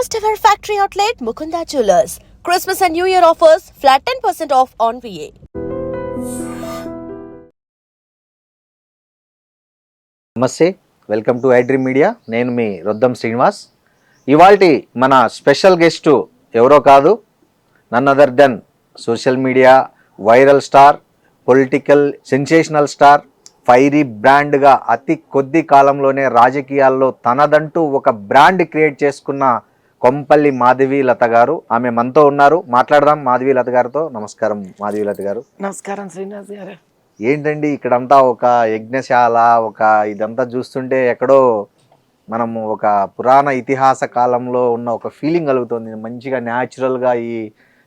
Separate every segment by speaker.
Speaker 1: First ever factory outlet Mukunda Jewelers. Christmas and New Year offers flat 10% off on VA.
Speaker 2: నమస్తే, welcome to iDream media. నేను మీ రొద్దం శ్రీనివాస్. ఇవాల్టి మన special guest ఎవరో కాదు, none other than social media viral star, political sensational star, fiery బ్రాండ్గా అతి కొద్ది కాలంలోనే రాజకీయాల్లో తనదంటూ ఒక బ్రాండ్ క్రియేట్ చేసుకున్న కొంపల్లి మాధవీలత గారు. ఆమె మనతో ఉన్నారు, మాట్లాడదాం మాధవీలత గారితో. నమస్కారం మాధవీలత గారు.
Speaker 3: నమస్కారం శ్రీనివాస్ గారు.
Speaker 2: ఏంటండి ఇక్కడంతా ఒక యజ్ఞశాల, ఒక ఇదంతా చూస్తుంటే ఎక్కడో మనము ఒక పురాణ ఇతిహాస కాలంలో ఉన్న ఒక ఫీలింగ్ కలుగుతుంది. మంచిగా న్యాచురల్గా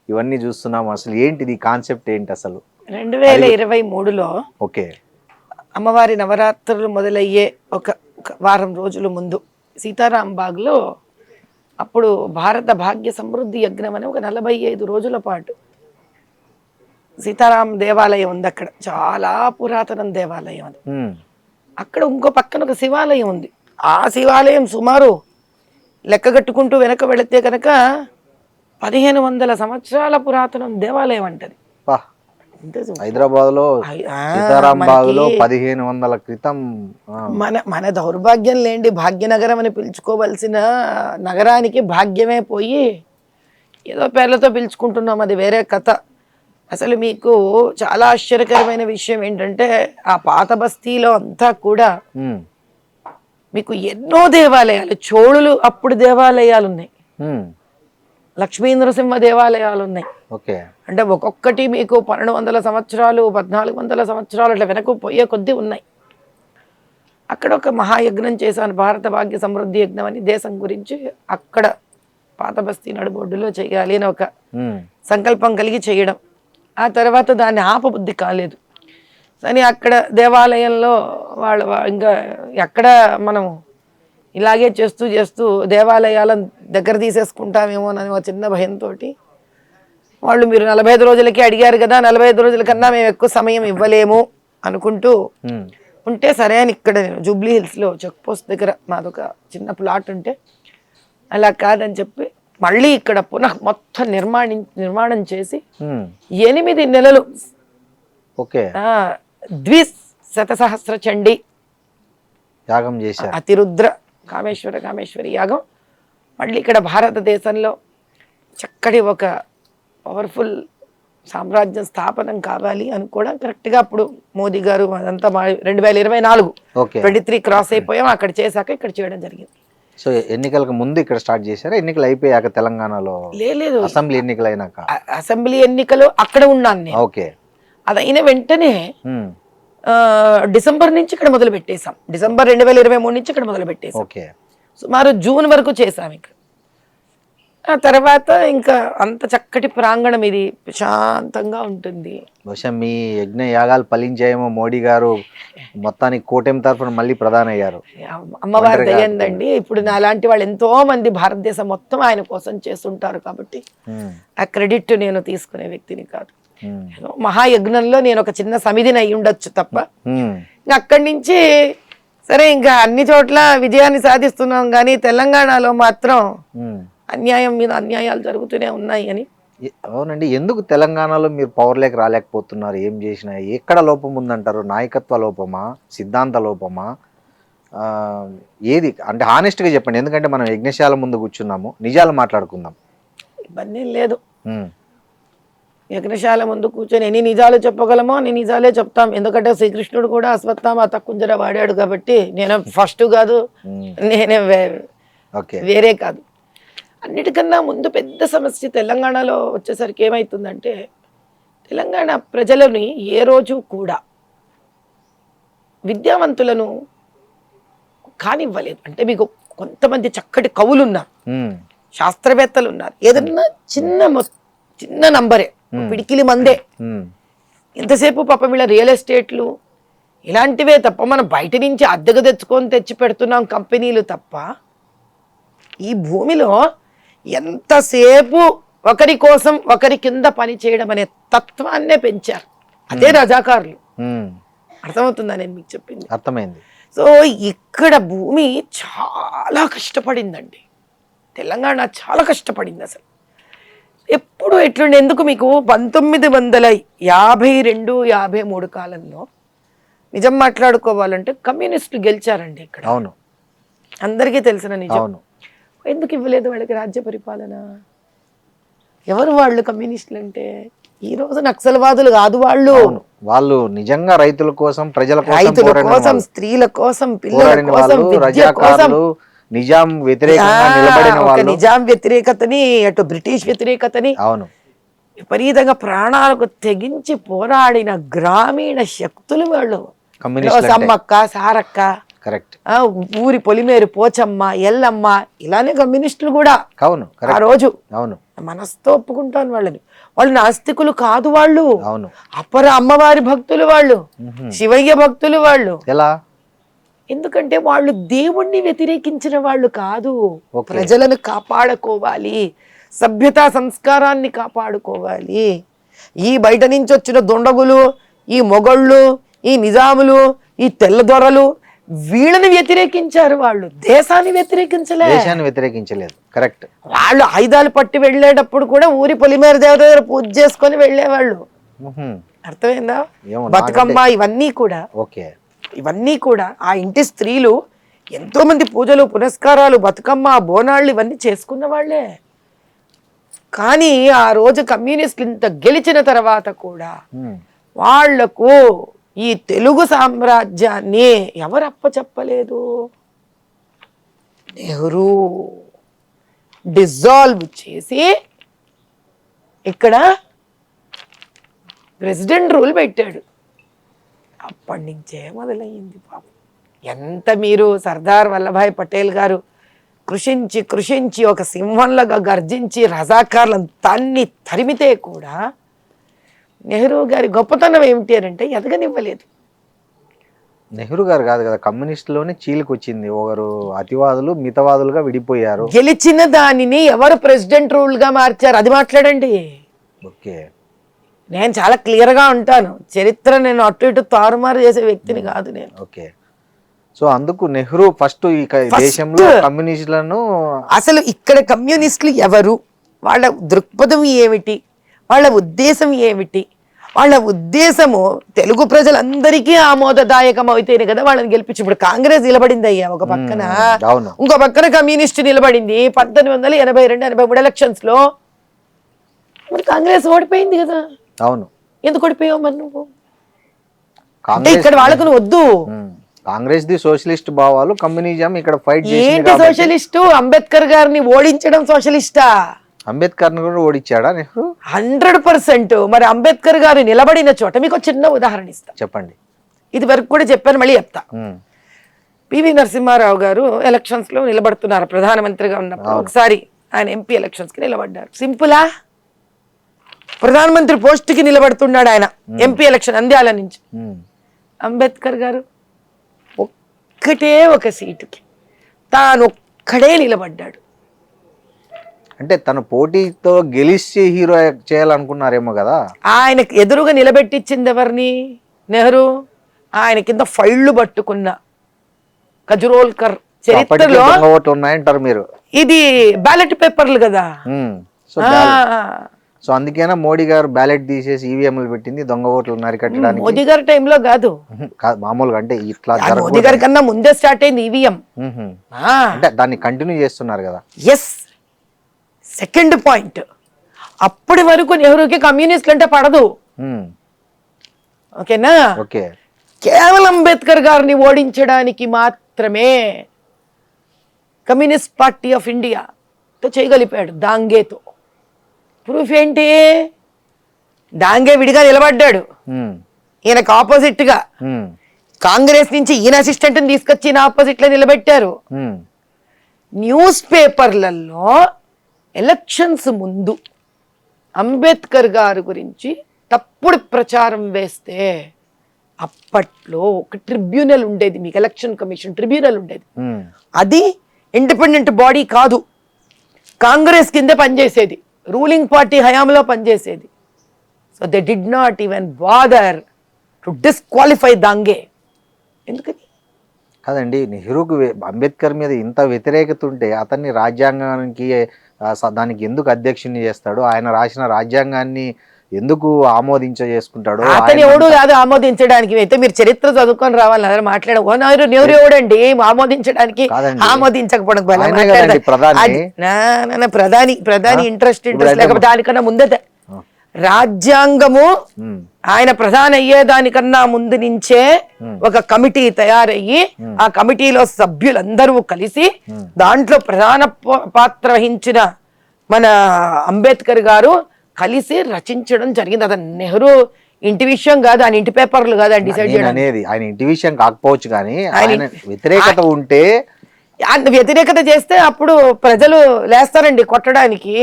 Speaker 2: ఇవన్నీ చూస్తున్నాము. అసలు ఏంటిది కాన్సెప్ట్ ఏంటి అసలు?
Speaker 3: 2023లో
Speaker 2: ఓకే,
Speaker 3: అమ్మవారి నవరాత్రులు మొదలయ్యే ఒక వారం రోజుల ముందు సీతారాంబాగ్లో అప్పుడు భారత భాగ్య సమృద్ధి యజ్ఞం అని ఒక 45 రోజుల పాటు సీతారాం దేవాలయం ఉంది. అక్కడ చాలా పురాతన దేవాలయం అది. అక్కడ ఇంకో పక్కన ఒక శివాలయం ఉంది. ఆ శివాలయం సుమారు లెక్కగట్టుకుంటూ వెనక వెళితే కనుక 1500 సంవత్సరాల పురాతన దేవాలయం అంటది.
Speaker 2: హైదరాబాద్ లో సీతారాంబాగులో 1500 క్రితం.
Speaker 3: మన దౌర్భాగ్యం లేండి, భాగ్యనగరం అని పిలుచుకోవలసిన నగరానికి భాగ్యమే పోయి ఏదో పేర్లతో పిలుచుకుంటున్నాం, అది వేరే కథ. అసలు మీకు చాలా ఆశ్చర్యకరమైన విషయం ఏంటంటే ఆ పాత బస్తీలో అంతా కూడా మీకు ఎన్నో దేవాలయాలు, చోళులు అప్పుడు దేవాలయాలు ఉన్నాయి, లక్ష్మీ నరసింహ దేవాలయాలు ఉన్నాయి. అంటే ఒక్కొక్కటి మీకు 1200 సంవత్సరాలు 1400 సంవత్సరాలు అట్లా వెనక్కు పోయే కొద్దీ ఉన్నాయి. అక్కడ ఒక మహాయజ్ఞం చేశాను, భారత భాగ్య సమృద్ధి యజ్ఞం అని, దేశం గురించి అక్కడ పాత బస్తీ నడుబొడ్డులో చేయాలి అని ఒక సంకల్పం కలిగి చేయడం. ఆ తర్వాత దాన్ని ఆపబుద్ధి కాలేదు. కానీ అక్కడ దేవాలయంలో వాళ్ళు ఇంకా ఎక్కడ మనం ఇలాగే చేస్తూ చేస్తూ దేవాలయాలను దగ్గర తీసేసుకుంటామేమోనని ఒక చిన్న భయంతో వాళ్ళు మీరు 45 రోజులకి అడిగారు కదా, 45 రోజుల కన్నా మేము ఎక్కువ సమయం ఇవ్వలేము అనుకుంటూ ఉంటే, సరే అని ఇక్కడ నేను జూబ్లీ హిల్స్లో చెక్ పోస్ట్ దగ్గర మాదొక చిన్న ప్లాట్ ఉంటే అలా కాదని చెప్పి మళ్ళీ ఇక్కడ పునః మొత్తం నిర్మాణం చేసి 8 నెలలు ద్విశతసహస్ర చండీ
Speaker 2: యాగం చేశారు.
Speaker 3: అతిరుద్ర కామేశ్వరి యాగం. మళ్ళీ ఇక్కడ భారతదేశంలో చక్కటి ఒక పవర్ఫుల్ సామ్రాజ్యం స్థాపనం కావాలి అని కూడా కరెక్ట్గా అప్పుడు మోదీ గారు అదంతా 2024 23 క్రాస్ అయిపోయాం. అక్కడ చేశాక ఇక్కడ చేయడం జరిగింది.
Speaker 2: సో ఎన్నికలకు ముందు ఇక్కడ స్టార్ట్ చేశారా? ఎన్నికలు అయిపోయాక తెలంగాణలో?
Speaker 3: లేదు,
Speaker 2: అసెంబ్లీ ఎన్నికలు అయినాక.
Speaker 3: అసెంబ్లీ ఎన్నికలు అక్కడ ఉన్నాను నేను.
Speaker 2: ఓకే,
Speaker 3: అదైన వెంటనే డిసెంబర్ నుంచి ఇక్కడ మొదలు పెట్టేశాం. డిసెంబర్ 2023 నుంచి ఇక్కడ మొదలు పెట్టేశాం.
Speaker 2: ఓకే,
Speaker 3: సుమారు జూన్ వరకు చేశాం ఇక్కడ. ఆ తర్వాత ఇంకా అంత చక్కటి ప్రాంగణం, ఇది ప్రశాంతంగా ఉంటుంది.
Speaker 2: బహుశా మీ యజ్ఞ యాగాలు ఫలించాయేమో. మోడీ గారు మొత్తానికి కూటమి తరఫున మళ్ళీ ప్రధాని అయ్యారు.
Speaker 3: అమ్మవారి దయ్యందండి. ఇప్పుడు నాలాంటి వాళ్ళు ఎంతో మంది భారతదేశం మొత్తం ఆయన కోసం చేస్తుంటారు కాబట్టి ఆ క్రెడిట్ నేను తీసుకునే వ్యక్తిని కాదు. మహాయజ్ఞంలో నేను ఒక చిన్న సమిధిని అయి ఉండొచ్చు తప్ప, ఇంకా అక్కడి నుంచి సరే ఇంకా అన్ని చోట్ల విజయాన్ని సాధిస్తున్నాం. కానీ తెలంగాణలో మాత్రం అన్యాయం మీద అన్యాయాలు జరుగుతూనే ఉన్నాయి అని.
Speaker 2: అవునండి, ఎందుకు తెలంగాణలో మీరు పవర్లోకి రాలేకపోతున్నారు? ఏం చేసినా ఎక్కడ లోపం ఉందంటారు? నాయకత్వ లోపమా, సిద్ధాంత లోపమా, ఏది అంటే హానెస్ట్గా చెప్పండి. ఎందుకంటే మనం యజ్ఞశాల ముందు కూర్చున్నాము, నిజాలు మాట్లాడుకుందాం.
Speaker 3: ఇబ్బంది లేదు. యజ్ఞశాల ముందు కూర్చొని ఎన్ని నిజాలు చెప్పగలమో అన్ని నిజాలే చెప్తాం. ఎందుకంటే శ్రీకృష్ణుడు కూడా అశ్వత్థామ కుంజర వాడాడు కాబట్టి నేను ఫస్ట్ కాదు, నేనే వేరే కాదు. అన్నిటికన్నా ముందు పెద్ద సమస్య తెలంగాణలో వచ్చేసరికి ఏమవుతుందంటే, తెలంగాణ ప్రజలని ఏ రోజు కూడా విద్యావంతులను కానివ్వలేదు. అంటే మీకు కొంతమంది చక్కటి కవులు ఉన్నారు, శాస్త్రవేత్తలు ఉన్నారు, ఏదన్నా చిన్న నంబరే, పిడికిలి మందే. ఇంతసేపు పాప వీళ్ళ రియల్ ఎస్టేట్లు ఇలాంటివే తప్ప మనం బయట నుంచి అద్దెకు తెచ్చుకొని తెచ్చి పెడుతున్నాం కంపెనీలు తప్ప, ఈ భూమిలో ఎంతసేపు ఒకరి కోసం ఒకరి కింద పని చేయడం అనే తత్వాన్నే పెంచారు. అదే రజాకారులు. అర్థమవుతుందా నేను మీకు చెప్పింది?
Speaker 2: అర్థమైంది.
Speaker 3: సో ఇక్కడ భూమి చాలా కష్టపడిందండి. తెలంగాణ చాలా కష్టపడింది అసలు. ఎప్పుడు ఎట్లుండి ఎందుకు మీకు 1952, 53 కాలంలో నిజం మాట్లాడుకోవాలంటే కమ్యూనిస్టులు గెలిచారండి ఇక్కడ.
Speaker 2: అవును,
Speaker 3: అందరికీ తెలిసిన నిజం.
Speaker 2: అవును.
Speaker 3: ఎందుకు ఇవ్వలేదు వాళ్ళకి రాజ్య పరిపాలన? ఎవరు వాళ్ళు కమ్యూనిస్టులు అంటే? ఈ రోజు నక్సల్వాదులు కాదు వాళ్ళు.
Speaker 2: వాళ్ళు నిజంగా రైతుల కోసం, ప్రజల
Speaker 3: రైతుల కోసం, స్త్రీల కోసం, పిల్లల కోసం, విద్య కోసం,
Speaker 2: నిజాం వ్యతిరేకంగా నిలబడిన వాళ్ళు.
Speaker 3: నిజాం వ్యతిరేకతని, అటు బ్రిటిష్ వ్యతిరేకతని
Speaker 2: అవును
Speaker 3: విపరీతంగా ప్రాణాలకు తెగించి పోరాడిన గ్రామీణ శక్తులు వాళ్ళు. సమ్మక్క, సారక్క,
Speaker 2: కరెక్ట్,
Speaker 3: ఊరి పొలిమేరు పోచమ్మ, ఎల్లమ్మ, ఇలానే కమ్యూనిస్టులు కూడా.
Speaker 2: అవును,
Speaker 3: ఆ రోజు
Speaker 2: అవును,
Speaker 3: మనసుతో ఒప్పుకుంటాను వాళ్ళని. వాళ్ళు నాస్తికులు కాదు, వాళ్ళు
Speaker 2: అవును,
Speaker 3: అపర అమ్మవారి భక్తులు, వాళ్ళు శివయ్య భక్తులు వాళ్ళు.
Speaker 2: ఎలా?
Speaker 3: ఎందుకంటే వాళ్ళు దేవుణ్ణి వ్యతిరేకించిన వాళ్ళు కాదు. ప్రజలను కాపాడుకోవాలి, సభ్యతా సంస్కారాన్ని కాపాడుకోవాలి. ఈ బయట నుంచి వచ్చిన దొండగులు, ఈ మొగళ్ళు, ఈ నిజాములు, ఈ తెల్లదొరలు వీళ్ళని వ్యతిరేకించారు. వాళ్ళు దేశాన్ని
Speaker 2: వ్యతిరేకించలేదు. కరెక్ట్.
Speaker 3: వాళ్ళు ఆయుధాలు పట్టి వెళ్ళేటప్పుడు కూడా ఊరి పొలిమేర దేవత దగ్గర పూజ చేసుకొని వెళ్ళేవాళ్ళు. అర్థమైందా? బతుకమ్మ ఇవన్నీ కూడా, ఇవన్నీ కూడా ఆ ఇంటి స్త్రీలు ఎంతో మంది పూజలు, పునస్కారాలు, బతుకమ్మ, బోనాళ్ళు ఇవన్నీ చేసుకున్న వాళ్ళే. కానీ ఆ రోజు కమ్యూనిస్టులు ఇంత గెలిచిన తర్వాత కూడా వాళ్లకు ఈ తెలుగు సామ్రాజ్యాన్ని ఎవరు అప్పచెప్పలేదు? నెహ్రూ డిజాల్వ్ చేసి ఇక్కడ ప్రెసిడెంట్ రూల్ పెట్టాడు. అప్పటి నుంచే మొదలయ్యింది పాపం. ఎంత మీరు సర్దార్ వల్లభాయ్ పటేల్ గారు కృషించి కృషించి ఒక సింహంలాగా గర్జించి రజాకార్లను తరిమితే కూడా నెహ్రూ గారి గొప్పతనం ఏమిటి అని అంటే ఎదగనివ్వలేదు.
Speaker 2: నెహ్రూ గారు కాదు కదా, కమ్యూనిస్టులోనే చీలికొచ్చింది. ఒకరు అతివాదులు, మితవాదులుగా విడిపోయారు.
Speaker 3: గెలిచిన దానిని ఎవరు ప్రెసిడెంట్ రూల్ గా మార్చారు? అది మాట్లాడండి.
Speaker 2: ఓకే,
Speaker 3: నేను చాలా క్లియర్ గా ఉంటాను. చరిత్ర నేను అటు ఇటు తారుమారు చేసే వ్యక్తిని కాదు నేను.
Speaker 2: ఓకే, సో అందుకు నెహ్రూ ఫస్ట్ ఈ దేశంలో కమ్యూనిస్టులను,
Speaker 3: అసలు ఇక్కడ కమ్యూనిస్టులు ఎవరు, వాళ్ళ దృక్పథం ఏమిటి, వాళ్ళ ఉద్దేశం ఏమిటి, వాళ్ళ ఉద్దేశము తెలుగు ప్రజలందరికీ ఆమోదదాయకం అయితేనే కదా వాళ్ళని గెలిపించి. ఇప్పుడు కాంగ్రెస్ నిలబడింది అయ్యా ఒక పక్కన, ఇంకో పక్కన కమ్యూనిస్ట్ నిలబడింది. 1982-83 ఎలక్షన్స్ లో మరి కాంగ్రెస్ ఓడిపోయింది కదా.
Speaker 2: అవును,
Speaker 3: ఎందుకు ఓడిపోయావు మరి నువ్వు? అంటే ఇక్కడ వాళ్ళకు నువ్వు వద్దు.
Speaker 2: కాంగ్రెస్ ది సోషలిస్ట్ భావాలు, కమ్యూనిజం ఇక్కడ ఫైట్ చేసింది.
Speaker 3: ఏంటి సోషలిస్టు? అంబేద్కర్ గారిని ఓడించడం సోషలిస్టా?
Speaker 2: అంబేద్కర్ కూడా ఓడించాడా నెహ్రూ?
Speaker 3: 100%. మరి అంబేద్కర్ గారు నిలబడిన చోట మీకు చిన్న ఉదాహరణ ఇస్తా,
Speaker 2: చెప్పండి.
Speaker 3: ఇది వరకు కూడా చెప్పాను, మళ్ళీ చెప్తా. పివి నరసింహారావు గారు ఎలక్షన్స్ లో నిలబడుతున్నారు ప్రధానమంత్రిగా ఉన్నప్పుడు. ఒకసారి ఆయన ఎంపీ ఎలక్షన్స్ కి నిలబడ్డారు. సింపులా? ప్రధానమంత్రి పోస్ట్ కి నిలబడుతున్నాడు ఆయన ఎంపీ ఎలక్షన్ నంద్యాల నుంచి. అంబేద్కర్ గారు ఒక్కటే ఒక సీటుకి తాను ఒక్కడే నిలబడ్డాడు.
Speaker 2: అంటే తన పోటీతో గెలిచి హీరో చేయాలనుకున్నారేమో కదా.
Speaker 3: ఆయనకు ఎదురుగా నిలబెట్టించింది ఎవరిని? నెహ్రూ. ఆయన కింద ఫైళ్లు పట్టుకున్న కజురోల్కర్ చరిత్రలో
Speaker 2: ఉన్నాయంటారు మీరు.
Speaker 3: ఇది బ్యాలెట్ పేపర్లు కదా.
Speaker 2: సో అందుకేనా మోడీ గారు బ్యాలెట్ తీసేసి ఈవీఎంలు పెట్టింది దొంగ ఓట్లు అరికట్టడానికి?
Speaker 3: మోదీ గారి టైంలో కాదు,
Speaker 2: మామూలుగా. అంటే ఇట్లా
Speaker 3: మోదీ గారి కన్నా ముందే స్టార్ట్ అయింది ఈవీఎం.
Speaker 2: అంటే దాన్ని కంటిన్యూ చేస్తున్నారు కదా.
Speaker 3: ఎస్. సెకండ్ పాయింట్, అప్పటి వరకు నెహ్రూకి కమ్యూనిస్టులు అంటే పడదు. ఓకేనా?
Speaker 2: ఓకే.
Speaker 3: కేవలం అంబేద్కర్ గారిని ఓడించడానికి మాత్రమే కమ్యూనిస్ట్ పార్టీ ఆఫ్ ఇండియాతో చేయగలిపాడు దాంగేతో. ప్రూఫ్ ఏంటి? డాంగే విడిగా నిలబడ్డాడు, ఈయనకు ఆపోజిట్ గా. కాంగ్రెస్ నుంచి ఈయన అసిస్టెంట్ తీసుకొచ్చి ఈయన ఆపోజిట్ లో నిలబెట్టారు. న్యూస్ పేపర్లలో ఎలక్షన్స్ ముందు అంబేద్కర్ గారి గురించి తప్పుడు ప్రచారం వేస్తే అప్పట్లో ఒక ట్రిబ్యునల్ ఉండేది, మీకు ఎలక్షన్ కమిషన్ ట్రిబ్యునల్ ఉండేది. అది ఇండిపెండెంట్ బాడీ కాదు, కాంగ్రెస్ కిందే పనిచేసేది, రూలింగ్ పార్టీ హయాంలో పనిచేసేది. So they did not even bother to disqualify దాంగే. ఎందుకని?
Speaker 2: కాదండి, నెహ్రూకు అంబేద్కర్ మీద ఇంత వ్యతిరేకత ఉంటే అతన్ని రాజ్యాంగానికి దానికి ఎందుకు అధ్యక్షుని చేస్తాడు? ఆయన రాసిన రాజ్యాంగాన్ని ఎందుకు చేసుకుంటాడు?
Speaker 3: అతను ఎవడు కాదు ఆమోదించడానికి. అయితే మీరు చరిత్ర చదువుకొని రావాలి, అదే నెహ్రూ ఎవడండి ఆమోదించడానికి? ఆమోదించకపోవడం ప్రధాని ఇంట్రెస్ట్ లేకపోతే దానికన్నా ముందే రాజ్యాంగము ఆయన ప్రధాని అయ్యేదానికన్నా ముందు నుంచే ఒక కమిటీ తయారయ్యి ఆ కమిటీలో సభ్యులందరూ కలిసి దాంట్లో ప్రధాన పాత్ర వహించిన మన అంబేద్కర్ గారు కలిసి రచించడం జరిగింది. అతను నెహ్రూ ఇంటి విషయం కాదు, ఆయన ఇంటి పేపర్లు కాదు ఆయన డిసైడ్ చేయడం
Speaker 2: అనేది. ఆయన ఇంటి విషయం కాకపోవచ్చు కానీ ఆయన వ్యతిరేకత ఉంటే,
Speaker 3: వ్యతిరేకత చేస్తే అప్పుడు ప్రజలు లేస్తారండి కొట్టడానికి.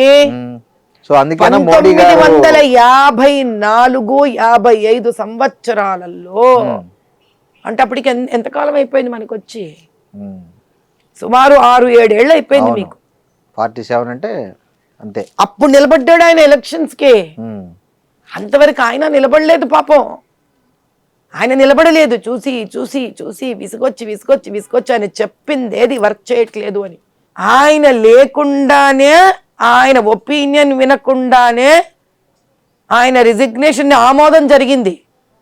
Speaker 2: సో అందుకే
Speaker 3: 1954-55 సంవత్సరాలలో అంటే అప్పటికి ఎంతకాలం అయిపోయింది మనకు వచ్చి? సుమారు 6-7 ఏళ్ళు అయిపోయింది మీకు.
Speaker 2: 47 అంటే అంతే.
Speaker 3: అప్పుడు నిలబడ్డాడు ఆయన ఎలక్షన్స్ కి. అంతవరకు ఆయన నిలబడలేదు పాపం. ఆయన నిలబడలేదు. చూసి చూసి చూసి విసుగొచ్చి ఆయన చెప్పింది ఏది వర్క్ చేయట్లేదు అని. ఆయన లేకుండానే, ఆయన ఒపీనియన్ వినకుండానే ఆయన రిజిగ్నేషన్ ఆమోదం జరిగింది.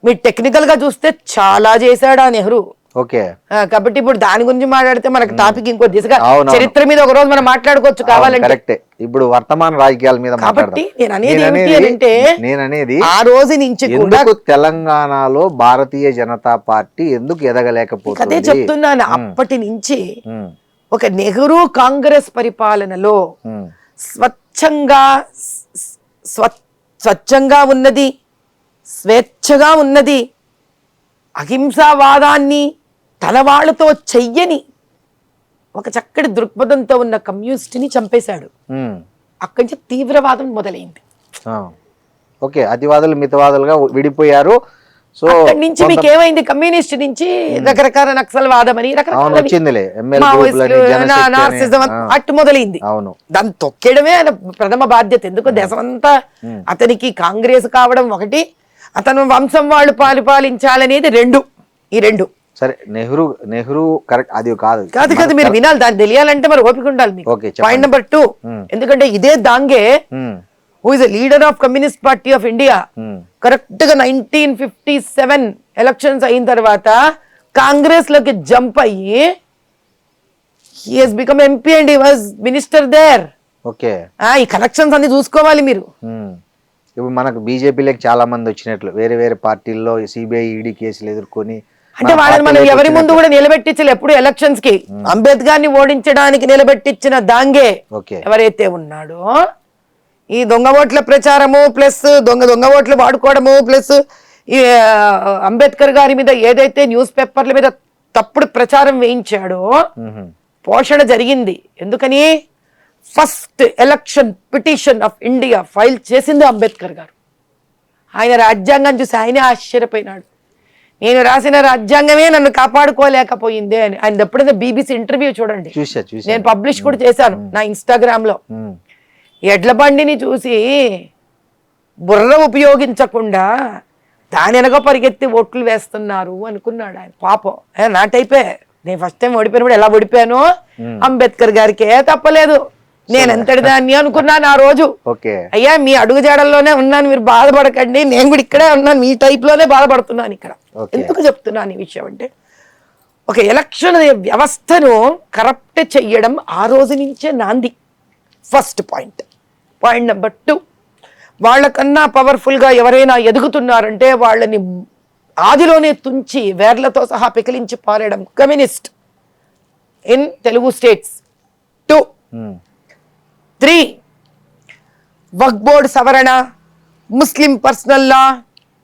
Speaker 3: మీరు టెక్నికల్ గా చూస్తే చాలా చేశాడు ఆ నెహ్రూ.
Speaker 2: ఓకే,
Speaker 3: కాబట్టి ఇప్పుడు దాని గురించి మాట్లాడితే మనకు టాపిక్ ఇంకో దిశగా, చరిత్ర మీద ఒక రోజు మనం మాట్లాడుకోవచ్చు కావాలంటే.
Speaker 2: ఇప్పుడు వర్తమాన రాజకీయాల మీద
Speaker 3: కాబట్టి నేను అనేది ఆ రోజు నుంచి కూడా
Speaker 2: తెలంగాణలో భారతీయ జనతా పార్టీ ఎందుకు ఎదగలేకపోతుంది
Speaker 3: అదే చెప్తున్నాను. అప్పటి నుంచి ఒక నెహ్రూ కాంగ్రెస్ పరిపాలనలో స్వచ్ఛంగా ఉన్నది, స్వేచ్ఛగా ఉన్నది, అహింసావాదాన్ని తన వాళ్ళతో చెయ్యని ఒక చక్కటి దృక్పథంతో ఉన్న కమ్యూనిస్ట్ని చంపేశాడు. అక్కడి నుంచి తీవ్రవాదం మొదలైంది.
Speaker 2: ఓకే, అతివాదులు మితవాదులుగా విడిపోయారు. సో
Speaker 3: అక్కడి నుంచి మీకు ఏమైంది? కమ్యూనిస్ట్ నుంచి రకరకాల నక్సల్వాదం అని అట్టు మొదలైంది. దాన్ని తొక్కేయడమే ఆయన ప్రథమ బాధ్యత. ఎందుకు దేశమంతా అతనికి కాంగ్రెస్ కావడం ఒకటి, అతను వంశం వాళ్ళు పరిపాలించాలనేది రెండు. ఈ రెండు
Speaker 2: సరే. నెహ్రూ కరెక్ట్, అది కాదు
Speaker 3: మీరు వినాలి, దాన్ని తెలియాలంటే మరి ఓపిక ఉండాలి మీకు. పాయింట్ నెంబర్ 2, ఎందుకంటే ఇదే దాంగే who is a leader of Communist Party of India, correct గా 1957 ఎలక్షన్స్ అయిన తర్వాత కాంగ్రెస్ లోకి జంప్ అయ్యి he has become MP and he was minister there.
Speaker 2: Okay,
Speaker 3: ఈ కనెక్షన్స్ అన్ని చూసుకోవాలి మీరు.
Speaker 2: ఇప్పుడు మనకు బీజేపీలోకి చాలా మంది వచ్చినట్లు వేరే వేరే పార్టీల్లో సిబిఐ ఈడీ కేసులు ఎదుర్కొని,
Speaker 3: అంటే వాళ్ళని మనం ఎవరి ముందు కూడా నిలబెట్టించలే. ఎప్పుడు ఎలక్షన్స్ కి అంబేద్కర్ ని ఓడించడానికి నిలబెట్టించిన దాంగే ఎవరైతే ఉన్నాడో, ఈ దొంగ ఓట్ల ప్రచారము ప్లస్ దొంగ ఓట్లు వాడుకోవడము ప్లస్ ఈ అంబేద్కర్ గారి మీద ఏదైతే న్యూస్ పేపర్ల మీద తప్పుడు ప్రచారం వేయించాడో పోషణ జరిగింది. ఎందుకని? First election petition of India file చేసింది అంబేద్కర్ గారు. ఆయన రాజ్యాంగం చూసి ఆయనే ఆశ్చర్యపోయినాడు. నేను రాసిన రాజ్యాంగమే నన్ను కాపాడుకోలేకపోయింది అని. ఆయన ఎప్పుడైనా BBC ఇంటర్వ్యూ చూడండి, నేను పబ్లిష్ కూడా చేశాను నా ఇన్స్టాగ్రామ్ లో. ఎడ్ల బండిని చూసి బుర్ర ఉపయోగించకుండా దాని వెనక పరిగెత్తి ఓట్లు వేస్తున్నారు అనుకున్నాడు ఆయన. పాపం నా టైపే. నేను ఫస్ట్ టైం ఓడిపోయినప్పుడు ఎలా ఓడిపోయానో అంబేద్కర్ గారికి తప్పలేదు. నేను ఎంతటి దాన్ని అనుకున్నాను ఆ రోజు. అయ్యా మీ అడుగు జాడల్లోనే ఉన్నాను, మీరు బాధపడకండి, నేను కూడా ఇక్కడే ఉన్నాను, మీ టైప్ లోనే బాధపడుతున్నాను ఇక్కడ. ఎందుకు చెప్తున్నాను ఈ విషయం అంటే, ఒక ఎలక్షన్ వ్యవస్థను కరప్ట్ చెయ్యడం ఆ రోజు నుంచే నాంది. First point. పాయింట్ నెంబర్ 2, వాళ్ళకన్నా పవర్ఫుల్ గా ఎవరైనా ఎదుగుతున్నారంటే వాళ్ళని ఆదిలోనే తుంచి వేర్లతో సహా పికిలించి పారేయడం communist in Telugu states. 2, 3 Waqf board సవరణ, ముస్లిం పర్సనల్ లా,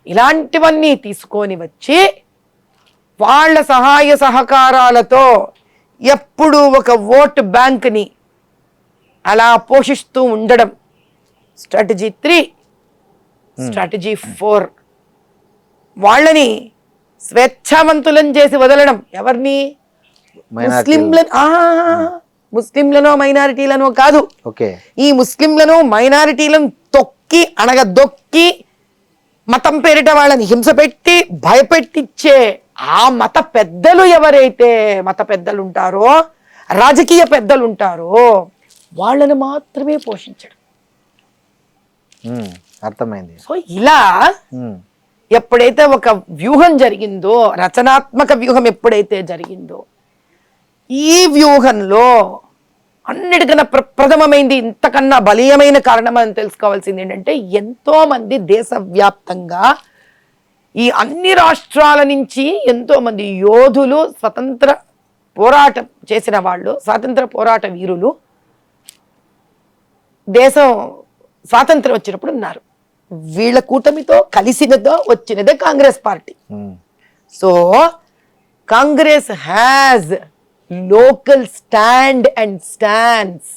Speaker 3: ఇలాంటివన్నీ తీసుకొని వచ్చి వాళ్ళ సహాయ సహకారాలతో ఎప్పుడు ఒక ఓట్ బ్యాంక్ని అలా పోషిస్తూ ఉండడం. స్ట్రాటజీ 3. స్ట్రాటజీ 4, వాళ్ళని స్వేచ్ఛావంతులను చేసి వదలడం. ఎవరిని? ముస్లింలను మైనారిటీలను కాదు, ఈ ముస్లింలను మైనారిటీలను తొక్కి అనగదొక్కి మతం పేరిట వాళ్ళని హింస పెట్టి భయపెట్టించే ఆ మత పెద్దలు ఎవరైతే మత పెద్దలు ఉంటారో, రాజకీయ పెద్దలు ఉంటారో వాళ్ళని మాత్రమే పోషించడం.
Speaker 2: అర్థమైంది.
Speaker 3: సో ఇలా ఎప్పుడైతే ఒక వ్యూహం జరిగిందో, రచనాత్మక వ్యూహం ఎప్పుడైతే జరిగిందో, ఈ వ్యూహంలో అన్నిటికన్నా ప్రథమమైంది, ఇంతకన్నా బలీయమైన కారణం అని తెలుసుకోవాల్సింది ఏంటంటే, ఎంతో మంది దేశవ్యాప్తంగా ఈ అన్ని రాష్ట్రాల నుంచి ఎంతో మంది యోధులు, స్వతంత్ర పోరాటం చేసిన వాళ్ళు, స్వాతంత్ర పోరాట వీరులు దేశం స్వాతంత్రం వచ్చినప్పుడు ఉన్నారు. వీళ్ళ కూటమితో కలిసినదో వచ్చినదే Congress party. So Congress has local stand and stands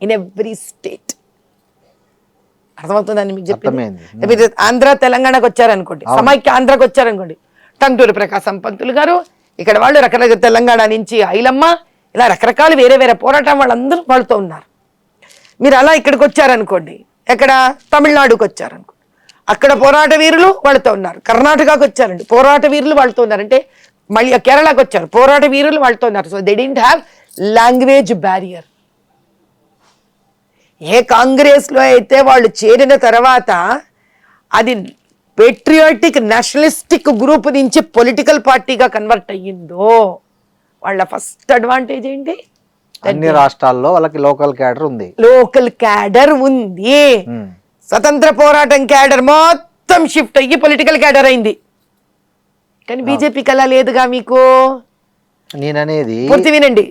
Speaker 3: in every state. అర్థమవుతుందని మీకు చెప్పింది. ఆంధ్ర తెలంగాణకు వచ్చారనుకోండి, సమైక్య ఆంధ్రాకి వచ్చారనుకోండి, టంగుటూరి ప్రకాశం పంతులు గారు, ఇక్కడ వాళ్ళు రకరకాల తెలంగాణ నుంచి ఐలమ్మ, ఇలా రకరకాల వేరే వేరే పోరాటం వాళ్ళందరూ వాళ్ళతో ఉన్నారు. మీరు అలా ఇక్కడికి వచ్చారనుకోండి, ఎక్కడ తమిళనాడుకి వచ్చారనుకోండి, అక్కడ పోరాట వీరులు వాళ్ళతో ఉన్నారు. కర్ణాటకకు వచ్చారండి, పోరాట వీరులు వాళ్ళతో ఉన్నారు. అంటే మళ్ళీ కేరళకు వచ్చారు, పోరాట వీరులు వాళ్ళతో ఉన్నారు. So they didn't have language barrier. ఏ కాంగ్రెస్లో అయితే వాళ్ళు చేరిన తర్వాత అది పేట్రియాటిక్ నేషనలిస్టిక్ గ్రూప్ నుంచి పొలిటికల్ పార్టీగా కన్వర్ట్ అయ్యిందో, వాళ్ళ ఫస్ట్ అడ్వాంటేజ్ ఏంటి?
Speaker 2: అన్ని రాష్ట్రాల్లో వాళ్ళకి లోకల్ క్యాడర్ ఉంది.
Speaker 3: లోకల్ క్యాడర్ ఉంది. స్వతంత్ర పోరాటం క్యాడర్ మొత్తం షిఫ్ట్ అయ్యి పొలిటికల్ క్యాడర్ అయింది. కానీ బీజేపీకి అలా లేదుగా. మీకు
Speaker 2: నేననేది
Speaker 3: పూర్తి వినండి.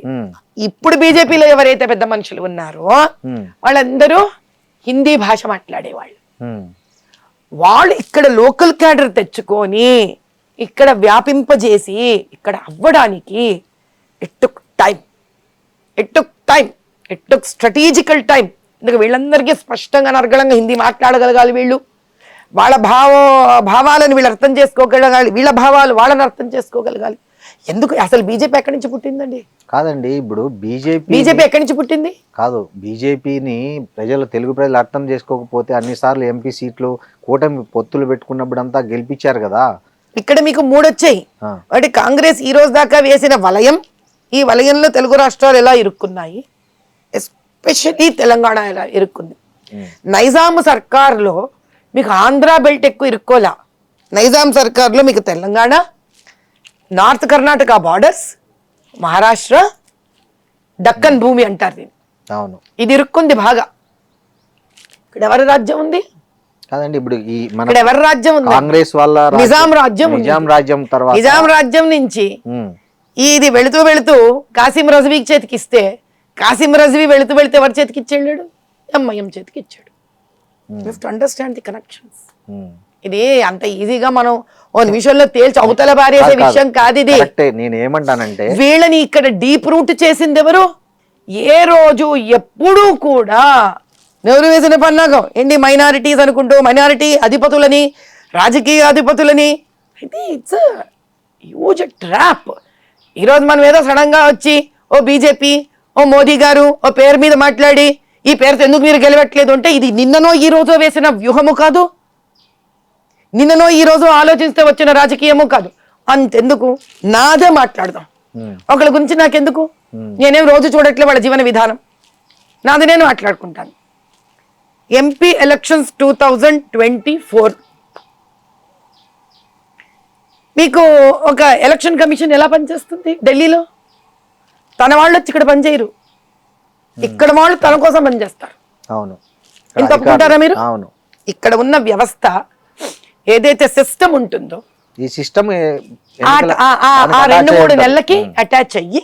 Speaker 3: ఇప్పుడు బీజేపీలో ఎవరైతే పెద్ద మనుషులు ఉన్నారో వాళ్ళందరూ హిందీ భాష మాట్లాడేవాళ్ళు. వాళ్ళు ఇక్కడ లోకల్ క్యాడర్ తెచ్చుకొని ఇక్కడ వ్యాపింపజేసి ఇక్కడ అవ్వడానికి ఇట్ టుక్ స్ట్రాటజికల్ టైం. ఎందుకంటే వీళ్ళందరికీ స్పష్టంగా అనర్గళంగా హిందీ మాట్లాడగలగాలి, వీళ్ళు వాళ్ళ భావాలను వీళ్ళు అర్థం చేసుకోగలగాలి, వీళ్ళ భావాలు వాళ్ళని అర్థం చేసుకోగలగాలి. ఎందుకు అసలు బీజేపీ ఎక్కడి నుంచి పుట్టిందండి?
Speaker 2: కాదండి, ఇప్పుడు బీజేపీ
Speaker 3: ఎక్కడి నుంచి పుట్టింది?
Speaker 2: కాదు, బీజేపీని తెలుగు ప్రజలు అర్థం చేసుకోకపోతే అన్నిసార్లు ఎంపీ సీట్లు కూటమి పొత్తులు పెట్టుకున్నప్పుడు అంతా గెలిపించారు కదా.
Speaker 3: ఇక్కడ మీకు 3 వచ్చాయి. అంటే కాంగ్రెస్ ఈ రోజు దాకా వేసిన వలయం, ఈ వలయంలో తెలుగు రాష్ట్రాలు ఎలా ఇరుక్కున్నాయి, ఎస్పెషల్లీ తెలంగాణ ఎలా ఇరుక్కుంది. నైజాం సర్కార్లో మీకు ఆంధ్ర బెల్ట్ ఎక్కువ ఇరుక్కోలా. నైజాం సర్కార్లో మీకు తెలంగాణ, నార్త్ కర్ణాటక బార్డర్స్, మహారాష్ట్ర, దక్కన్ భూమి అంటారు దీన్ని.
Speaker 2: అవును,
Speaker 3: ఇది ఇరుక్కుంది బాగా. ఇక్కడ ఎవరి రాజ్యం ఉంది?
Speaker 2: కాదండి, ఇప్పుడు ఈ
Speaker 3: ఇక్కడ ఎవరి రాజ్యం ఉంది?
Speaker 2: కాంగ్రెస్ వాళ్ళ
Speaker 3: నిజాం రాజ్యం. నిజాం రాజ్యం నుంచి ఇది వెళుతూ వెళుతూ కాసిం రజవీకి చేతికి ఇస్తే, కాసిం రజవీ వెళుతూ వెళుతూ ఎవరి చేతికి ఇచ్చాడు? ఎంఐఎం చేతికి ఇచ్చాడు. Understand the connections. ఇది అంత ఈజీగా మనం ఓ నిమిషంలో తేల్చి అవతల బారేసే విషయం కాదు ఇది.
Speaker 2: నేనేమంటానంటే,
Speaker 3: వీళ్ళని ఇక్కడ డీప్ రూట్ చేసింది ఎవరు? ఏ రోజు ఎప్పుడూ కూడా నెవరు వేసిన పన్నాగం ఏంటి? మైనారిటీస్ అనుకుంటూ మైనారిటీ అధిపతులని, రాజకీయ అధిపతులని. అయితే ఇట్స్ హ్యూజ్ ట్రాప్. ఈరోజు మనం ఏదో సడన్ గా వచ్చి ఓ బీజేపీ, ఓ మోదీ గారు ఓ పేరు మీద మాట్లాడి ఈ పేరుతో ఎందుకు మీరు గెలవట్లేదు అంటే, ఇది నిన్ననో ఈ రోజు వేసిన వ్యూహము కాదు, నిన్ననో ఈ రోజు ఆలోచిస్తే వచ్చిన రాజకీయము కాదు. అంతెందుకు, నాదే మాట్లాడదాం. ఒకళ్ళ గురించి నాకెందుకు? నేనేం రోజు చూడట్లే వాళ్ళ జీవన విధానం, నాది నేను మాట్లాడుకుంటాను. ఎంపీ ఎలక్షన్స్ 2024 మీకు ఒక ఎలక్షన్ కమిషన్ ఎలా పనిచేస్తుంది? ఢిల్లీలో తన వాళ్ళు వచ్చి ఇక్కడ పనిచేయరు, ఇక్కడ వాళ్ళు తన కోసం పనిచేస్తారు.
Speaker 2: అవును,
Speaker 3: ఇంత ఒప్పుకుంటారా మీరు?
Speaker 2: అవును.
Speaker 3: ఇక్కడ ఉన్న వ్యవస్థ ఏదైతే సిస్టమ్ ఉంటుందో, ఈ సిస్టమ్ 2-3 నెలలకి అటాచ్ అయ్యి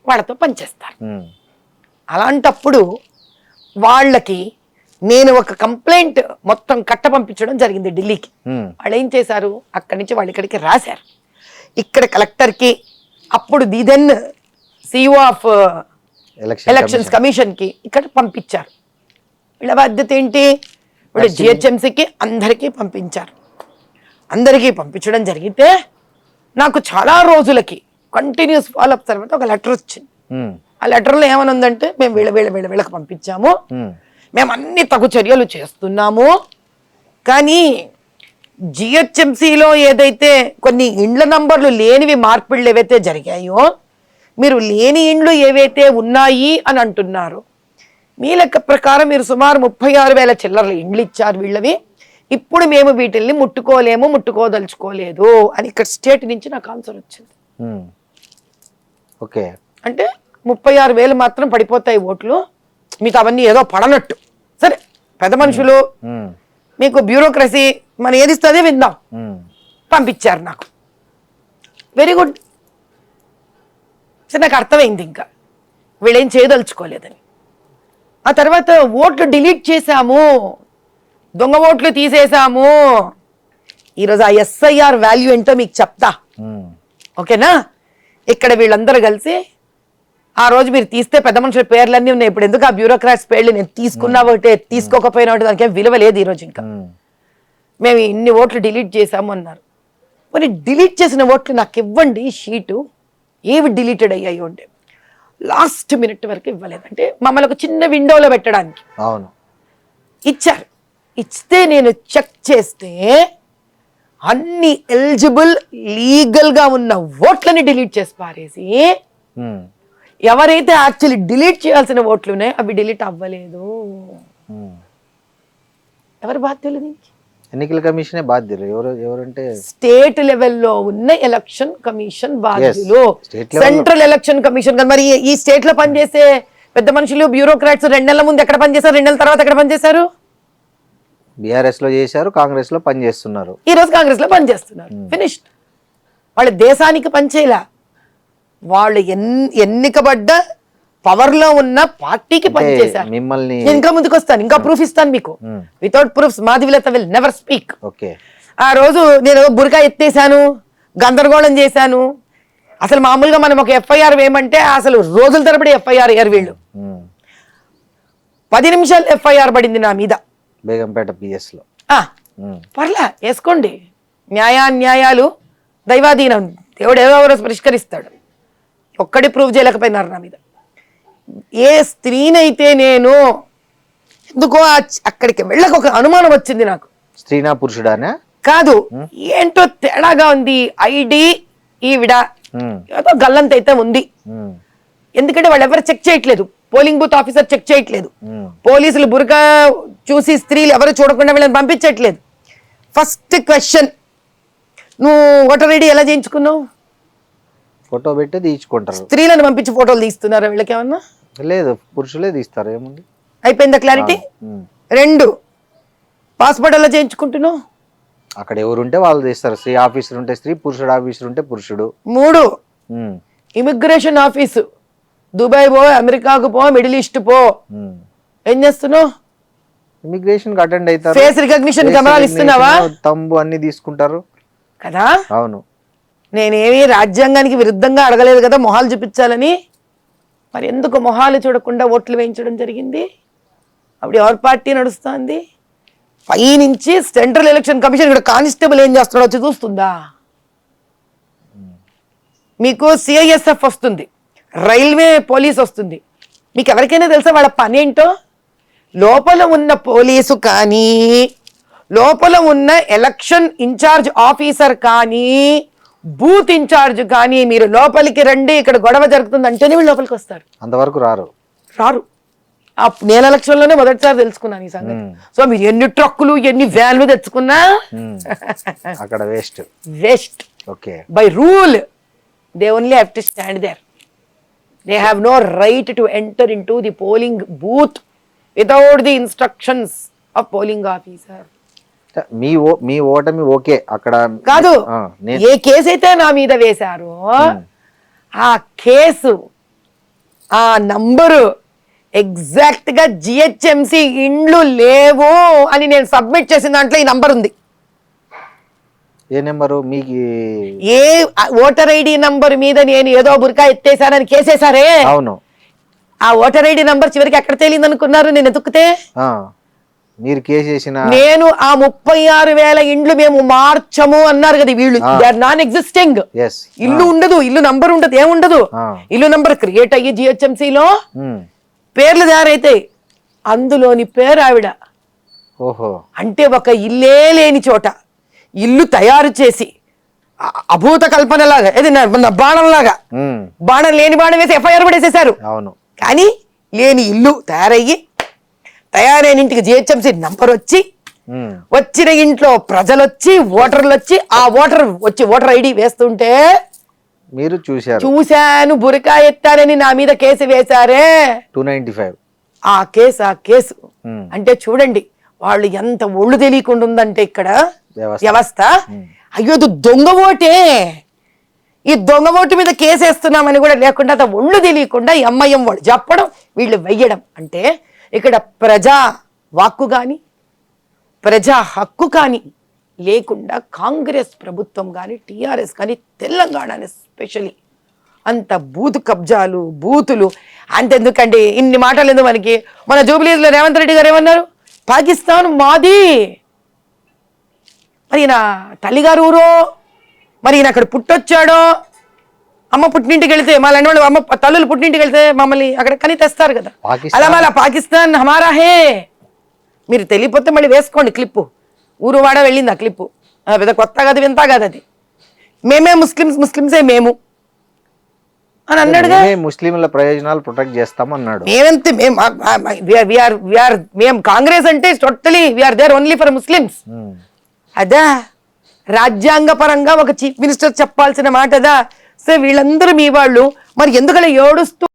Speaker 3: వాళ్ళతో పనిచేస్తారు. అలాంటప్పుడు వాళ్ళకి నేను ఒక కంప్లైంట్ మొత్తం కట్ట పంపించడం జరిగింది ఢిల్లీకి. వాళ్ళు ఏం చేశారు, అక్కడి నుంచి వాళ్ళు ఇక్కడికి రాశారు. ఇక్కడ కలెక్టర్కి, అప్పుడు the then CEO of elections commission కి ఇక్కడ పంపించారు. వీళ్ళ బాధ్యత ఏంటి? వీళ్ళు జిహెచ్ఎంసీకి అందరికీ పంపించారు. అందరికీ పంపించడం జరిగితే నాకు చాలా రోజులకి కంటిన్యూస్ ఫాలోఅప్ తర్వాత ఒక లెటర్ వచ్చింది. ఆ లెటర్లో ఏమని ఉందంటే, మేము వీళ్ళకి పంపించాము, మేము అన్ని తగు చర్యలు చేస్తున్నాము, కానీ జిహెచ్ఎంసీలో ఏదైతే కొన్ని ఇండ్ల నంబర్లు లేనివి మార్పిళ్ళు ఏవైతే జరిగాయో, మీరు లేని ఇండ్లు ఏవైతే ఉన్నాయి అని అంటున్నారు. మీ లెక్క ప్రకారం మీరు సుమారు 36,000 చిల్లర్ల ఇండ్లు ఇచ్చారు వీళ్ళవి. ఇప్పుడు మేము వీటిల్ని ముట్టుకోలేము, ముట్టుకోదలుచుకోలేదు అని ఇక్కడ స్టేట్ నుంచి నాకు ఆన్సర్ వచ్చింది.
Speaker 2: ఓకే,
Speaker 3: అంటే 36,000 మాత్రం పడిపోతాయి ఓట్లు, మీకు అవన్నీ ఏదో పడనట్టు. సరే, పెద్ద మనుషులు, మీకు బ్యూరోక్రసీ, మనం ఏది ఇస్తుందే విందాం, పంపించారు నాకు. Very good. సరే, నాకు అర్థమైంది ఇంకా వీళ్ళేం చేయదలుచుకోలేదని. ఆ తర్వాత ఓట్లు డిలీట్ చేశాము, దొంగ ఓట్లు తీసేశాము. ఈరోజు ఆ SIR వాల్యూ ఏంటో మీకు చెప్తా, ఓకేనా? ఇక్కడ వీళ్ళందరూ కలిసి ఆ రోజు మీరు తీస్తే పెద్ద మనుషుల పేర్లన్నీ ఉన్నాయి. ఇప్పుడు ఎందుకు ఆ బ్యూరోక్రాట్స్ పేర్లు నేను తీసుకున్నా ఒకటే, తీసుకోకపోయినా ఒకటి, దానికి విలువ లేదు ఈరోజు. ఇంకా మేము ఇన్ని ఓట్లు డిలీట్ చేశాము అన్నారు. మరి డిలీట్ చేసిన ఓట్లు నాకు ఇవ్వండి షీటు, ఏవి డిలీటెడ్ అయ్యాయి అంటే లాస్ట్ మినిట్ వరకు ఇవ్వలేదు. అంటే మమ్మల్ని ఒక చిన్న విండోలో పెట్టడానికి
Speaker 2: అవును
Speaker 3: ఇచ్చారు. ఇస్తే నేను చెక్ చేస్తే అన్ని ఎలిజిబుల్ లీగల్గా ఉన్న ఓట్లని డిలీట్ చేసి పారేసి, ఎవరైతే యాక్చువల్లీ డిలీట్ చేయాల్సిన ఓట్లు ఉన్నాయో అవి డిలీట్ అవ్వలేదు. ఎవరు బాధ్యులు దీనికి?
Speaker 2: ఎన్నికల కమిషనే బాధ్యులు. ఎవరంటే
Speaker 3: స్టేట్ లెవెల్లో ఉన్న ఎలక్షన్ కమిషన్ బాధ్యులు. సెంట్రల్ ఎలక్షన్ కమిషన్ కదా. మరి ఈ స్టేట్ లో పనిచేసే పెద్ద మనుషులు, బ్యూరోక్రాట్స్ 2 నెలల ముందు ఎక్కడ పనిచేశారు, 2 నెలల తర్వాత ఎక్కడ పనిచేశారు?
Speaker 2: బీఆర్ఎస్ లో చేశారు, కాంగ్రెస్ లో పనిచేస్తున్నారు,
Speaker 3: ఈ రోజు కాంగ్రెస్ లో పనిచేస్తున్నారు. ఫినిష్డ్. వాళ్ళు దేశానికి పనిచేయలా, వాళ్ళు ఎన్నికబడ్డ పవర్ లో ఉన్న పార్టీకి పనిచేశారు.
Speaker 2: మిమ్మల్ని
Speaker 3: ఇంకా ముందుకు వస్తాను, ఇంకా ప్రూఫ్ ఇస్తాను మీకు. Without proofs Madhavi Latha will never speak.
Speaker 2: Okay,
Speaker 3: ఆ రోజు నేను బురకా ఎత్తేసాను, గందరగోళం చేశాను. అసలు మామూలుగా మనం ఒక FIR వేయమంటే అసలు రోజుల తరబడి FIR అయ్యారు వీళ్ళు. 10 నిమిషాలు FIR పడింది నా మీద,
Speaker 2: బేగంపేట PS లో.
Speaker 3: పర్లా, వేసుకోండి. న్యాయాలు దైవాధీనం, దేవుడు ఏదో రోజు పరిష్కరిస్తాడు. ఒక్కడి ప్రూవ్ చేయలేకపోయినారు నా మీద. ఏ స్త్రీనైతే నేను ఎందుకో అక్కడికి వెళ్ళక ఒక అనుమానం వచ్చింది నాకు.
Speaker 2: స్త్రీనా పురుషుడానే
Speaker 3: కాదు, ఏంటో తేడాగా ఉంది. ఐడి ఈవిడ ఏదో గల్లంత అయితే ఉంది. ఎందుకంటే వాళ్ళు ఎవరు చెక్ చేయట్లేదు, పోలింగ్ బూత్ ఆఫీసర్ చెక్ చేయట్లేదు, పోలీసులు బురకా చూసి స్త్రీలు ఎవరు చూడకుండా వీళ్ళని పంపించట్లేదు. ఫస్ట్ క్వశ్చన్, నువ్వు ఓటర్ ఐడి ఎలా చేయించుకున్నావు?
Speaker 2: ఫోటో పెట్టి తీయించుకుంటారు.
Speaker 3: స్త్రీలను పంపించి ఫోటోలు తీస్తున్నారా వీళ్ళకి ఏమన్నా?
Speaker 2: లేదు, పురుషులే తీస్తారు. ఏముంది,
Speaker 3: అయిపోయిందా క్లారిటీ? 2, పాస్పోర్ట్ ఎలా చేయించుకుంటున్నావు?
Speaker 2: అక్కడ ఎవరుంటే వాళ్ళు తీస్తారు. స్త్రీ ఆఫీసర్ ఉంటే స్త్రీ, పురుషుడు ఆఫీసర్ ఉంటే పురుషుడు.
Speaker 3: 3, ఇమిగ్రేషన్ ఆఫీసు. దుబాయ్ పో, అమెరికాకు పో, మిడిల్ ఈస్ట్ పో, ఏం చేస్తున్నావు?
Speaker 2: ఇమిగ్రేషన్ కి అటెండ్ అవుతారు.
Speaker 3: ఫేస్ రికగ్నిషన్ కెమెరాలు ఇస్తున్నావా?
Speaker 2: తంబు అన్ని తీసుకుంటారు
Speaker 3: కదా.
Speaker 2: అవును,
Speaker 3: నేనేమి రాజ్యాంగానికి విరుద్ధంగా అడగలేదు కదా మొహాలు చూపించాలని. మరి ఎందుకు మొహాలు చూడకుండా ఓట్లు వేయించడం జరిగింది? అప్పుడు ఎవరి పార్టీ నడుస్తుంది? పై నుంచి సెంట్రల్ ఎలక్షన్ కమిషన్ ఇక్కడ కానిస్టేబుల్ ఏం చేస్తున్నాడో వచ్చి చూస్తుందా? మీకు CISF వస్తుంది, రైల్వే పోలీస్ వస్తుంది. మీకు ఎవరికైనా తెలుసా వాళ్ళ పని ఏంటో? లోపల ఉన్న పోలీసు కానీ, లోపల ఉన్న ఎలక్షన్ ఇన్ఛార్జ్ ఆఫీసర్ కానీ, బూత్ ఇన్ఛార్జ్ కానీ మీరు లోపలికి రండి ఇక్కడ గొడవ జరుగుతుంది అంటేనే వీళ్ళు లోపలికి వస్తారు.
Speaker 2: అంతవరకు రారు.
Speaker 3: ఆ నేను ఎలక్షన్లోనే మొదటిసారి తెలుసుకున్నాను ఈ సంగతి. సో మీరు ఎన్ని ట్రక్కులు ఎన్ని వ్యాన్లు తెచ్చుకున్నా
Speaker 2: అక్కడ
Speaker 3: waste.
Speaker 2: Okay,
Speaker 3: by rule they only have to stand there. They have no right to enter into the polling booth without the instructions of polling officer.
Speaker 2: మీ ఓటమి ఓకే అక్కడ
Speaker 3: కాదు. ఏ కేసు అయితే నా మీద వేశారో ఆ కేసు, ఆ నంబరు ఎగ్జాక్ట్ గా GHMC ఇండ్లు లేవు అని నేను సబ్మిట్ చేసిన దాంట్లో ఈ నంబర్ ఉంది.
Speaker 2: ఏ నెంబరు? మీకు
Speaker 3: ఏ ఓటర్ ఐడి నంబర్ మీద నేను ఏదో బురకా ఎత్తేసానని కేసేసారే,
Speaker 2: అవును,
Speaker 3: ఆ ఓటర్ ఐడి నంబర్ చివరికి ఎక్కడ తేలింది అనుకున్నారు? నేను ఎతుక్కితే
Speaker 2: మీరు కేసేసిన
Speaker 3: నేను ఆ 36,000 ఇండ్లు మేము మార్చము అన్నారు కదా వీళ్ళు. They are non existing. ఇల్లు ఉండదు, ఇల్లు నంబర్ ఉండదు, ఏముండదు. ఇల్లు నంబర్ క్రియేట్ అయ్యి GHMC లో పేర్లు తయారైతాయి, అందులోని పేరు ఆవిడ.
Speaker 2: ఓహో,
Speaker 3: అంటే ఒక ఇల్లే లేని చోట ఇల్లు తయారు చేసి అభూత కల్పనలాగా ఏది బాణంలాగా బాణం లేని బాణం వేసి ఎఫ్ఐఆర్ కూడా వేసేసారు.
Speaker 2: అవును.
Speaker 3: కానీ లేని ఇల్లు తయారైన ఇంటికి జిహెచ్ఎంసీ నంబర్ వచ్చి వచ్చిన ఇంట్లో ప్రజలు వచ్చి ఓటర్లు వచ్చి ఆ ఓటర్ ఐడి వేస్తుంటే
Speaker 2: మీరు
Speaker 3: చూశాను. బురకా ఎత్తారని నా మీద కేసు వేశారే
Speaker 2: 295. ఆ
Speaker 3: కేసు అంటే చూడండి వాళ్ళు ఎంత ఒళ్ళు తెలియకుండా ఉందంటే ఇక్కడ వ్యవస్థ. అయ్యో దొంగ ఓటే, ఈ దొంగ ఓటు మీద కేసు వేస్తున్నామని కూడా లేకుండా అంత ఒళ్ళు తెలియకుండా ఎంఐఎం వాడు చెప్పడం వీళ్ళు వెయ్యడం అంటే ఇక్కడ ప్రజా వాక్కు కానీ ప్రజా హక్కు కానీ లేకుండా కాంగ్రెస్ ప్రభుత్వం కానీ టీఆర్ఎస్ కానీ తెలంగాణ ఎస్పెషలీ అంత బూత్ కబ్జాలు బూతులు అంతెందుకండి ఇన్ని మాటలు ఎందుకు మనకి. మన జూబ్లీస్లో రేవంత్ రెడ్డి గారు ఏమన్నారు, పాకిస్తాన్ మాది, మరి ఈయన తల్లిగారు ఊరో, మరి ఈయన అక్కడ పుట్టొచ్చాడో, అమ్మ పుట్టినింటికి వెళ్తే మళ్ళీ వాళ్ళు అమ్మ తల్లులు పుట్టినింటికి వెళ్తే మమ్మల్ని అక్కడ కని తెస్తారు కదా, అలా మళ్ళీ పాకిస్తాన్ హమారా హే. మీరు తెలియపోతే మళ్ళీ వేసుకోండి క్లిప్పు, ఊరు వాడ వెళ్ళింది ఆ క్లిప్పు, పెద్ద కొత్త కదా వింత కదా అది. మేమే ముస్లింసే మేము అని అన్నాడుగా.
Speaker 2: ముస్లింల ప్రయోజనాలు ప్రొటెక్ట్ చేస్తాం అన్నాడు.
Speaker 3: మేము కాంగ్రెస్ అంటే totally we are there only for Muslims. అదా రాజ్యాంగ పరంగా ఒక చీఫ్ మినిస్టర్ చెప్పాల్సిన మాట అదా. సో వీళ్ళందరూ మీ వాళ్ళు, మరి ఎందుకలా ఏడుస్తూ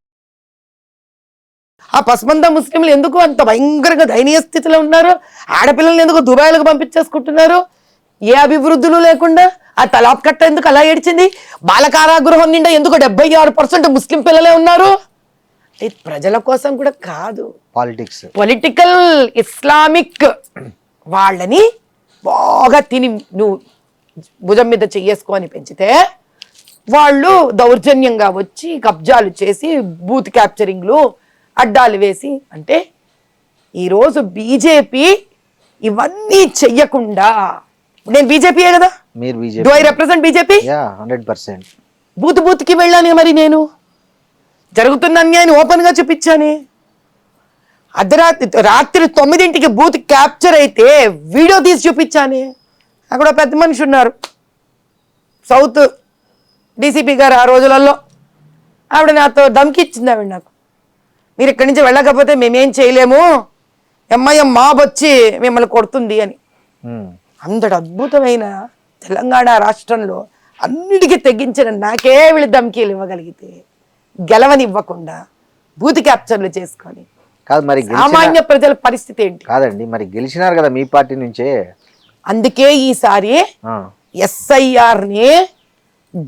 Speaker 3: ఆ పసమంద ముస్లింలు ఎందుకు అంత భయంకరంగా దయనీయ స్థితిలో ఉన్నారు? ఆడపిల్లల్ని ఎందుకు దుబాయ్లకు పంపించేసుకుంటున్నారు? ఏ అభివృద్ధులు లేకుండా ఆ తలాప్ కట్ట ఎందుకు అలా ఏడ్చింది? బాలకారాగృహం నిండా ఎందుకు 76% ముస్లిం పిల్లలే ఉన్నారు? ప్రజల కోసం కూడా కాదు, పొలిటికల్ ఇస్లామిక్ వాళ్ళని బాగా తిని నువ్వు భుజం మీద చెయ్యేసుకొని పెంచితే వాళ్ళు దౌర్జన్యంగా వచ్చి కబ్జాలు చేసి బూత్ క్యాప్చరింగ్లు అడ్డాలు వేసి. అంటే ఈరోజు బీజేపీ ఇవన్నీ చెయ్యకుండా, నేను బీజేపీయే కదా, డూ ఐ రిప్రజెంట్ బీజేపీ?
Speaker 2: 100%.
Speaker 3: బూత్కి వెళ్ళాను, మరి నేను జరుగుతున్న అన్యాయాన్ని ఓపెన్ గా చూపించాను. రాత్రి 9ంటికి బూత్ క్యాప్చర్ అయితే వీడియో తీసి చూపించాను. అక్కడ పెద్ద మనిషి ఉన్నారు, సౌత్ డీసీపీ గారు, ఆ రోజులలో ఆవిడ నాతో ధమ్కి ఇచ్చింది. ఆవిడ నాకు, మీరు ఇక్కడి నుంచి వెళ్ళకపోతే మేమేం చేయలేము, ఎంఐఎం మాబ్ వచ్చి మిమ్మల్ని కొడుతుంది అని. అంతటి అద్భుతమైన తెలంగాణ రాష్ట్రంలో అన్నిటికీ తెగించిన నాకే వీళ్ళు ధమ్కీలు ఇవ్వగలిగితే, గెలవనివ్వకుండా బూత్ క్యాప్చర్లు చేసుకొని
Speaker 2: కాదు మరి
Speaker 3: సామాన్య ప్రజల పరిస్థితి ఏంటి?
Speaker 2: కాదండి, మరి గెలిచినారు కదా మీ పార్టీ నుంచే.
Speaker 3: అందుకే ఈసారి ఎస్ఐఆర్ ని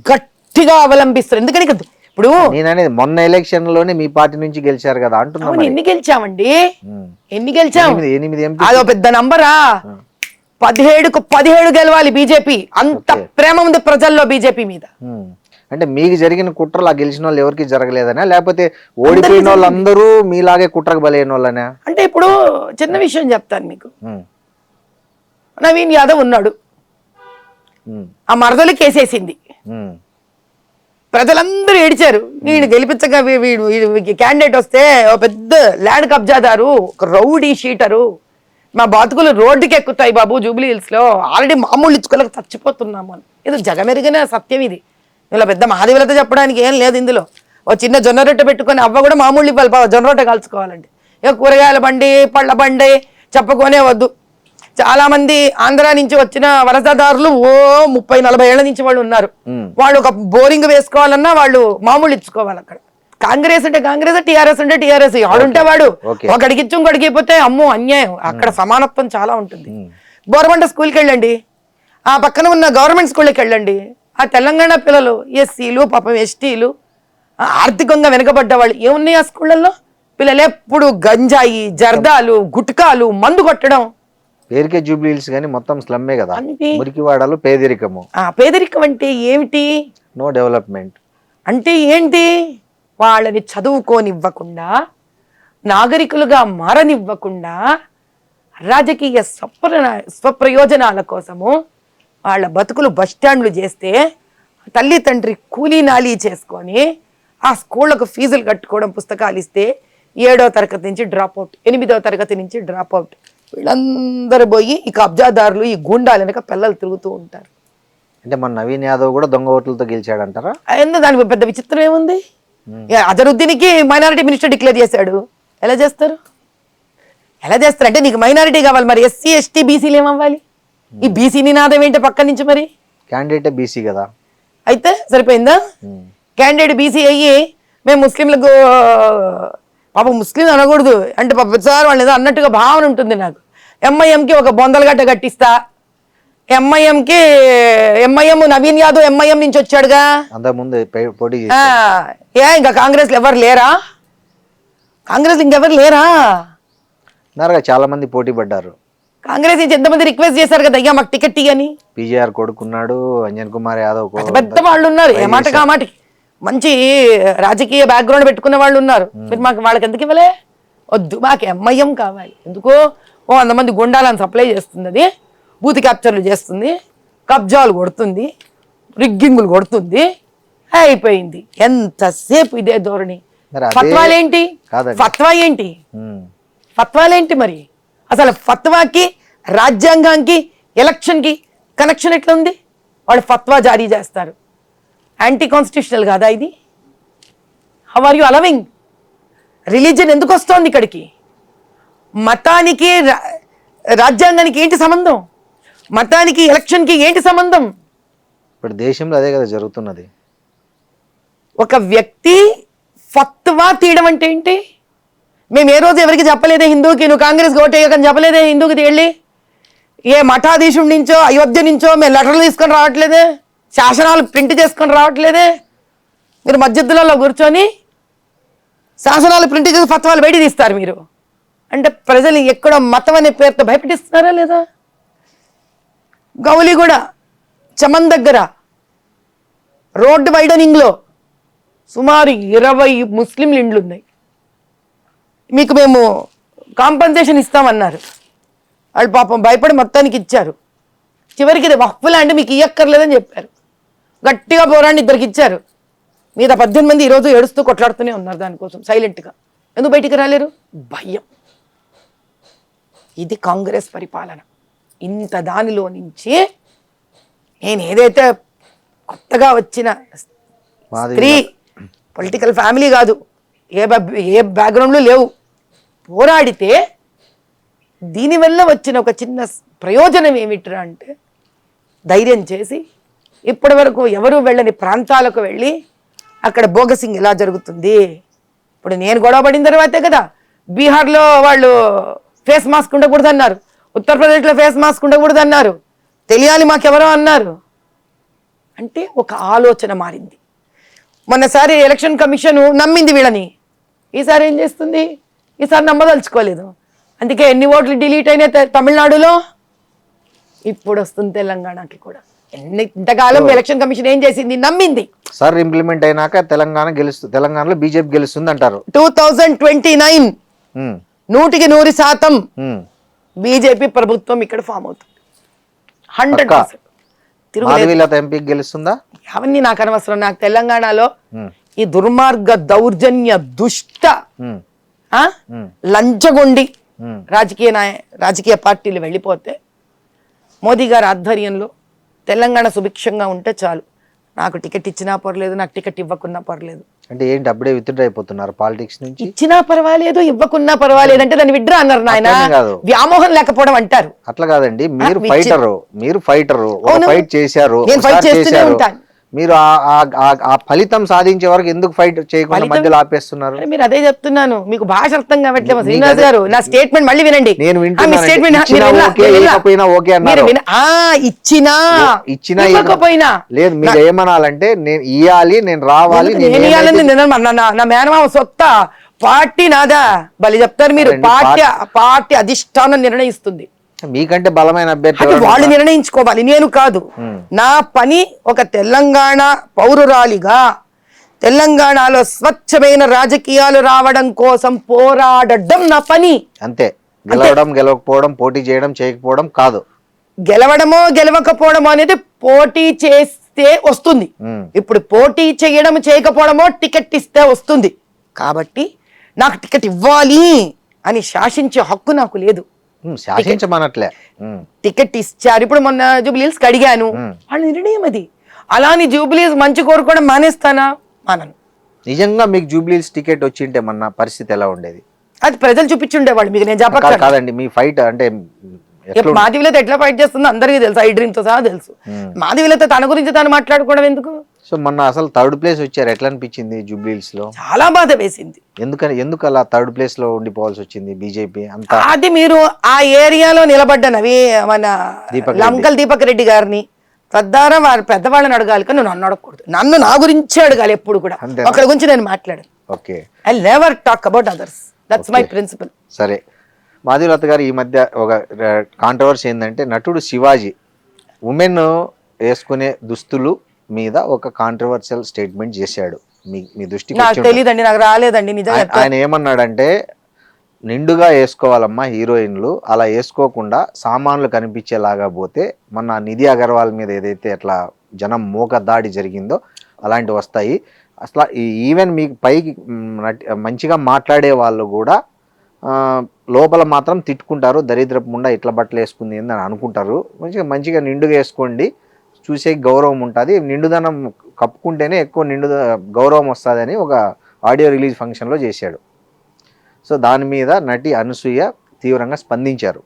Speaker 3: గట్టిగా అవలంబిస్తారు. ఎందుకని ఇప్పుడు
Speaker 2: నేననేది మొన్న ఎలక్షన్ లోనే మీ పార్టీ నుంచి గెలిచారు కదా అంటున్నాను.
Speaker 3: ఎన్ని గెలిచామండి, ఎన్ని గెలిచాం? 8 అదో పెద్ద నంబరా. 17కు 17 గెలవాలి బీజేపీ. అంత ప్రేమ ఉంది ప్రజల్లో బీజేపీ మీద.
Speaker 2: అంటే మీకు జరిగిన కుట్రలు ఆ గెలిచిన వాళ్ళు ఎవరికి జరగలేదనా, లేకపోతే ఓడిపోయిన వాళ్ళందరూ మీలాగే కుట్రకు బలైన వాళ్ళనా?
Speaker 3: అంటే ఇప్పుడు చిన్న విషయం చెప్తాను మీకు. నవీన్ యాదవ్ ఉన్నాడు, ఆ మరదలు కేసేసింది, ప్రజలందరూ ఏడిచారు. వీడు గెలిపించగా వీడు క్యాండిడేట్ వస్తే ఒక పెద్ద ల్యాండ్ కబ్జాదారు, ఒక రౌడీ షీటరు, మా బతుకులు రోడ్డుకి ఎక్కుతాయి బాబు జూబ్లీ హిల్స్ లో, ఆల్రెడీ మామూలు ఇచ్చుకోలేక చచ్చిపోతున్నాము అని. ఇది జగమెరిగిన సత్యం. ఇది ఇలా పెద్ద మహాదేవులతో చెప్పడానికి ఏం లేదు ఇందులో. ఓ చిన్న జొన్న రొట్టె పెట్టుకొని అవ్వ కూడా మామూలు ఇవ్వాలి బాబు, జొన్న రొట్టె కాల్చుకోవాలండి. ఇక కూరగాయల బండి పళ్ళ బండి చెప్పుకొనే వద్దు. చాలా మంది ఆంధ్ర నుంచి వచ్చిన వలసదారులు 30-40 ఏళ్ల నుంచి వాళ్ళు ఉన్నారు. వాళ్ళు ఒక బోరింగ్ వేసుకోవాలన్నా వాళ్ళు మామూలు ఇచ్చుకోవాలి. అక్కడ కాంగ్రెస్ అంటే కాంగ్రెస్, టీఆర్ఎస్ అంటే టీఆర్ఎస్. ఆడుంటే వాడు ఒకడికి ఇచ్చి ఇంకొడికి పోతే అమ్మో అన్యాయం. అక్కడ సమానత్వం చాలా ఉంటుంది. బోరబండ స్కూల్కి వెళ్ళండి, ఆ పక్కన ఉన్న గవర్నమెంట్ స్కూల్కి వెళ్ళండి. ఆ తెలంగాణ పిల్లలు ఎస్సీలు పాపం ఎస్టీలు ఆర్థికంగా వెనుకబడ్డ వాళ్ళు ఏమున్నాయి ఆ స్కూళ్ళల్లో? పిల్లలు ఎప్పుడు గంజాయి జర్దాలు గుట్కాలు మందు కొట్టడం.
Speaker 2: పేరుకే జూబ్లీ హిల్స్ కానీ మొత్తం స్లమ్మే కదా, మురికివాడలు, పేదరికము.
Speaker 3: పేదరికం అంటే ఏమిటి?
Speaker 2: నో డెవలప్మెంట్
Speaker 3: అంటే ఏంటి? వాళ్ళని చదువుకోనివ్వకుండా, నాగరికులుగా మారనివ్వకుండా, రాజకీయ స్వప్రయోజనాల కోసము వాళ్ళ బతుకులు బస్టాండ్లు చేస్తే, తల్లి తండ్రి కూలీ నాలీ చేసుకొని ఆ స్కూళ్ళకు ఫీజులు కట్టుకోవడం, పుస్తకాలు ఇస్తే 7వ తరగతి నుంచి డ్రాప్ అవుట్, 8వ తరగతి నుంచి డ్రాప్ అవుట్. వీళ్ళందరూ పోయి ఈ కబ్జాదారులు ఈ గూండాలు వెనక పిల్లలు తిరుగుతూ ఉంటారు.
Speaker 2: అంటే మన నవీన్ యాదవ్ కూడా దొంగ ఓట్లతో గెలిచాడంటారా?
Speaker 3: ఎందుకు దానికి పెద్ద విచిత్రం ఏముంది? అజరుద్దీన్కి మైనారిటీ మినిస్టర్ డిక్లేర్ చేశాడు. ఎలా చేస్తారు అంటే నీకు మైనారిటీ కావాలి, మరి ఎస్సీ ఎస్టీ బీసీలు ఏమవ్వాలి? ఈ బీసీ నినాదం ఏంటి పక్క నుంచి? మరి
Speaker 2: క్యాండిడేట్ బీసీ కదా,
Speaker 3: అయితే సరిపోయిందా? క్యాండిడేట్ బీసీ అయ్యి మేము ముస్లింలకు, పాప ముస్లిం అనకూడదు అంటే పాప సార్ వాళ్ళు ఏదో అన్నట్టుగా భావన ఉంటుంది నాకు. ఎంఐఎంకి ఒక బొందలగడ్డ కట్టిస్తా, ఎంఐఎం నవీన్ యాదవ్ ఎంఐఎం నుంచి వచ్చాడుగా,
Speaker 2: అంతకుముందు పోటీ
Speaker 3: ఇంకా కాంగ్రెస్ ఎవరు లేరా? కాంగ్రెస్ ఇంకెవరు లేరా?
Speaker 2: చాలా మంది పోటీ పడ్డారు.
Speaker 3: కాంగ్రెస్ నుంచి ఎంతమంది రిక్వెస్ట్ చేశారు కదా, అయ్యా మాకు టికెట్ ఇయ్యని.
Speaker 2: పీజేఆర్ కొడుకున్నాడు, అంజన్ కుమార్ యాదవ్,
Speaker 3: పెద్ద వాళ్ళు ఉన్నారు, ఏ మాట కామాటికి మంచి రాజకీయ బ్యాక్గ్రౌండ్ పెట్టుకున్న వాళ్ళు ఉన్నారు. మీరు మాకు వాళ్ళకి ఎందుకు ఇవ్వలే? వద్దు, మాకు ఎంఐఎం కావాలి. ఎందుకో 100 మంది గుండాలను సప్లై చేస్తుంది, అది బూత్ క్యాప్చర్లు చేస్తుంది, కబ్జాలు కొడుతుంది, రిగ్గింగులు కొడుతుంది, అయిపోయింది. ఎంతసేపు ఇదే ధోరణి. ఫత్వాలేంటి? ఫత్వాలేంటి మరి? అసలు ఫత్వాకి రాజ్యాంగానికి ఎలక్షన్కి కనెక్షన్ ఎట్లా ఉంది? వాళ్ళు ఫత్వా జారీ చేస్తారు, యాంటీ కాన్స్టిట్యూషనల్ కాదా ఇది? How are you allowing? Religion ఎందుకు వస్తోంది ఇక్కడికి? మతానికి రాజ్యాంగానికి ఏంటి సంబంధం? మతానికి ఎలక్షన్కి ఏంటి సంబంధం?
Speaker 2: ఇప్పుడు దేశంలో అదే కదా జరుగుతున్నది.
Speaker 3: ఒక వ్యక్తి ఫత్వా తీయడం అంటే ఏంటి? మేము ఏ రోజు ఎవరికి చెప్పలేదే హిందూకి నువ్వు కాంగ్రెస్కి ఓటేయకని చెప్పలేదే హిందూకి వెళ్ళి. ఏ మఠాధీశుడి నుంచో అయోధ్య నుంచో మేము లెటర్లు తీసుకొని రావట్లేదే, శాసనాలు ప్రింట్ చేసుకొని రావట్లేదే. మీరు మధ్యలో కూర్చొని శాసనాలు ప్రింట్ చేసి ఫత్వాలు బయట తీస్తారు మీరు. అంటే ప్రజలు ఎక్కడో మతం అనే పేరుతో భయపెట్టిస్తున్నారా లేదా? గౌలిగూడ చమన్ దగ్గర రోడ్డు వైడనింగ్లో సుమారు 20 ముస్లింలు ఇండ్లు ఉన్నాయి. మీకు మేము కాంపన్సేషన్ ఇస్తామన్నారు, వాళ్ళు పాపం భయపడి మొత్తానికి ఇచ్చారు. చివరికి ఇది వక్ఫ్ ల్యాండ్ మీకు ఇయ్యక్కర్లేదని చెప్పారు. గట్టిగా పోరాడి 2 ఇచ్చారు. మీద 18 మంది ఈరోజు ఏడుస్తూ కొట్లాడుతూనే ఉన్నారు దానికోసం సైలెంట్గా. ఎందుకు బయటికి రాలేరు? భయం. ఇది కాంగ్రెస్ పరిపాలన. ఇంత దానిలో నుంచి నేను ఏదైతే కొత్తగా వచ్చిన స్త్రీ, పొలిటికల్ ఫ్యామిలీ కాదు, ఏ బ్యాక్గ్రౌండ్లు లేవు, పోరాడితే దీనివల్ల వచ్చిన ఒక చిన్న ప్రయోజనం ఏమిట్రా అంటే ధైర్యం చేసి ఇప్పటి వరకు ఎవరు వెళ్ళని ప్రాంతాలకు వెళ్ళి అక్కడ బోగసింగ్ ఎలా జరుగుతుంది. ఇప్పుడు నేను గొడవ పడిన తర్వాతే కదా బీహార్లో వాళ్ళు ఫేస్ మాస్క్ ఉండకూడదు అన్నారు, ఉత్తరప్రదేశ్లో ఫేస్ మాస్క్ ఉండకూడదు అన్నారు, తెలియాలి మాకెవరో అన్నారు. అంటే ఒక ఆలోచన మారింది. మొన్నసారి ఎలక్షన్ కమిషన్ నమ్మింది వీళ్ళని, ఈసారి ఏం చేస్తుంది? ఈసారి నమ్మదలుచుకోలేదు. అందుకే ఎన్ని ఓట్లు డిలీట్ అయినాయి తమిళనాడులో, ఇప్పుడు వస్తుంది తెలంగాణకి కూడా. ఇంతకాలం ఎలక్షన్ కమిషన్ ఏం చేసింది? నమ్మింది.
Speaker 2: సార్ ఇంప్లిమెంట్ అయినాక తెలంగాణలో బీజేపీ గెలుస్తుంది అంటారు.
Speaker 3: 2029 100% బీజేపీ ప్రభుత్వం ఇక్కడ ఫామ్ అవుతుంది. 100%
Speaker 2: ఎంపీ గెలుస్తుందా?
Speaker 3: అవన్నీ నాకు అనవసరం. నాకు తెలంగాణలో ఈ దుర్మార్గ దౌర్జన్య దుష్ట లంచగొండి రాజకీయ పార్టీలు వెళ్ళిపోతే మోదీ గారి ఆధ్వర్యంలో తెలంగాణ సుభిక్షంగా ఉంటే చాలు. నాకు టికెట్ ఇచ్చినా పర్లేదు, నాకు టికెట్ ఇవ్వకున్నా పర్లేదు.
Speaker 2: అంటే ఏంటి అప్పుడే విత్డ్రా అయిపోతున్నారు పాలిటిక్స్ నుంచి?
Speaker 3: ఇచ్చినా పర్వాలేదు, ఇవ్వకున్నా పర్వాలేదు అంటే దాన్ని విత్డ్రా అన్నారు నాయన. వ్యామోహం లేకపోవడం అంటారు.
Speaker 2: అట్లా కాదండి, మీరు ఫైటరు ఫైట్ చేశారు, మీరు ఆ ఫలితం సాధించే వరకు ఎందుకు ఫైట్ చేయకుండా మధ్యలో ఆపేస్తున్నారు?
Speaker 3: మీరు అదే చెప్తున్నాను, మీకు భాష అర్థం కావట్లేదు శ్రీనివాస్ గారు. నా స్టేట్మెంట్ మళ్ళీ వినండి.
Speaker 2: నేను
Speaker 3: ఇచ్చినా
Speaker 2: లేదు, మీరు ఏమనాలంటే నేను ఇయ్యాలి, నేను రావాలి,
Speaker 3: నా మేనమామ సొత్త పార్టీ నాదా బలి చెప్తారు మీరు. పార్టీ అధిష్టానం నిర్ణయిస్తుంది.
Speaker 2: మీకంటే బలమైన అభ్యర్థి
Speaker 3: వాళ్ళు నిర్ణయించుకోవాలి, నేను కాదు. నా పని ఒక తెలంగాణ పౌరురాలిగా తెలంగాణలో స్వచ్ఛమైన రాజకీయాలు రావడం కోసం పోరాడడం నా పని.
Speaker 2: అంతే. గెలవడం గెలవకపోవడం, పోటీ చేయడం చేయకపోవడం కాదు.
Speaker 3: గెలవడమో గెలవకపోవడమో అనేది పోటీ చేస్తే వస్తుంది. ఇప్పుడు పోటీ చేయడం చేయకపోవడమో టికెట్ ఇస్తే వస్తుంది. కాబట్టి నాకు టికెట్ ఇవ్వాలి అని శాసించే హక్కు నాకు లేదు.
Speaker 2: శాసించమనట్లే.
Speaker 3: టికెట్ ఇచ్చారు. ఇప్పుడు మొన్న జూబ్లీస్ అడిగాను, వాళ్ళ నిర్ణయం అది. అలాని జూబ్లీస్ మంచి కోరుకోవడం మానేస్తానా? మానను.
Speaker 2: నిజంగా మీకు జూబ్లీస్ టికెట్ వచ్చింటే మొన్న పరిస్థితి ఎలా ఉండేది?
Speaker 3: అది ప్రజలు చూపించుండేవాళ్ళు మీకు. నేను చెప్పక
Speaker 2: కాదండి, మీ ఫైట్ అంటే
Speaker 3: మాధవిలత ఎట్లా ఫైట్ చేస్తుందో అందరికీ తెలుసు, ఐ డ్రీమ్ తో సహా తెలుసు. మాధవిలత తన గురించి తను మాట్లాడుకోవడం ఎందుకు?
Speaker 2: సో మొన్న అసలు థర్డ్ ప్లేస్ వచ్చారు, ఎట్లా అనిపించింది జూబ్లీస్ లో?
Speaker 3: చాలా బాధ వేసింది.
Speaker 2: ఎందుకు అలా థర్డ్ ప్లేస్ లో ఉండిపోవాల్సి వచ్చింది బీజేపీ అంతా?
Speaker 3: అది మీరు ఆ ఏరియాలో నిలబడ్డనవి మన లంకల్ దీపక్ రెడ్డి గారిని తద్వారా వారి పెద్దవాళ్ళని అడగాలి, కానీ నన్ను అడగకూడదు. నన్ను నా గురించే అడగాలి ఎప్పుడు కూడా. ఒకరి గురించి నేను మాట్లాడాను.
Speaker 2: Okay,
Speaker 3: I never talk about others. That's my principle.
Speaker 2: సరే, మాధవీలత గారు ఈ మధ్య ఒక కాంట్రవర్సీ ఏంటంటే, నటుడు శివాజీ ఉమెన్ వేసుకునే దుస్తులు మీద ఒక కాంట్రవర్షియల్ స్టేట్మెంట్ చేశాడు. మీ దృష్టికి
Speaker 3: నాకు తెలియదండి, నాకు రాలేదండి నిజంగా.
Speaker 2: ఆయన ఏమన్నాడంటే, నిండుగా వేసుకోవాలమ్మా హీరోయిన్లు, అలా వేసుకోకుండా సామాన్లు కనిపించేలాగా పోతే మొన్న నిధి అగర్వాల్ మీద ఏదైతే అట్లా జనం మోక దాడి జరిగిందో అలాంటివి వస్తాయి. అసలు ఈవెన్ మీకు పైకి మంచిగా మాట్లాడే వాళ్ళు కూడా లోపల మాత్రం తిట్టుకుంటారు, దరిద్రపు ముండా ఇట్లా బట్టలు వేసుకుంది అని అనుకుంటారు. మంచిగా నిండుగా వేసుకోండి, చూసే గౌరవం ఉంటుంది, నిండుదనం కప్పుకుంటేనే ఎక్కువ గౌరవం వస్తుంది అని ఒక ఆడియో రిలీజ్ ఫంక్షన్లో చేశాడు. సో దాని మీద నటి అనసూయ తీవ్రంగా స్పందించారు.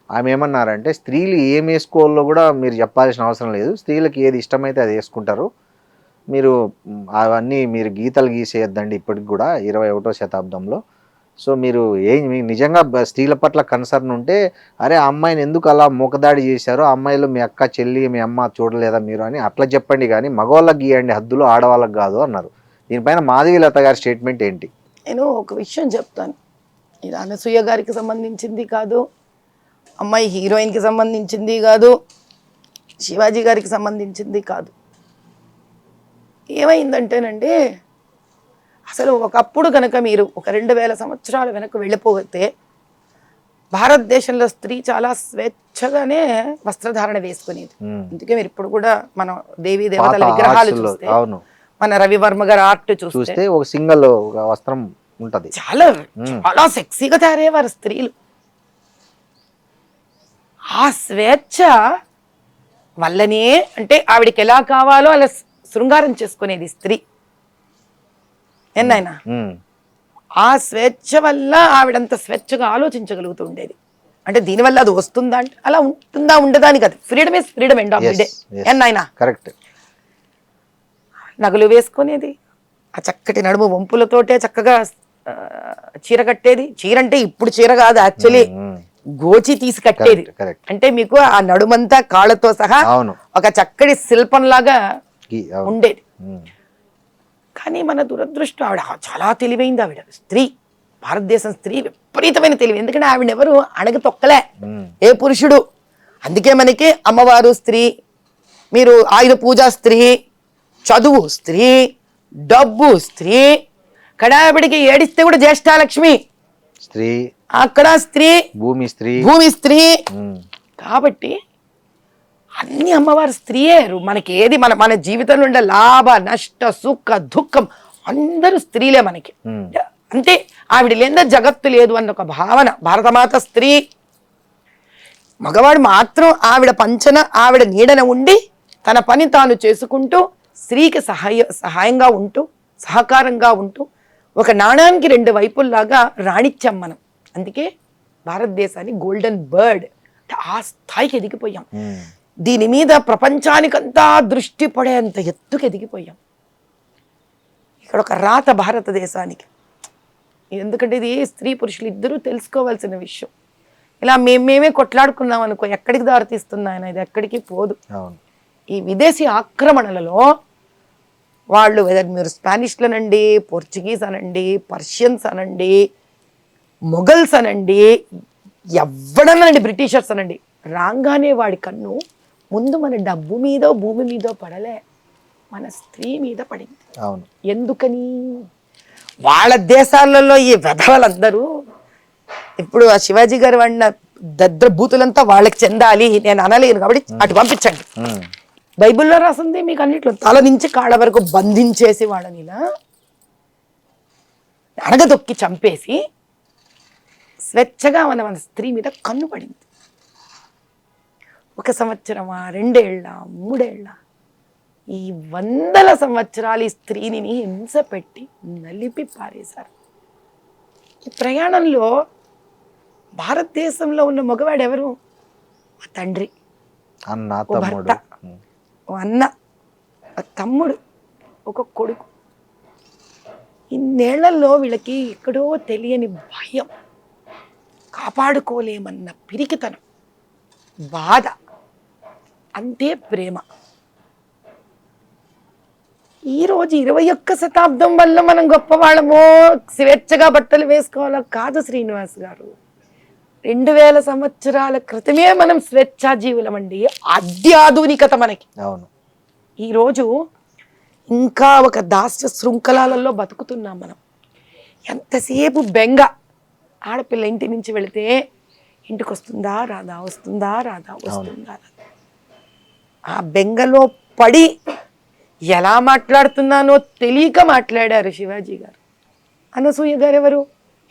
Speaker 2: ఆమె ఏమన్నారంటే, స్త్రీలు ఏం వేసుకోవాలో కూడా మీరు చెప్పాల్సిన అవసరం లేదు, స్త్రీలకు ఏది ఇష్టమైతే అది వేసుకుంటారు, మీరు అవన్నీ మీరు గీతలు గీసేయద్దండి ఇప్పటికి కూడా 21వ శతాబ్దంలో. సో మీరు మీకు నిజంగా స్త్రీల పట్ల కన్సర్న్ ఉంటే, అరే ఆ అమ్మాయిని ఎందుకు అలా మూకదాడి చేశారో, అమ్మాయిలు మీ అక్క చెల్లి మీ అమ్మ చూడలేదా మీరు అని అట్లా చెప్పండి, కానీ మగవాళ్ళకి గీయండి హద్దులు, ఆడవాళ్ళకి కాదు అన్నారు. దీనిపైన మాధవీలత గారి స్టేట్మెంట్ ఏంటి?
Speaker 3: నేను ఒక విషయం చెప్తాను. ఇది అనసూయ గారికి సంబంధించింది కాదు, అమ్మాయి హీరోయిన్కి సంబంధించింది కాదు, శివాజీ గారికి సంబంధించింది కాదు. ఏమైందంటేనండి, అసలు ఒకప్పుడు కనుక మీరు ఒక 2000 సంవత్సరాల వెనక్కి వెళ్ళిపోతే భారతదేశంలో స్త్రీ చాలా స్వేచ్ఛగానే వస్త్రధారణ వేసుకునేది. అందుకే మీరు ఇప్పుడు కూడా మనం దేవీ దేవతల విగ్రహాలు చూస్తే, మన రవివర్మ గారి ఆర్ట్ చూస్తే
Speaker 2: ఒక సింగిల్ వస్త్రం ఉంటది,
Speaker 3: చాలా చాలా సెక్సీగా తయారయ్యేవారు స్త్రీలు. ఆ స్వేచ్ఛ వల్లనే అంటే ఆవిడకి ఎలా కావాలో అలా శృంగారం చేసుకునేది స్త్రీ. ఎన్నైనా ఆ స్వేచ్ఛ వల్ల ఆవిడంత స్వేచ్ఛగా ఆలోచించగలుగుతూ ఉండేది. అంటే దీనివల్ల అది వస్తుందా అంటే అలా ఉంటుందా ఉండదా అని కదా. Freedom is freedom end of the day. ఎన్నైనా
Speaker 2: కరెక్ట్.
Speaker 3: నగలు వేసుకునేది, ఆ చక్కటి నడుము వంపులతోటే చక్కగా చీర కట్టేది. చీర అంటే ఇప్పుడు చీర కాదు, యాక్చువల్లీ గోచి తీసి కట్టేది. అంటే మీకు ఆ నడుమంతా కాళ్ళతో సహా ఒక చక్కటి శిల్పంలాగా ఉండేది. కానీ మన దురదృష్టం, ఆవిడ చాలా తెలివైంది. ఆవిడ స్త్రీ, భారతదేశం స్త్రీ విపరీతమైన తెలివి. ఎందుకంటే ఆవిడ ఎవరు అణగ తొక్కలే ఏ పురుషుడు. అందుకే మనకి అమ్మవారు స్త్రీ, మీరు ఆయుధ పూజ స్త్రీ, చదువు స్త్రీ, డబ్బు స్త్రీ, కడావిడికి ఏడిస్తే కూడా జ్యేష్ఠాలక్ష్మి
Speaker 2: స్త్రీ,
Speaker 3: అక్కడ స్త్రీ,
Speaker 2: భూమి స్త్రీ,
Speaker 3: భూమి స్త్రీ. కాబట్టి అన్ని అమ్మవారు స్త్రీయే. మనకి ఏది మన జీవితంలో ఉండే లాభ నష్ట సుఖ దుఃఖం అందరూ స్త్రీలే మనకి. అంటే ఆవిడ లేదా జగత్తు లేదు అన్న ఒక భావన. భారతమాత స్త్రీ. మగవాడు మాత్రం ఆవిడ పంచన ఆవిడ నీడన ఉండి తన పని తాను చేసుకుంటూ స్త్రీకి సహాయంగా ఉంటూ సహకారంగా ఉంటూ ఒక నాణానికి 2 వైపుల్లాగా రాణించాం మనం. అందుకే భారతదేశాన్ని గోల్డెన్ బర్డ్ ఆ స్థాయికి ఎదిగిపోయాం. దీని మీద ప్రపంచానికంతా దృష్టి పడేంత ఎత్తుకు ఎదిగిపోయాం. ఇక్కడ ఒక రాత భారతదేశానికి. ఎందుకంటే ఇది స్త్రీ పురుషులు ఇద్దరూ తెలుసుకోవాల్సిన విషయం. ఇలా మేమే కొట్లాడుకున్నాం అనుకో, ఎక్కడికి దారితీస్తుంది ఆయన, ఇది ఎక్కడికి పోదు. ఈ విదేశీ ఆక్రమణలలో వాళ్ళు మీరు స్పానిష్లు అనండి, పోర్చుగీస్ అనండి, పర్షియన్స్ అనండి, మొఘల్స్ అనండి, ఎవడనండి, బ్రిటిషర్స్ అనండి, రాగానే వాడి కన్ను ముందు మన డబ్బు మీదో భూమి మీదో పడలే, మన స్త్రీ మీద పడింది. ఎందుకని? వాళ్ళ దేశాలలో ఈ వెధవలందరూ ఇప్పుడు ఆ శివాజీ గారు వాడిన దద్రభూతులంతా వాళ్ళకి చెందాలి, నేను అనలేను కాబట్టి అటు పంపించండి. బైబిల్లో రాసింది మీకు అన్నిట్లో తల నుంచి కాళ్ళ వరకు బంధించేసి వాళ్ళని ఇలా అడగదొక్కి చంపేసి స్వేచ్ఛగా మన స్త్రీ మీద కన్ను పడింది. 1 సంవత్సరమా, 2 ఏళ్ళ, 3 ఏళ్ళ, ఈ 100 సంవత్సరాలు ఈ స్త్రీని హింస పెట్టి నలిపి పారేశారు. ఈ ప్రయాణంలో భారతదేశంలో ఉన్న మగవాడు ఎవరు? ఆ తండ్రి,
Speaker 2: అన్న,
Speaker 3: ఓ భర్త, ఓ అన్న, ఓ తమ్ముడు, ఒక కొడుకు. ఇన్నేళ్లలో వీళ్ళకి ఎక్కడో తెలియని భయం, కాపాడుకోలేమన్న పిరికితనం, బాధ, అంతే ప్రేమ. ఈరోజు 21వ శతాబ్దం వల్ల మనం గొప్పవాళ్ళమో, స్వేచ్ఛగా బట్టలు వేసుకోవాలో కాదు శ్రీనివాస్ గారు. 2000 సంవత్సరాల క్రితమే మనం స్వేచ్ఛా జీవులమండి. అత్యాధునికత మనకి.
Speaker 2: అవును.
Speaker 3: ఈరోజు ఇంకా ఒక దాస్య శృంఖలాలలో బతుకుతున్నాం మనం. ఎంతసేపు బెంగ. ఆడపిల్ల ఇంటి నుంచి వెళితే ఇంటికి వస్తుందా రాదా, వస్తుందా రాదా, వస్తుందా రాదా. ఆ బెంగలో పడి ఎలా మాట్లాడుతున్నానో తెలియక మాట్లాడారు శివాజీ గారు. అనసూయ గారు ఎవరు?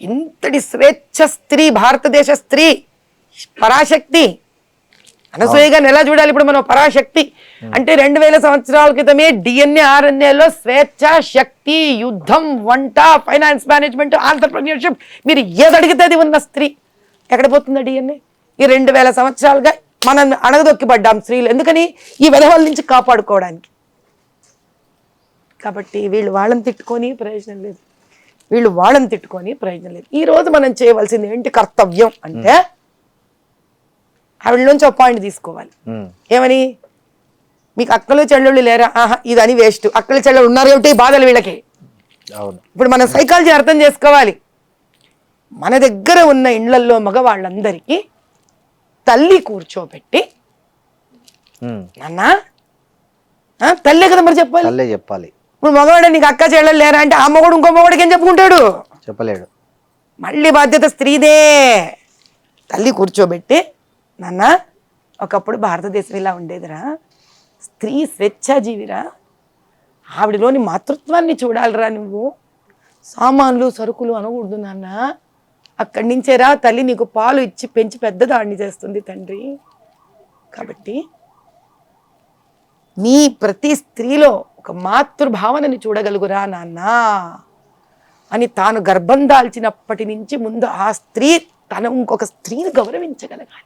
Speaker 3: ఇంతటి స్వేచ్ఛ స్త్రీ, భారతదేశ స్త్రీ, పరాశక్తి. అనసూయ గారిని ఎలా చూడాలి ఇప్పుడు మనం? పరాశక్తి అంటే 2000 సంవత్సరాల క్రితమే DNA RNAలో స్వేచ్ఛ, శక్తి, యుద్ధం, వంట, ఫైనాన్స్ మేనేజ్మెంట్, ఆంటర్ప్రెన్యూర్షిప్, మీరు ఏది అడిగితే అది ఉన్న స్త్రీ. ఎక్కడ పోతుందా DNA? ఈ 2000 సంవత్సరాలుగా మనం అణగదొక్కిపడ్డాం స్త్రీలు. ఎందుకని? ఈ విధవల నుంచి కాపాడుకోవడానికి. కాబట్టి వీళ్ళు వాళ్ళని తిట్టుకొని ప్రయోజనం లేదు, వీళ్ళు వాళ్ళని తిట్టుకొని ప్రయోజనం లేదు. ఈ రోజు మనం చేయవలసింది ఏంటి కర్తవ్యం అంటే, ఆవిడ నుంచి ఒక పాయింట్ తీసుకోవాలి. ఏమని? మీకు అక్కలు చెల్లెళ్ళు లేరా? ఆహా, ఇదని వేస్ట్. అక్కలు చెల్లెళ్ళు ఉన్నారు ఏమిటి బాధలు వీళ్ళకి. ఇప్పుడు మనం సైకాలజీ అర్థం చేసుకోవాలి. మన దగ్గర ఉన్న ఇండ్లల్లో మగవాళ్ళందరికీ తల్లి కూర్చోబెట్టి, నాన్న తల్లే కదా మరి చెప్పాలి. ఇప్పుడు మగవాడు నీకు అక్క చెల్లెలు లేరా అంటే, ఆ మగవాడు ఇంకో మగవాడికి ఏం చెప్పుకుంటాడు? చెప్పలేడు. మళ్ళీ బాధ్యత స్త్రీదే. తల్లి కూర్చోబెట్టి, నాన్న ఒకప్పుడు భారతదేశం ఇలా ఉండేదిరా, స్త్రీ స్వేచ్ఛాజీవిరా, ఆవిడలోని మాతృత్వాన్ని చూడాలిరా నువ్వు, సామాన్లు సరుకులు అనకూడదు నాన్న. అక్కడి నుంచేరా తల్లి నీకు పాలు ఇచ్చి పెంచి పెద్దదాన్ని చేస్తుంది తండ్రి. కాబట్టి నీ ప్రతి స్త్రీలో ఒక మాతృభావనని చూడగలుగురా నాన్న అని తాను గర్భం దాల్చినప్పటి నుంచి ముందు ఆ స్త్రీ తను ఇంకొక స్త్రీని గౌరవించగలగాలి.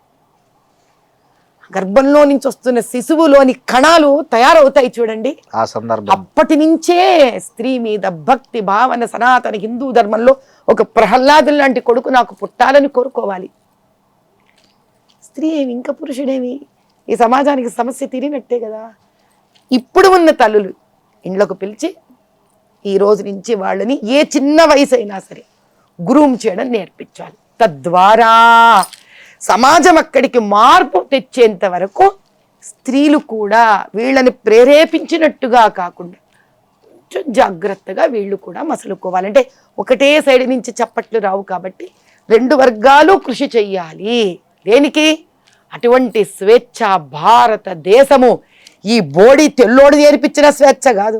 Speaker 3: గర్భంలో నుంచి వస్తున్న శిశువులోని కణాలు తయారవుతాయి చూడండి, ఆ సందర్భం అప్పటి నుంచే స్త్రీ మీద భక్తి భావన సనాతన హిందూ ధర్మంలో ఒక ప్రహ్లాదుని లాంటి కొడుకు నాకు పుట్టాలని కోరుకోవాలి. స్త్రీ ఏమి ఇంకా పురుషుడేమి, ఈ సమాజానికి సమస్య తీరినట్టే కదా. ఇప్పుడు ఉన్న తల్లులు ఇండ్లకు పిలిచి ఈ రోజు నుంచి వాళ్ళని ఏ చిన్న వయసు అయినా సరే గ్రూమ్ చేయడం నేర్పించాలి. తద్వారా సమాజం అక్కడికి మార్పు తెచ్చేంత వరకు స్త్రీలు కూడా వీళ్ళని ప్రేరేపించినట్టుగా కాకుండా కొంచెం జాగ్రత్తగా వీళ్ళు కూడా మసలుకోవాలంటే ఒకటే సైడ్ నుంచి చప్పట్లు రావు. కాబట్టి 2 వర్గాలు కృషి చెయ్యాలి. దేనికి? అటువంటి స్వేచ్ఛ భారతదేశము ఈ బోడి తెల్లోడు నేర్పించిన స్వేచ్ఛ కాదు,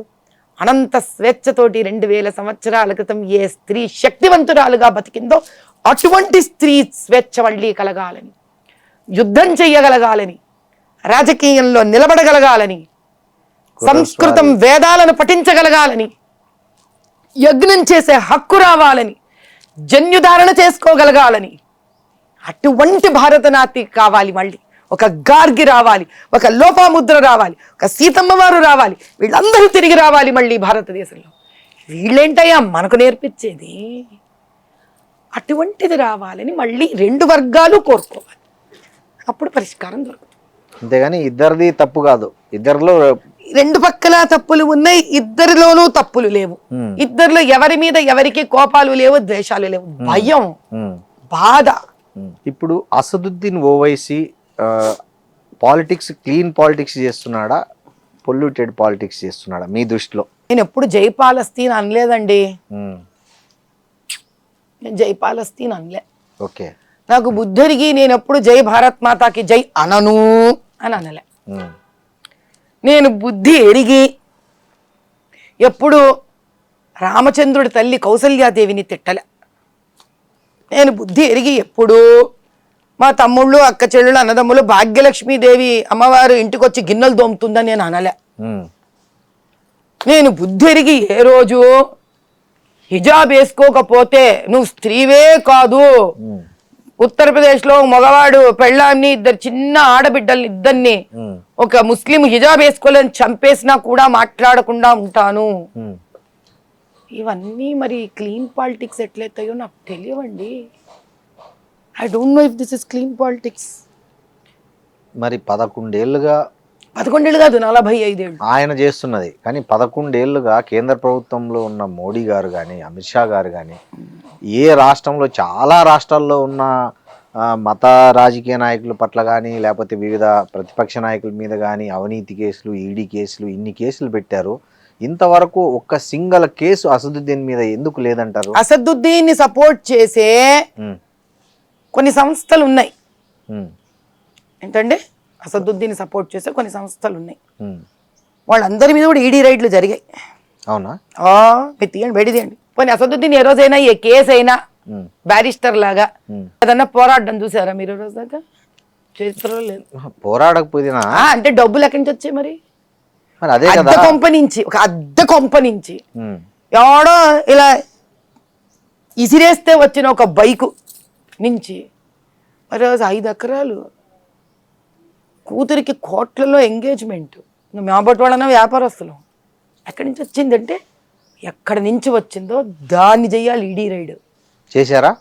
Speaker 3: అనంత స్వేచ్ఛతోటి 2000 సంవత్సరాల క్రితం ఏ స్త్రీ శక్తివంతురాలుగా బతికిందో అటువంటి స్త్రీ స్వేచ్ఛ మళ్ళీ కలగాలని, యుద్ధం చెయ్యగలగాలని, రాజకీయంలో నిలబడగలగాలని, సంస్కృతం వేదాలను పఠించగలగాలని, యజ్ఞం చేసే హక్కు రావాలని, జన్యుధారణ చేసుకోగలగాలని, అటువంటి భారతనాటి కావాలి. మళ్ళీ ఒక గార్గి రావాలి, ఒక లోపాముద్ర రావాలి, ఒక సీతమ్మ వారు రావాలి, వీళ్ళందరూ తిరిగి రావాలి మళ్ళీ భారతదేశంలో. వీళ్ళేంటయ్యా మనకు నేర్పించేది? అటువంటిది రావాలని మళ్ళీ 2 వర్గాలు కోరుకోవాలి. అప్పుడు పరిష్కారం దొరుకుతుంది.
Speaker 2: అంతేగాని ఇద్దరిది తప్పు కాదు, ఇద్దరిలో
Speaker 3: 2 పక్కల తప్పులు ఉన్నాయి, ఇద్దరిలోనూ తప్పులు లేవు. ఇద్దరిలో ఎవరి మీద ఎవరికి కోపాలు లేవు, ద్వేషాలు లేవు, భయం, బాధ.
Speaker 2: ఇప్పుడు Asaduddin Owaisi politics, clean politics చేస్తున్నాడా, పొల్యూటెడ్ పాలిటిక్స్ చేస్తున్నాడా మీ దృష్టిలో?
Speaker 3: నేను ఎప్పుడు జై పాలస్తీన్ అనలేదండి. నేను జై పాలస్తీన్ అనలే.
Speaker 2: ఓకే.
Speaker 3: నాకు బుద్ధుడికి నేను ఎప్పుడు జై భారత్ మాతాకి జై అనను అని అనలే. నేను బుద్ధి ఎరిగి ఎప్పుడు రామచంద్రుడి తల్లి కౌసల్యాదేవిని తిట్టలే. నేను బుద్ధి ఎరిగి ఎప్పుడు మా తమ్ముళ్ళు అక్క చెల్లెళ్ళు అన్నదమ్ములు భాగ్యలక్ష్మీదేవి అమ్మవారు ఇంటికి వచ్చి గిన్నెలు దోముతుందని నేను అనలే. నేను బుద్ధి ఎరిగి ఏ రోజు హిజాబ్ వేసుకోకపోతే నువ్వు స్త్రీవే కాదు, ఉత్తరప్రదేశ్లో మగవాడు పెళ్ళాన్ని ఇద్దరు చిన్న ఆడబిడ్డల్ని ఇద్దరిని ఒక ముస్లిం హిజాబ్ వేసుకోలేని చంపేసినా కూడా మాట్లాడకుండా ఉంటాను. ఇవన్నీ మరి క్లీన్ పాలిటిక్స్ ఎట్లయితాయో నాకు తెలియవండి. I don't know if this is clean politics.
Speaker 2: మరి 11 ఏళ్ళుగా
Speaker 3: 11 ఏళ్ళు కాదు 45 ఏళ్ళు
Speaker 2: ఆయన చేస్తున్నది. కానీ 11 ఏళ్ళుగా కేంద్ర ప్రభుత్వంలో ఉన్న మోడీ గారు కానీ అమిత్ షా గారు కానీ ఏ రాష్ట్రంలో చాలా రాష్ట్రాల్లో ఉన్న మత రాజకీయ నాయకుల పట్ల కానీ లేకపోతే వివిధ ప్రతిపక్ష నాయకుల మీద కానీ అవినీతి కేసులు, ఈడీ కేసులు, ఇన్ని కేసులు పెట్టారు. ఇంతవరకు ఒక్క సింగల్ కేసు అసదుద్దీన్ మీద ఎందుకు లేదంటారు?
Speaker 3: అసదుద్దీన్ ని సపోర్ట్ చేసే కొన్ని సంస్థలు ఉన్నాయి. ఏంటంటే అసదుద్దీన్ సపోర్ట్ చేసే కొన్ని సంస్థలు ఉన్నాయి. వాళ్ళందరి మీద కూడా ఈడీ రైడ్లు జరిగాయి.
Speaker 2: అవునా?
Speaker 3: మీరు తీయండి, బయట తీయండి. కొన్ని అసదుద్దీన్ ఏ రోజైనా ఏ కేసు అయినా బ్యారిస్టర్ లాగా ఏదన్నా పోరాడడం చూసారా మీరు? రోజు దాకా చరిత్రలో లేదు.
Speaker 2: పోరాడకపోయినా
Speaker 3: అంటే డబ్బులు ఎక్కడి నుంచి వచ్చాయి మరి?
Speaker 2: అదే
Speaker 3: అద్దె కొంప నుంచి, ఒక అద్దె కొంప నుంచి ఎవడో ఇలా ఇసిరేస్తే వచ్చిన ఒక బైకు నుంచి మరి 5 ఎకరాలు కూతురికి కోట్లలో ఎంగేజ్మెంట్. మేబట్టి వాళ్ళన వ్యాపారస్తులు. ఎక్కడి నుంచి వచ్చిందంటే ఎక్కడి నుంచి వచ్చిందో దాన్ని చెయ్యాలి ఈడీ రైడ్.
Speaker 2: చేశారా?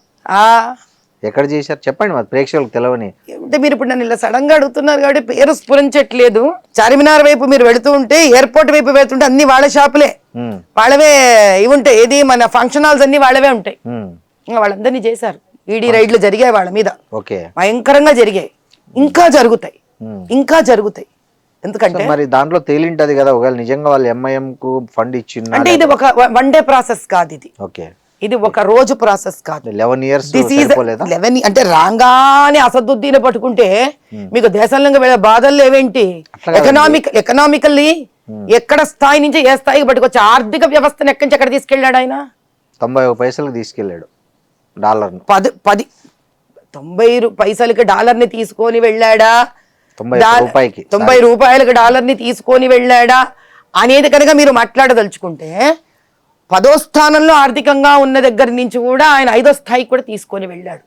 Speaker 2: ఎక్కడ చేశారు చెప్పండి, మరి ప్రేక్షకులకు తెలవని.
Speaker 3: అంటే మీరు ఇప్పుడు నన్ను ఇలా సడన్ గా అడుగుతున్నారు కాబట్టి పేరు స్ఫురించట్లేదు. చార్మినార్ వైపు మీరు వెళుతూ ఉంటే, ఎయిర్పోర్ట్ వైపు వెళ్తుంటే అన్ని వాళ్ళ షాపులే, వాళ్ళవే ఇవి ఉంటాయి. ఏది మన ఫంక్షన్ హాల్స్ అన్ని వాళ్ళవే ఉంటాయి. వాళ్ళందరినీ చేశారు. ఈడీ రైడ్లు జరిగాయి వాళ్ళ మీద, భయంకరంగా జరిగాయి. ఇంకా జరుగుతాయి, ఇంకా జరుగుతాయి. ఎందుకంటే
Speaker 2: మరి దాంట్లో తేలింటది కదా, ఒకవేళ నిజంగా వాళ్ళు ఎంఐఎం కు ఫండ్ ఇచ్చింది అంటే
Speaker 3: ఇది ఒక 1 డే ప్రాసెస్ కాదు. ఇది ఇది ఒక రోజు ప్రాసెస్ కాదు.
Speaker 2: 11 years
Speaker 3: అంటే రాగానే అసదుద్దీన్ పట్టుకుంటే మీకు దేశంలో వెళ్ళే బాధలు లేవేంటి? ఎకనామికల్లీ ఎక్కడ స్థాయి నుంచి ఏ స్థాయికి పట్టుకొచ్చి ఆర్థిక వ్యవస్థను ఎక్కడి నుంచి ఎక్కడ తీసుకెళ్ళాడు ఆయన?
Speaker 2: 91 పైసలకు తీసుకెళ్ళాడు డాలర్.
Speaker 3: 90 పైసలకి డాలర్ని తీసుకొని వెళ్ళాడా?
Speaker 2: 90
Speaker 3: రూపాయలకి డాలర్ని తీసుకొని వెళ్ళాడా అనేది కనుక మీరు మాట్లాడదలుచుకుంటే 10వ స్థానంలో ఆర్థికంగా ఉన్న దగ్గర నుంచి కూడా ఆయన 5వ స్థాయికి కూడా తీసుకొని వెళ్ళాడు.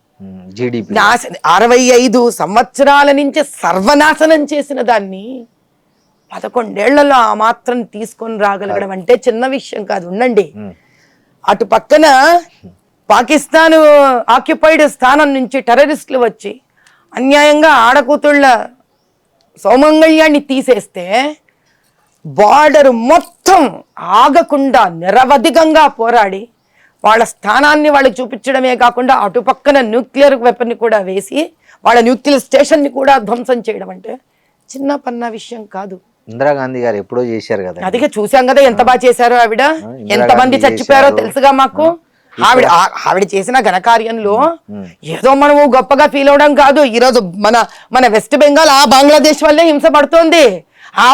Speaker 3: 65 సంవత్సరాల నుంచి సర్వనాశనం చేసిన దాన్ని 11 ఏళ్లలో ఆ మాత్రం తీసుకొని రాగలగడం అంటే చిన్న విషయం కాదు. ఉండండి, అటు పక్కన పాకిస్తాన్ ఆక్యుపైడ్ స్థానం నుంచి టెర్రరిస్టులు వచ్చి అన్యాయంగా ఆడకూతుళ్ళ సౌమంగళ్యాన్ని తీసేస్తే బార్డర్ మొత్తం ఆగకుండా నిరవధికంగా పోరాడి వాళ్ళ స్థానాన్ని వాళ్ళకి చూపించడమే కాకుండా అటుపక్కన న్యూక్లియర్ వెపన్ని కూడా వేసి వాళ్ళ న్యూక్లియర్ స్టేషన్ని కూడా ధ్వంసం చేయడం అంటే చిన్న పన్న విషయం కాదు.
Speaker 2: ఇందిరాగాంధీ గారు ఎప్పుడో చేశారు కదా.
Speaker 3: అదిగా చూసాం కదా ఎంత బాగా చేశారో. ఆవిడ ఎంతమంది చచ్చిపోయారో తెలుసుగా మాకు. ఆవిడ చేసిన ఘనకార్యంలో ఏదో మనము గొప్పగా ఫీల్ అవడం కాదు. ఈరోజు మన వెస్ట్ బెంగాల్ ఆ బంగ్లాదేశ్ వల్లే హింస పడుతోంది. ఆ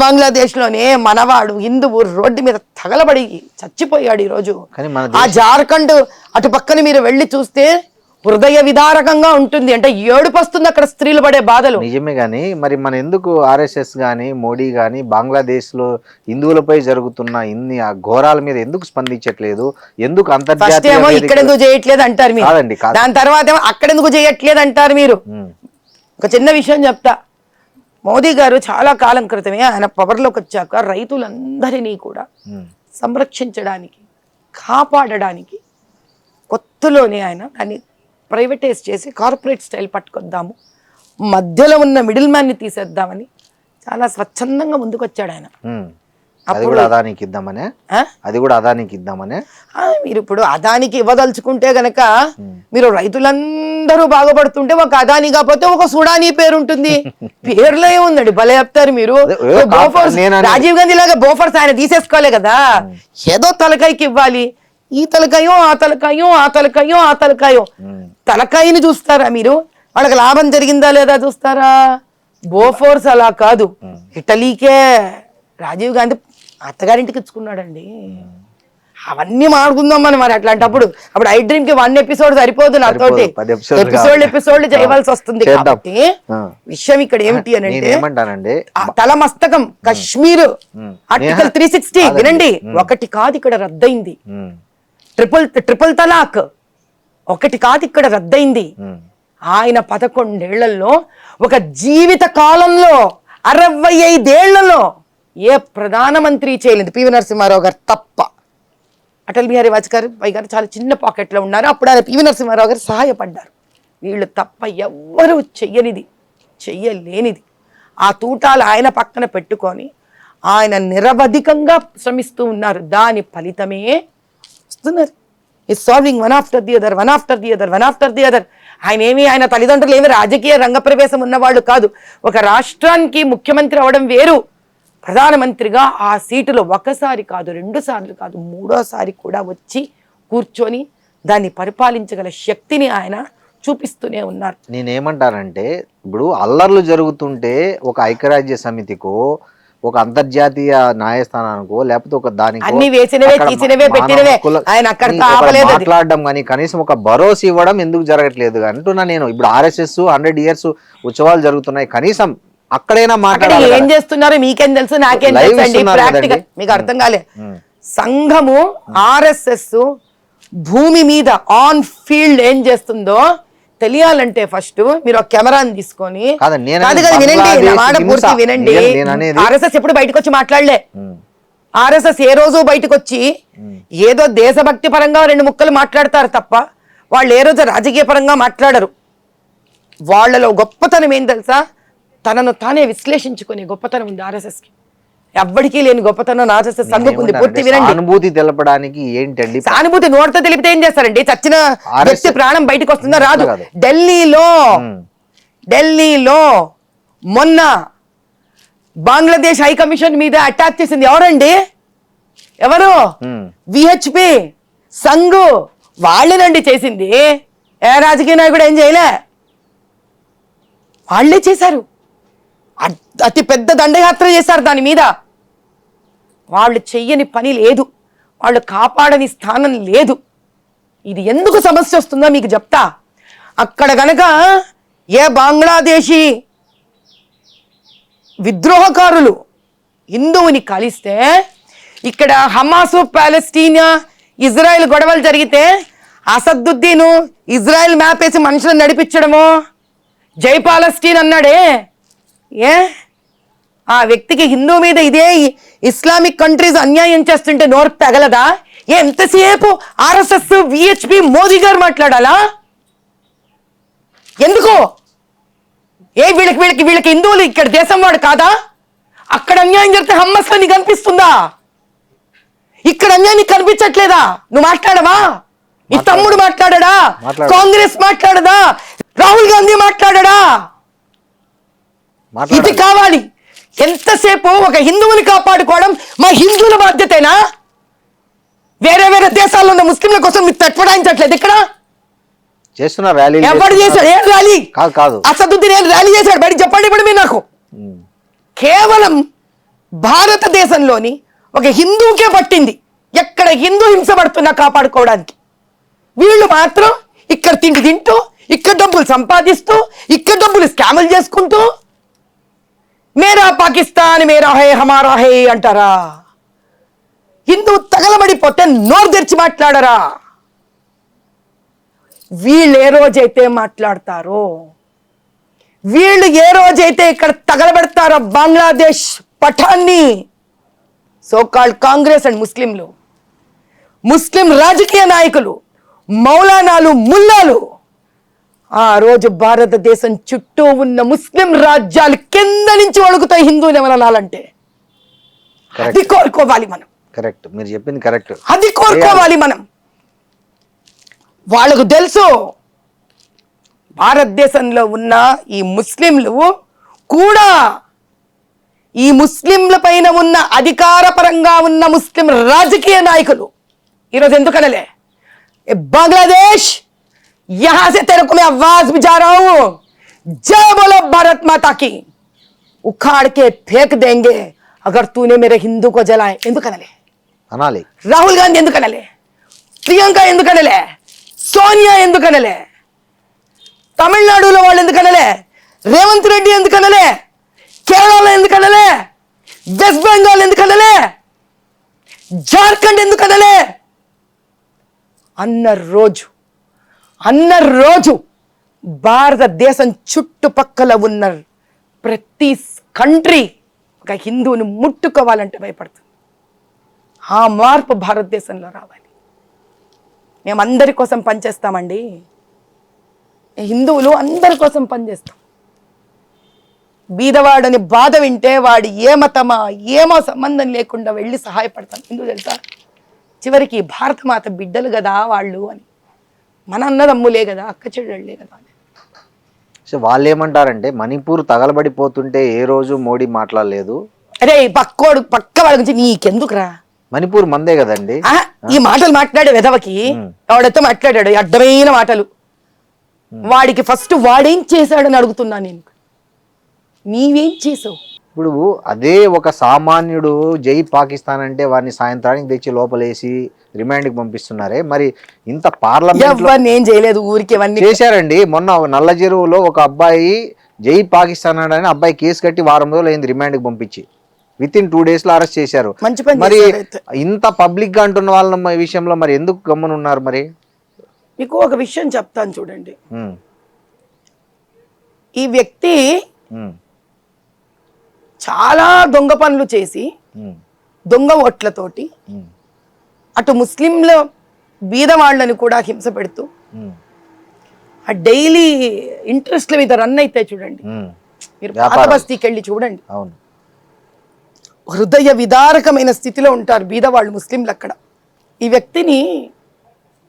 Speaker 3: బంగ్లాదేశ్ లోనే మనవాడు హిందువు రోడ్డు మీద తగలబడి చచ్చిపోయాడు ఈరోజు. ఆ జార్ఖండ్ అటు పక్కన మీరు వెళ్ళి చూస్తే హృదయ విదారకంగా ఉంటుంది. అంటే ఏడుపు వస్తుంది అక్కడ స్త్రీలు పడే బాధలు.
Speaker 2: నిజమే గానీ మరి మన ఎందుకు ఆర్ఎస్ఎస్ గానీ మోడీ గానీ బంగ్లాదేశ్ లో హిందువులపై జరుగుతున్న ఇన్ని ఘోరాల మీద ఎందుకు స్పందించట్లేదు? ఎందుకు అంతర్జాతీయ
Speaker 3: ఇక్కడ ఎందుకు చేయట్లేదు అంటారు మీరు, దాని తర్వాత ఏమో అక్కడెందుకు చేయట్లేదు అంటారు మీరు. ఒక చిన్న విషయం చెప్తా. మోదీ గారు చాలా కాలం క్రితమే ఆయన పవర్లోకి వచ్చాక రైతులందరినీ కూడా సంరక్షించడానికి, కాపాడడానికి కొత్తలోనే ఆయన దాన్ని ప్రైవేటైజ్ చేసి కార్పొరేట్ స్టైల్ పట్టుకొద్దాము, మధ్యలో ఉన్న మిడిల్ మ్యాన్ని తీసేద్దామని చాలా స్వచ్ఛందంగా ముందుకు వచ్చాడు ఆయన.
Speaker 2: అది కూడా అదానికి ఇద్దామనే.
Speaker 3: మీరు ఇప్పుడు అదానికి ఇవ్వదలుచుకుంటే గనక మీరు రైతులందరూ బాగుపడుతుంటే ఒక అదాని కాకపోతే ఒక సుడానీ పేరు ఉంటుంది. పేర్లో ఏముందండి, భలే చెప్తారు మీరు. రాజీవ్ గాంధీ లాగా బోఫర్స్ ఆయన తీసేసుకోలే కదా, ఏదో తలకాయకి ఇవ్వాలి. ఈ తలకాయో ఆ తలకాయో ఆ తలకాయో ఆ తలకాయో తలకాయని చూస్తారా మీరు? వాళ్ళకి లాభం జరిగిందా లేదా చూస్తారా? బోఫోర్స్ అలా కాదు. ఇటలీకే రాజీవ్ గాంధీ అత్తగారింటికి ఇచ్చుకున్నాడండి. అవన్నీ మాడుకుందాం మనం మరి అట్లాంటప్పుడు. అప్పుడు ఐ డ్రీమ్ కి 1 ఎపిసోడ్ సరిపోదు నాతోటి,
Speaker 2: 10
Speaker 3: ఎపిసోడ్లు చేయవలసి వస్తుంది. కాబట్టి విషయం ఇక్కడ ఏమిటి అని అంటే,
Speaker 2: ఏమంటానండి,
Speaker 3: తల మస్తకం కశ్మీర్ ఆర్టికల్ 360 వినండి, ఒకటి కాదు ఇక్కడ రద్దయింది. ట్రిపుల్ తలాక్ ఒకటి కాదు ఇక్కడ రద్దయింది. ఆయన 11 ఏళ్లలో, ఒక జీవిత కాలంలో 65 ఏళ్లలో ఏ ప్రధానమంత్రి చేయలేదు, పివి నరసింహారావు గారు తప్ప. అటల్ బిహారీ వాజ్పేయి గారు చాలా చిన్న పాకెట్లో ఉన్నారు, అప్పుడు ఆయన పివి నరసింహారావు గారు సహాయపడ్డారు. వీళ్ళు తప్ప ఎవ్వరూ చెయ్యలేనిది. ఆ తూటాలు ఆయన పక్కన పెట్టుకొని ఆయన నిరవధికంగా శ్రమిస్తూ ఉన్నారు. దాని ఫలితమే వస్తున్నారు. Solving one after the other. ఆయన తల్లిదండ్రులు ఏమి రాజకీయ రంగప్రవేశం ఉన్నవాళ్ళు కాదు. ఒక రాష్ట్రానికి ముఖ్యమంత్రి అవడం వేరు, ప్రధానమంత్రిగా ఆ సీటులో ఒకసారి కాదు, 2 సార్లు కాదు, 3వ కూడా వచ్చి కూర్చొని దాన్ని పరిపాలించగల శక్తిని ఆయన చూపిస్తూనే ఉన్నారు.
Speaker 2: నేనేమంటానంటే, ఇప్పుడు అల్లర్లు జరుగుతుంటే ఒక ఐక్యరాజ్య సమితికో, ఒక అంతర్జాతీయ న్యాయస్థానానికో, లేకపోతే ఒక దానికి
Speaker 3: అన్ని వేసినవే తీసినవే పెట్టినవే ఆయన అక్కడ
Speaker 2: మాట్లాడడం కానీ కనీసం ఒక భరోసా ఇవ్వడం ఎందుకు జరగట్లేదు అంటున్నా నేను. ఇప్పుడు RSS 100 years ఉత్సవాలు జరుగుతున్నాయి, కనీసం అక్కడైనా మాట్లాడాలి.
Speaker 3: ఏం చేస్తున్నారు మీకేం తెలుసు, నాకేం తెలుసు అండి. ప్రాక్టికల్ మీకు అర్థం కాలే. సంఘము RSS భూమి మీద ఆన్ ఫీల్డ్ ఏం చేస్తుందో తెలియాలంటే ఫస్ట్ మీరు ఒక కెమెరాని తీసుకొని, వినండి నా మాట పూర్తి వినండి. RSS ఎప్పుడు బయటకు వచ్చి మాట్లాడలే. RSS ఏ రోజు బయటకు వచ్చి ఏదో దేశభక్తి పరంగా 2 ముక్కలు మాట్లాడతారు తప్ప వాళ్ళు ఏ రోజు రాజకీయ పరంగా మాట్లాడరు. వాళ్ళలో గొప్పతనం ఏం తెలుసా, తనను తానే విశ్లేషించుకునే గొప్పతనం ఉంది RSS కి. ఎవ్వడికి లేని గొప్పతనం RSS సంఘకుంది. పూర్తి వినండి.
Speaker 2: సానుభూతి తెలపడానికి ఏంటండి?
Speaker 3: సానుభూతి నోటితో తెలిపితే ఏం చేస్తారండి? చచ్చిన వ్యక్తి ప్రాణం బయటకు వస్తుందా? రాదు. ఢిల్లీలో మొన్న బంగ్లాదేశ్ హై కమిషన్ మీద అటాక్ చేసింది ఎవరండి? ఎవరు? VHP సంఘు వాళ్ళేనండి చేసింది. ఏ రాజకీయ నాయకుడు ఏం చేయలే, వాళ్ళే చేశారు. అతి పెద్ద దండయాత్ర చేశారు దాని మీద. వాళ్ళు చెయ్యని పని లేదు, వాళ్ళు కాపాడని స్థానం లేదు. ఇది ఎందుకు సమస్య వస్తుందో మీకు చెప్తా. అక్కడ గనక ఏ బంగ్లాదేశీ విద్రోహకారులు హిందువుని కలిస్తే, ఇక్కడ హమాసు పాలస్తీనా ఇజ్రాయెల్ గొడవలు జరిగితే అసదుద్దీను ఇజ్రాయెల్ మ్యాప్ వేసి మనుషులను నడిపించడము, జై పాలస్తీన్ అన్నాడే, ఆ వ్యక్తికి హిందూ మీద ఇదే ఇస్లామిక్ కంట్రీస్ అన్యాయం చేస్తుంటే నోరు తగలదా? ఎంతసేపు RSS VHP మోదీ గారు మాట్లాడాలా? ఎందుకు? వీళ్ళకి హిందువులు ఇక్కడ దేశం వాడు కాదా? అక్కడ అన్యాయం జరిగితే హమ్మస్ లో నీకు కనిపిస్తుందా? ఇక్కడ అన్యాయం నీకు కనిపించట్లేదా? నువ్వు మాట్లాడవా? ఈ తమ్ముడు మాట్లాడడా? కాంగ్రెస్ మాట్లాడదా? రాహుల్ గాంధీ మాట్లాడడా? ఇది కావాలి. ఎంతసేపు ఒక హిందువుని కాపాడుకోవడం మా హిందువుల బాధ్యతేనా? వేరే దేశాల్లో ఉన్న ముస్లింల కోసం మీరు తట్టుపడాయించట్లేదు. ఇక్కడ
Speaker 2: చేస్తున్న ర్యాలీ
Speaker 3: ఎవరు చేశాడు? ఏం ర్యాలీ?
Speaker 2: కాదు
Speaker 3: అసదుద్దీన్ ఏం ర్యాలీ చేశాడు? బయట చెప్పండి ఇప్పుడు మీరు నాకు. కేవలం భారతదేశంలోని ఒక హిందువుకే పట్టింది, ఎక్కడ హిందూ హింసపడుతున్నా కాపాడుకోవడానికి. వీళ్ళు మాత్రం ఇక్కడ తిండి తింటూ, ఇక్కడ డబ్బులు సంపాదిస్తూ, ఇక్కడ డబ్బులు స్కాములు చేసుకుంటూ, మేరా పాకిస్తాన్ మేరా హై హమారా హై అంటారా? హిందూ తగలబడిపోతే నోరు తెరిచి మాట్లాడరా? వీళ్ళు ఏ రోజైతే మాట్లాడతారో, వీళ్ళు ఏ రోజైతే ఇక్కడ తగలబెడతారో బంగ్లాదేశ్ పఠాన్ని, సోకాల్డ్ కాంగ్రెస్ అండ్ ముస్లిం రాజకీయ నాయకులు, మౌలానాలు, ముల్లాలు, ఆ రోజు భారతదేశం చుట్టూ ఉన్న ముస్లిం రాజ్యాలు కింద నుంచి వణుకుతాయి హిందువులు ఏమనాలంటే. అది కోరుకోవాలి మనం.
Speaker 2: కరెక్ట్, మీరు చెప్పింది కరెక్ట్.
Speaker 3: అది కోరుకోవాలి మనం. వాళ్ళకు తెలుసు భారతదేశంలో ఉన్న ఈ ముస్లింలు కూడా, ఈ ముస్లింల పైన ఉన్న అధికారపరంగా ఉన్న ముస్లిం రాజకీయ నాయకులు ఈరోజు ఎందుకనలే, బంగ్లాదేశ్ यहां से तेरे को मैं आवाज भी जा रहा हूं, जय बोलो भारत माता की, उखाड़ के फेंक देंगे अगर तूने मेरे हिंदू को जलाए. ఎందుకనలే?
Speaker 2: అనాలి.
Speaker 3: రాహుల్ గాంధీ ఎందుకు అనలే? ప్రియాంక ఎందుకు అనలే? సోనియా ఎందుకు అనలే? తమిళనాడులో వాళ్ళు ఎందుకు అనలే? రేవంత్ రెడ్డి ఎందుకు అనలే? కేరళలో ఎందుకు అనలే? వెస్ట్ బెంగాల్ ఎందుకు అనలే? జార్ఖండ్ ఎందుకు అనలే? అన్న రోజు భారతదేశం చుట్టుపక్కల ఉన్న ప్రతి కంట్రీ ఒక హిందువుని ముట్టుకోవాలంటే భయపడుతుంది. ఆ మార్పు భారతదేశంలో రావాలి. మేము అందరి కోసం పనిచేస్తామండి. హిందువులు అందరి కోసం పనిచేస్తాం. బీదవాడని బాధ వింటే వాడు ఏ మతమా ఏమో సంబంధం లేకుండా వెళ్ళి సహాయపడతాం. ఎందుకు తెలుసా? చివరికి భారతమాత బిడ్డలు కదా వాళ్ళు అని, మన అన్నదమ్ములే కదా, అక్క చెల్లెళ్ళే కదా అని.
Speaker 2: సో వాళ్ళు ఏమంటారంటే మణిపూర్ తగలబడిపోతుంటే ఏ రోజు మోడీ మాట్లాడలేదు.
Speaker 3: అరే పక్క వాళ్ళ గురించి నీకెందుకురా?
Speaker 2: మణిపూర్ మందే కదండి.
Speaker 3: ఈ మాటలు మాట్లాడే వెధవకి ఎవడైతే మాట్లాడాడు అడ్డమైన మాటలు, వాడికి ఫస్ట్ వాడేం చేశాడని అడుగుతున్నా నేను. నీవేం చేసావు?
Speaker 2: ఇప్పుడు అదే ఒక సామాన్యుడు జై పాకిస్తాన్ అంటే వాడిని సాయంత్రానికి తెచ్చి లోపలేసి రిమాండ్కి పంపిస్తున్నారే, మరి ఇంత పార్లమెంట్
Speaker 3: ఏం చేయలేదు, ఊరికి
Speaker 2: చేశారండి. మొన్న నల్ల చెరువులో ఒక అబ్బాయి జై పాకిస్తాన్ అని అబ్బాయి కేసు కట్టి వారం రోజులు అయింది రిమాండ్కి పంపించి, విత్ ఇన్ 2 days లో అరెస్ట్ చేశారు. మరి ఇంత పబ్లిక్ గా అంటున్న వాళ్ళ విషయంలో మరి ఎందుకు గమ్మునున్నారు? మరి
Speaker 3: మీకు ఒక విషయం చెప్తాను చూడండి. ఈ వ్యక్తి చాలా దొంగ పనులు చేసి దొంగ ఓట్లతోటి అటు ముస్లింల బీద వాళ్ళని కూడా హింస పెడుతూ ఆ డైలీ ఇంట్రెస్ట్ల మీద రన్ అయితే చూడండి. మీరు పాత బస్తీకి వెళ్ళి చూడండి, హృదయ విదారకమైన స్థితిలో ఉంటారు బీదవాళ్ళు ముస్లింలు అక్కడ. ఈ వ్యక్తిని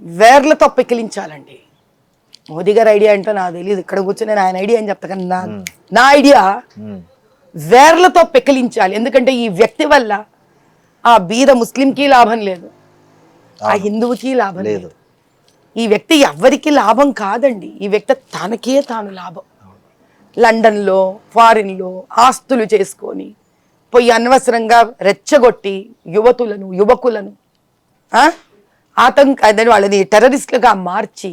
Speaker 3: వేర్లతో పెకిలించాలండి. మోదీ గారి ఐడియా ఏంటో నాకు తెలియదు, ఇక్కడ కూర్చొని నేను ఆయన ఐడియా అని చెప్తా, కానీ నా ఐడియా వేర్లతో పెకిలించాలి. ఎందుకంటే ఈ వ్యక్తి వల్ల ఆ బీద ముస్లింకి లాభం లేదు, ఆ హిందువుకి లాభం లేదు. ఈ వ్యక్తి ఎవరికి లాభం కాదండి, ఈ వ్యక్తి తనకే తాను లాభం. లండన్లో ఫారిన్లో ఆస్తులు చేసుకొని పోయి అనవసరంగా రెచ్చగొట్టి యువకులను వాళ్ళని టెర్రరిస్టులుగా మార్చి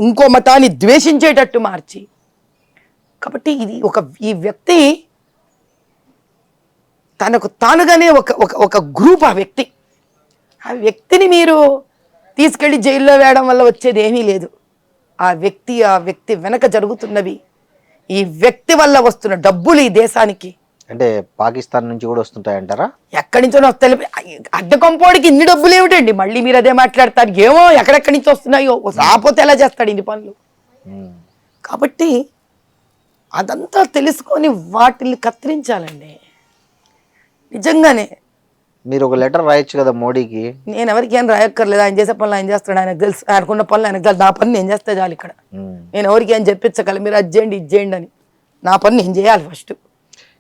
Speaker 3: ఇంకో మతాన్ని ద్వేషించేటట్టు మార్చి. కాబట్టి ఈ వ్యక్తి తనకు తానుగానే ఒక గ్రూప్. ఆ వ్యక్తిని మీరు తీసుకెళ్లి జైల్లో వేయడం వల్ల వచ్చేది ఏమీ లేదు. ఆ వ్యక్తి వెనక జరుగుతున్నవి, ఈ వ్యక్తి వల్ల వస్తున్న డబ్బులు ఈ దేశానికి
Speaker 2: అంటే పాకిస్తాన్ నుంచి కూడా వస్తుంటాయంటారా?
Speaker 3: ఎక్కడి నుంచో వస్తాయి. అడ్డ కొంపోడికి ఇన్ని డబ్బులు ఏమిటండి? మళ్ళీ మీరు అదే మాట్లాడతారు. ఏమో ఎక్కడెక్కడి నుంచి వస్తున్నాయో, రాపోతే ఎలా చేస్తాడు ఇన్ని పనులు? కాబట్టి అదంతా తెలుసుకొని వాటిని కత్తిరించాలండి. నిజంగానే
Speaker 2: మీరు ఒక లెటర్ రాయొచ్చు కదా మోడీకి.
Speaker 3: నేను ఎవరికి ఏం రాయక్కర్లేదు, ఆయన చేసే పనులు ఆయన చేస్తాడు, ఆయనకు తెలుసు. ఆయనకున్న పనులు ఆయనకు తెలుసు. నా పని నేను చేస్తే చాలు. ఇక్కడ నేను ఎవరికి ఏం చెప్పించగల, మీరు అది చేయండి ఇది చేయండి అని. నా పని నేను చేయాలి ఫస్ట్.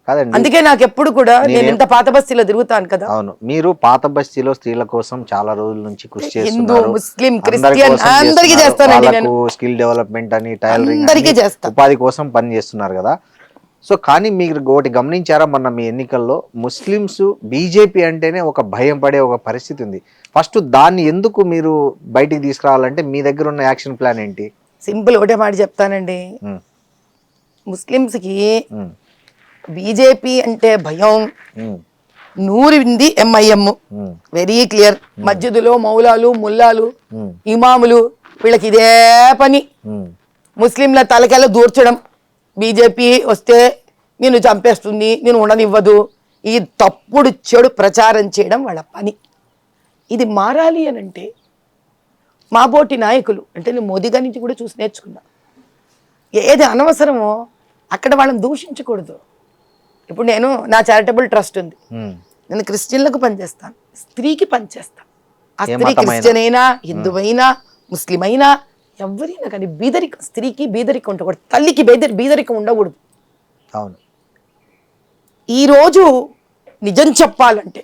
Speaker 2: కాదండి,
Speaker 3: అందుకే నాకు ఎప్పుడు కూడా నేను ఇంత పాత బస్తీలో తిరుగుతాను కదా.
Speaker 2: అవును, మీరు పాత బస్తీలో స్త్రీల కోసం చాలా రోజుల నుంచి కృషి
Speaker 3: హిందూ
Speaker 2: చేస్తున్నారు.
Speaker 3: ముస్లిం క్రిస్టియన్ అందరికీ చేస్తానండి నేను.
Speaker 2: స్కిల్ డెవలప్మెంట్ అని, టైలరింగ్,
Speaker 3: అందరికీ చేస్తా,
Speaker 2: ఉపాధి కోసం పని చేస్తున్నారు కదా. సో కానీ మీరు ఒకటి గమనించారా, మొన్న మీ ఎన్నికల్లో ముస్లిమ్స్ బీజేపీ అంటేనే ఒక భయం పడే ఒక పరిస్థితి ఉంది. ఫస్ట్ దాన్ని ఎందుకు మీరు బయటికి తీసుకురావాలంటే మీ దగ్గర ఉన్న యాక్షన్ ప్లాన్ ఏంటి?
Speaker 3: సింపుల్ ఒకటే మాట చెప్తానండి. ముస్లిమ్స్కి బీజేపీ అంటే భయం, నూరింది ఎంఐఎం, వెరీ క్లియర్. మస్జిదులో మౌలాలు ముల్లాలు ఇమాములు వీళ్ళకి ఇదే పని, ముస్లింల తలకెళ్ళ దూర్చడం. బీజేపీ వస్తే నేను చంపేస్తుంది, నేను ఉండనివ్వదు, ఈ తప్పుడు చెడు ప్రచారం చేయడం వాళ్ళ పని. ఇది మారాలి అని అంటే మా బోటి నాయకులు అంటే నేను మోదీ గారి నుంచి కూడా చూసి నేర్చుకున్నా. ఏది అనవసరమో అక్కడ వాళ్ళని దూషించకూడదు. ఇప్పుడు నేను నా చారిటబుల్ ట్రస్ట్ ఉంది, నేను క్రిస్టియన్లకు పనిచేస్తాను, స్త్రీకి పనిచేస్తాను. ఆ స్త్రీ క్రిస్టియన్ అయినా హిందువైనా ముస్లిం అయినా ఎవరైనా కానీ బీదరికం, స్త్రీకి బీదరికం ఉండకూడదు, తల్లికి బీదరికం ఉండకూడదు.
Speaker 2: అవును,
Speaker 3: ఈరోజు నిజం చెప్పాలంటే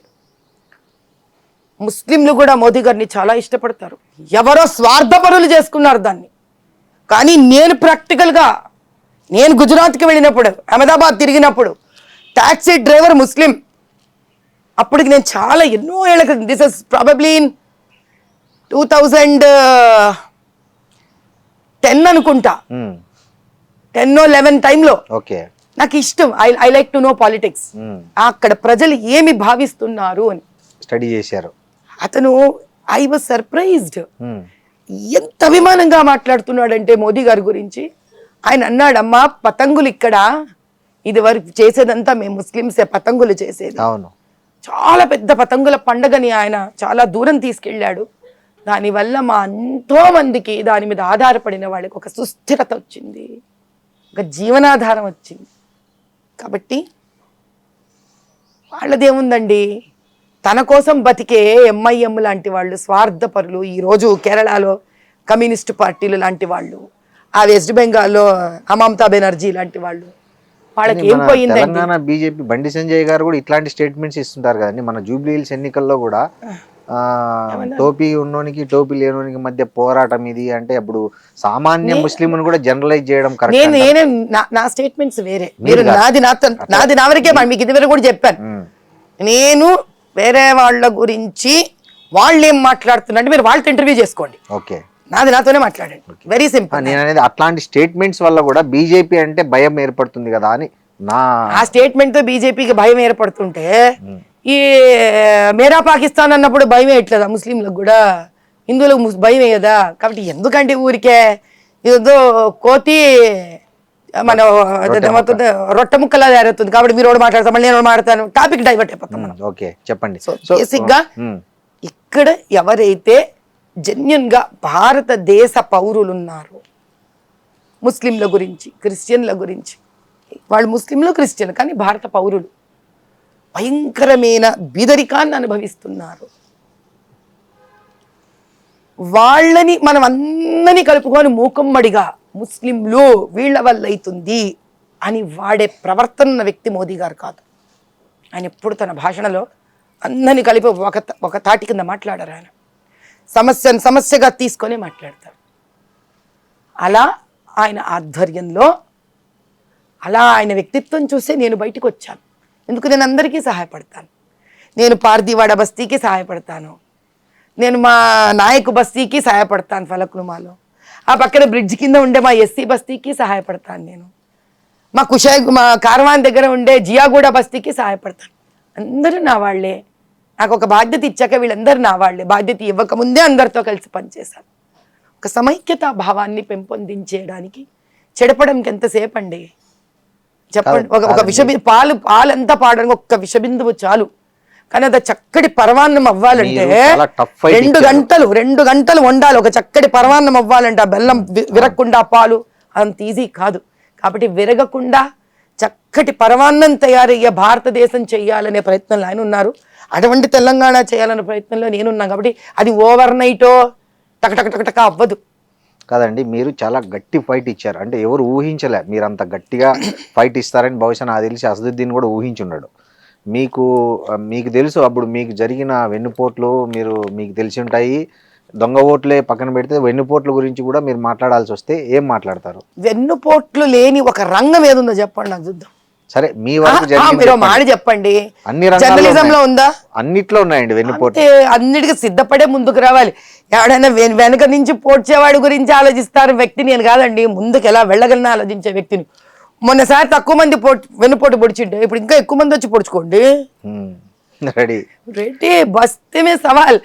Speaker 3: ముస్లింలు కూడా మోదీ గారిని చాలా ఇష్టపడతారు. ఎవరో స్వార్థపరులు చేసుకున్నారు దాన్ని. కానీ నేను ప్రాక్టికల్గా నేను గుజరాత్కి వెళ్ళినప్పుడు, అహ్మదాబాద్ తిరిగినప్పుడు టాక్సీ డ్రైవర్ ముస్లిం, అప్పటికి నేను చాలా ఎన్నో ఏళ్ళ క్రితం, దిస్ ఇస్ ప్రాబబ్లీ ఇన్ 2010 అనుకుంటా, 10-11 టైంలో.
Speaker 2: ఓకే.
Speaker 3: నాకు ఇష్టం, I like to know politics. అక్కడ ప్రజలు ఏమి భావిస్తున్నారు అని
Speaker 2: స్టడీ చేశారు.
Speaker 3: అతను, ఐ వాజ్ సర్ప్రైజ్డ్. ఎంత అభిమానంగా మాట్లాడుతున్నాడంటే మోదీ గారి గురించి. ఆయన అన్నాడమ్మా, పతంగులు ఇక్కడ ఇది వరకు చేసేదంతా మేము ముస్లింసే పతంగులు చేసేది.
Speaker 2: అవును.
Speaker 3: చాలా పెద్ద పతంగుల పండగని ఆయన చాలా దూరం తీసుకెళ్ళాడు. దానివల్ల మా ఎంతో మందికి దాని మీద ఆధారపడిన వాళ్ళకి ఒక సుస్థిరత వచ్చింది, ఒక జీవనాధారం వచ్చింది. కాబట్టి వాళ్ళదేముందండి, తన కోసం బతికే ఎంఐఎం లాంటి వాళ్ళు స్వార్థపరులు. ఈరోజు కేరళలో కమ్యూనిస్టు పార్టీలు లాంటి వాళ్ళు, ఆ వెస్ట్ బెంగాల్లో మమతా బెనర్జీ లాంటి వాళ్ళు, వాళ్ళకి ఏం పోయిందండి.
Speaker 2: తెలంగాణ బీజేపీ బండి సంజయ్ గారు కూడా ఇట్లాంటి స్టేట్మెంట్స్ ఇస్తుంటారు కదండి. మన జూబ్లీ హిల్స్ ఎన్నికల్లో కూడా టోపీ ఉన్నోనికి టోపీ లేనోనికి మధ్య పోరాటం ఇది అంటే, అప్పుడు సామాన్య ముస్లింను కూడా జనరలైజ్ చేయడం కరెక్ట్.
Speaker 3: నేనే నా స్టేట్మెంట్స్ వేరే, మీరు నాది నా వరకే, మీకు ఇది వరకు కూడా చెప్పాను. నేను వేరే వాళ్ళ గురించి వాళ్ళు ఏం మాట్లాడుతున్నారంటే మీరు వాళ్ళతో ఇంటర్వ్యూ చేసుకోండి.
Speaker 2: ఓకే.
Speaker 3: నాది నాతోనే మాట్లాడండి, వెరీ సింపుల్.
Speaker 2: నేను అనేది అట్లాంటి స్టేట్మెంట్స్ వల్ల కూడా బీజేపీ అంటే భయం ఏర్పడుతుంది కదా అని ఆ
Speaker 3: స్టేట్మెంట్ తో బీజేపీకి భయం ఏర్పడుతుంటే, ఈ మేరా పాకిస్తాన్ అన్నప్పుడు భయం వేయట్లేదా ముస్లింలకు కూడా, హిందువులకు భయం వేయదా? కాబట్టి ఎందుకంటే ఊరికే ఏదో కోతి మన రొట్టె ముక్కలా తయారవుతుంది. కాబట్టి మీరు కూడా మాట్లాడతాం, మళ్ళీ నేను మాట్లాడతాను, టాపిక్ డైవర్ట్ అయిపోతాం మనం.
Speaker 2: ఓకే, చెప్పండి.
Speaker 3: బేసిక్ గా ఇక్కడ ఎవరైతే జెన్యున్ గా భారతదేశ పౌరులు ఉన్నారు, ముస్లింల గురించి, క్రిస్టియన్ల గురించి, వాళ్ళు ముస్లింలు క్రిస్టియన్లు కానీ భారత పౌరులు, భయంకరమైన బీదరికాన్ని అనుభవిస్తున్నారు. వాళ్ళని మనం అందరినీ కలుపుకొని మూకమ్మడిగా ముస్లింలు వీళ్ళ వల్ల అవుతుంది అని వాడే ప్రవర్తన ఉన్న వ్యక్తి మోదీ గారు కాదు. ఆయన ఎప్పుడు తన భాషణలో అందరినీ కలిపి ఒక తాటి కింద మాట్లాడారు. ఆయన సమస్యగా తీసుకొని మాట్లాడతారు. అలా ఆయన ఆధ్వర్యంలో, అలా ఆయన వ్యక్తిత్వం చూసే నేను బయటకు వచ్చాను. ఎందుకు? నేను అందరికీ సహాయపడతాను. నేను పార్దీవాడ బస్తీకి సహాయపడతాను, నేను మా నాయకు బస్తీకి సహాయపడతాను, ఫలక్నుమాలో ఆ పక్కన బ్రిడ్జ్ కింద ఉండే మా ఎస్సీ బస్తీకి సహాయపడతాను, నేను మా కార్వాన్ దగ్గర ఉండే జియాగూడ బస్తీకి సహాయపడతాను. అందరూ నా వాళ్ళే. నాకు ఒక బాధ్యత ఇచ్చాక వీళ్ళందరూ నా వాళ్ళే. బాధ్యత ఇవ్వకముందే అందరితో కలిసి పనిచేశాను. ఒక సమైక్యతా భావాన్ని పెంపొందించేయడానికి చెడపడానికి ఎంతసేపు అండి చెప్పండి. ఒక పాలంతా పాడడానికి ఒక్క విషబిందువు చాలు. కానీ అది చక్కటి పరమాన్నం అవ్వాలంటే 2 గంటలు వండాలి. ఒక చక్కటి పరమాన్నం అవ్వాలంటే ఆ బెల్లం విరగకుండా పాలు అంత ఈజీ కాదు. కాబట్టి విరగకుండా చక్కటి పరమాన్నం తయారయ్యే భారతదేశం చెయ్యాలనే ప్రయత్నంలో ఆయన ఉన్నారు. అటువంటి తెలంగాణ చేయాలనే ప్రయత్నంలో నేనున్నాను. కాబట్టి అది ఓవర్ నైటో టక అవ్వదు
Speaker 2: కాదండి. మీరు చాలా గట్టి ఫైట్ ఇచ్చారు. అంటే ఎవరు ఊహించలే మీరు అంత గట్టిగా ఫైట్ ఇస్తారని. బహుశా నాకు తెలిసి అసదుద్దీన్ కూడా ఊహించున్నాడు. మీకు తెలుసు అప్పుడు మీకు జరిగిన వెన్నుపోట్లు మీకు తెలిసి ఉంటాయి. దొంగ ఓట్లే పక్కన పెడితే వెన్నుపోట్ల గురించి కూడా మీరు మాట్లాడాల్సి వస్తే ఏం మాట్లాడతారు?
Speaker 3: వెన్నుపోట్లు లేని ఒక రంగం ఏదుందో చెప్పండి నాకు చూద్దాం.
Speaker 2: సరే, మీ వరకు
Speaker 3: మాట చెప్పండి.
Speaker 2: అన్ని
Speaker 3: జర్నలిజంలో ఉందా?
Speaker 2: అన్నిట్లో ఉన్నాయండి వెన్నుపోట్లు.
Speaker 3: అన్నిటికీ సిద్ధపడే ముందుకు రావాలి. ఎవడైనా వెనక నుంచి పోడ్చేవాడి గురించి ఆలోచిస్తారు వ్యక్తి నేను కాదండి. ముందుకు ఎలా వెళ్ళగలనా ఆలోచించే వ్యక్తిని. మొన్నసారి తక్కువ మంది వెన్నుపోటు పొడిచిండే, ఇప్పుడు ఇంకా ఎక్కువ మంది వచ్చి పొడుచుకోండి. రెడీ బస్తమే సవాల్.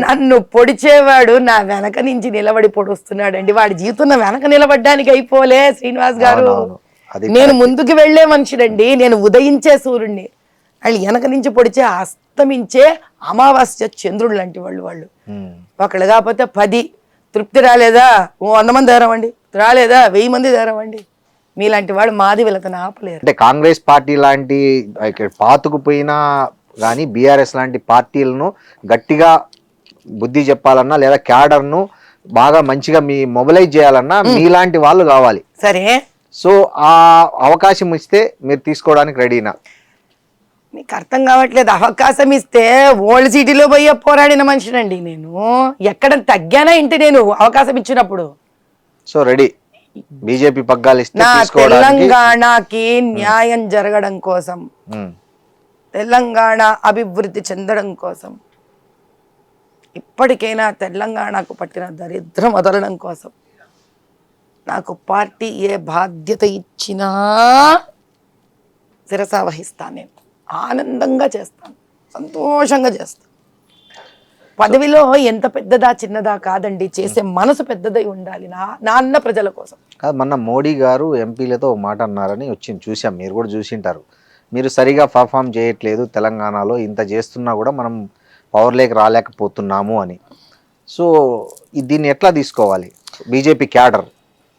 Speaker 3: నన్ను పొడిచేవాడు నా వెనక నుంచి నిలబడి పొడుస్తున్నాడండి. వాడి జీవితం వెనక నిలబడ్డానికి అయిపోలే శ్రీనివాస్ గారు. నేను ముందుకు వెళ్లే మనిషినండి. నేను ఉదయించే సూర్యుడిని. వాళ్ళు వెనక నుంచి పొడిచే అస్తమించే అమావాస్య చంద్రుడు లాంటి వాళ్ళు. ఒకళ్ళు కాకపోతే 10 తృప్తి రాలేదా 100 మంది ధరవండి, రాలేదా 1000 మంది ధరవండి. మీలాంటి వాడు మాది వీళ్ళతను ఆపలేరు.
Speaker 2: అంటే కాంగ్రెస్ పార్టీ లాంటి పాతుకుపోయినా కానీ బీఆర్ఎస్ లాంటి పార్టీలను గట్టిగా బుద్ధి చెప్పాలన్నా లేదా క్యాడర్ను బాగా మంచిగా మొబిలైజ్ చేయాలన్నా మీలాంటి వాళ్ళు కావాలి.
Speaker 3: సరే,
Speaker 2: సో ఆ అవకాశం ఇస్తే మీరు తీసుకోవడానికి రెడీనా?
Speaker 3: మీకు అర్థం కావట్లేదు. అవకాశం ఇస్తే ఓల్డ్ సిటీలో పోయే పోరాడిన మనిషినండి నేను. ఎక్కడ తగ్గానా ఇంటి నేను అవకాశం ఇచ్చినప్పుడు.
Speaker 2: సో రెడీ బీజేపీ పగ్గాలు ఇస్తే
Speaker 3: నా తెలంగాణకి న్యాయం జరగడం కోసం, తెలంగాణ అభివృద్ధి చెందడం కోసం, ఇప్పటికైనా తెలంగాణకు పట్టిన దరిద్రం వదలడం కోసం నాకు పార్టీ ఏ బాధ్యత ఇచ్చినా శిరసా వహిస్తాను. నేను ఆనందంగా చేస్తాను, సంతోషంగా చేస్తాను. పదవిలో ఎంత పెద్దదా చిన్నదా కాదండి, చేసే మనసు పెద్దదై ఉండాలి నా అన్న ప్రజల కోసం.
Speaker 2: కాదు, మొన్న మోడీ గారు ఎంపీలతో ఒక మాట అన్నారని వచ్చింది, చూసాం, మీరు కూడా చూసింటారు. మీరు సరిగా పర్ఫామ్ చేయట్లేదు, తెలంగాణలో ఇంత చేస్తున్నా కూడా మనం పవర్లోకి రాలేకపోతున్నాము అని. సో దీన్ని ఎట్లా తీసుకోవాలి బీజేపీ క్యాడర్?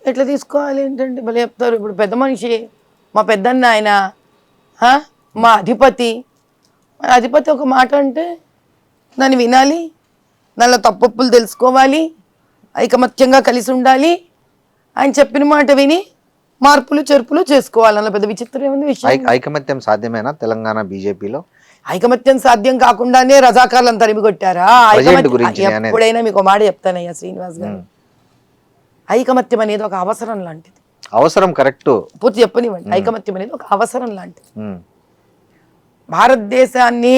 Speaker 3: ఎట్లా తీసుకోవాలి ఏంటంటే భలే చెప్తారు. ఇప్పుడు పెద్ద మనిషి, మా పెద్దన్న ఆయన, మా అధిపతి ఒక మాట అంటే దాన్ని వినాలి, దానిలో తప్పులు తెలుసుకోవాలి, ఐకమత్యంగా కలిసి ఉండాలి. ఆయన చెప్పిన మాట విని మార్పులు చెరుపులు చేసుకోవాలి. అన్న పెద్ద విచిత్రం ఏముంది విషయం.
Speaker 2: ఐకమత్యం సాధ్యమేనా తెలంగాణ బీజేపీలో?
Speaker 3: ఐకమత్యం సాధ్యం కాకుండానే రజాకార్లను తరిమి కొట్టారా? ఎప్పుడైనా మీకు మాట చెప్తానయ్యా శ్రీనివాస్ గారు, ఐకమత్యం అనేది ఒక అవసరం లాంటిది.
Speaker 2: అవసరం, కరెక్ట్,
Speaker 3: పూర్తి చెప్పనివ్వండి. ఐకమత్యం అనేది ఒక అవసరం లాంటిది. భారతదేశాన్ని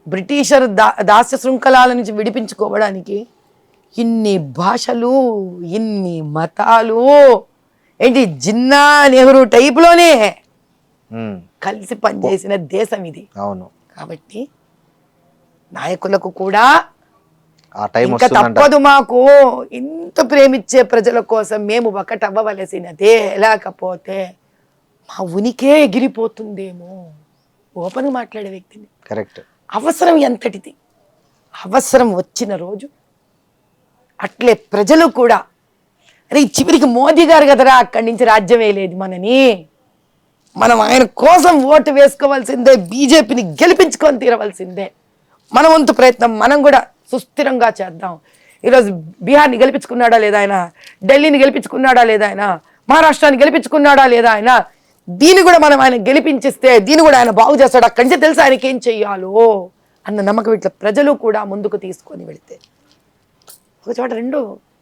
Speaker 3: బ్రిటిషర్ దాస్య శృంఖలాల నుంచి విడిపించుకోవడానికి ఇన్ని భాషలు, ఇన్ని మతాలు, ఏంటి జిన్నా నెహ్రూ టైప్లోనే కలిసి పనిచేసిన దేశం ఇది. అవును. కాబట్టి నాయకులకు కూడా ఇంకా తప్పదు, మాకు ఇంత ప్రేమించే ప్రజల కోసం మేము ఒకటవ్వవలసినదే, లేకపోతే మా ఉనికే ఎగిరిపోతుందేమో. ఓపెన్ మాట్లాడే వ్యక్తిని. కరెక్ట్. అవసరం ఎంతటిది, అవసరం వచ్చిన రోజు అట్లే ప్రజలు కూడా, అరే చివరికి మోదీ గారు కదరా అక్కడి నుంచి రాజ్యం వేయలేదు మనని, మనం ఆయన కోసం ఓటు వేసుకోవాల్సిందే, బీజేపీని గెలిపించుకొని తీరవలసిందే. మన వంతు ప్రయత్నం మనం కూడా సుస్థిరంగా చేద్దాం. ఈరోజు బీహార్ని గెలిపించుకున్నాడా లేదా ఆయన, ఢిల్లీని గెలిపించుకున్నాడా లేదా ఆయన, మహారాష్ట్రాన్ని గెలిపించుకున్నాడా లేదా ఆయన, దీన్ని కూడా మనం ఆయన గెలిపించిస్తే దీన్ని కూడా ఆయన బాగు చేస్తాడు. అక్కడి నుంచి తెలుసు ఆయనకి ఏం చెయ్యాలో అన్న నమ్మకం ఇట్లా ప్రజలు కూడా ముందుకు తీసుకొని వెళితే ఒక చోట రెండు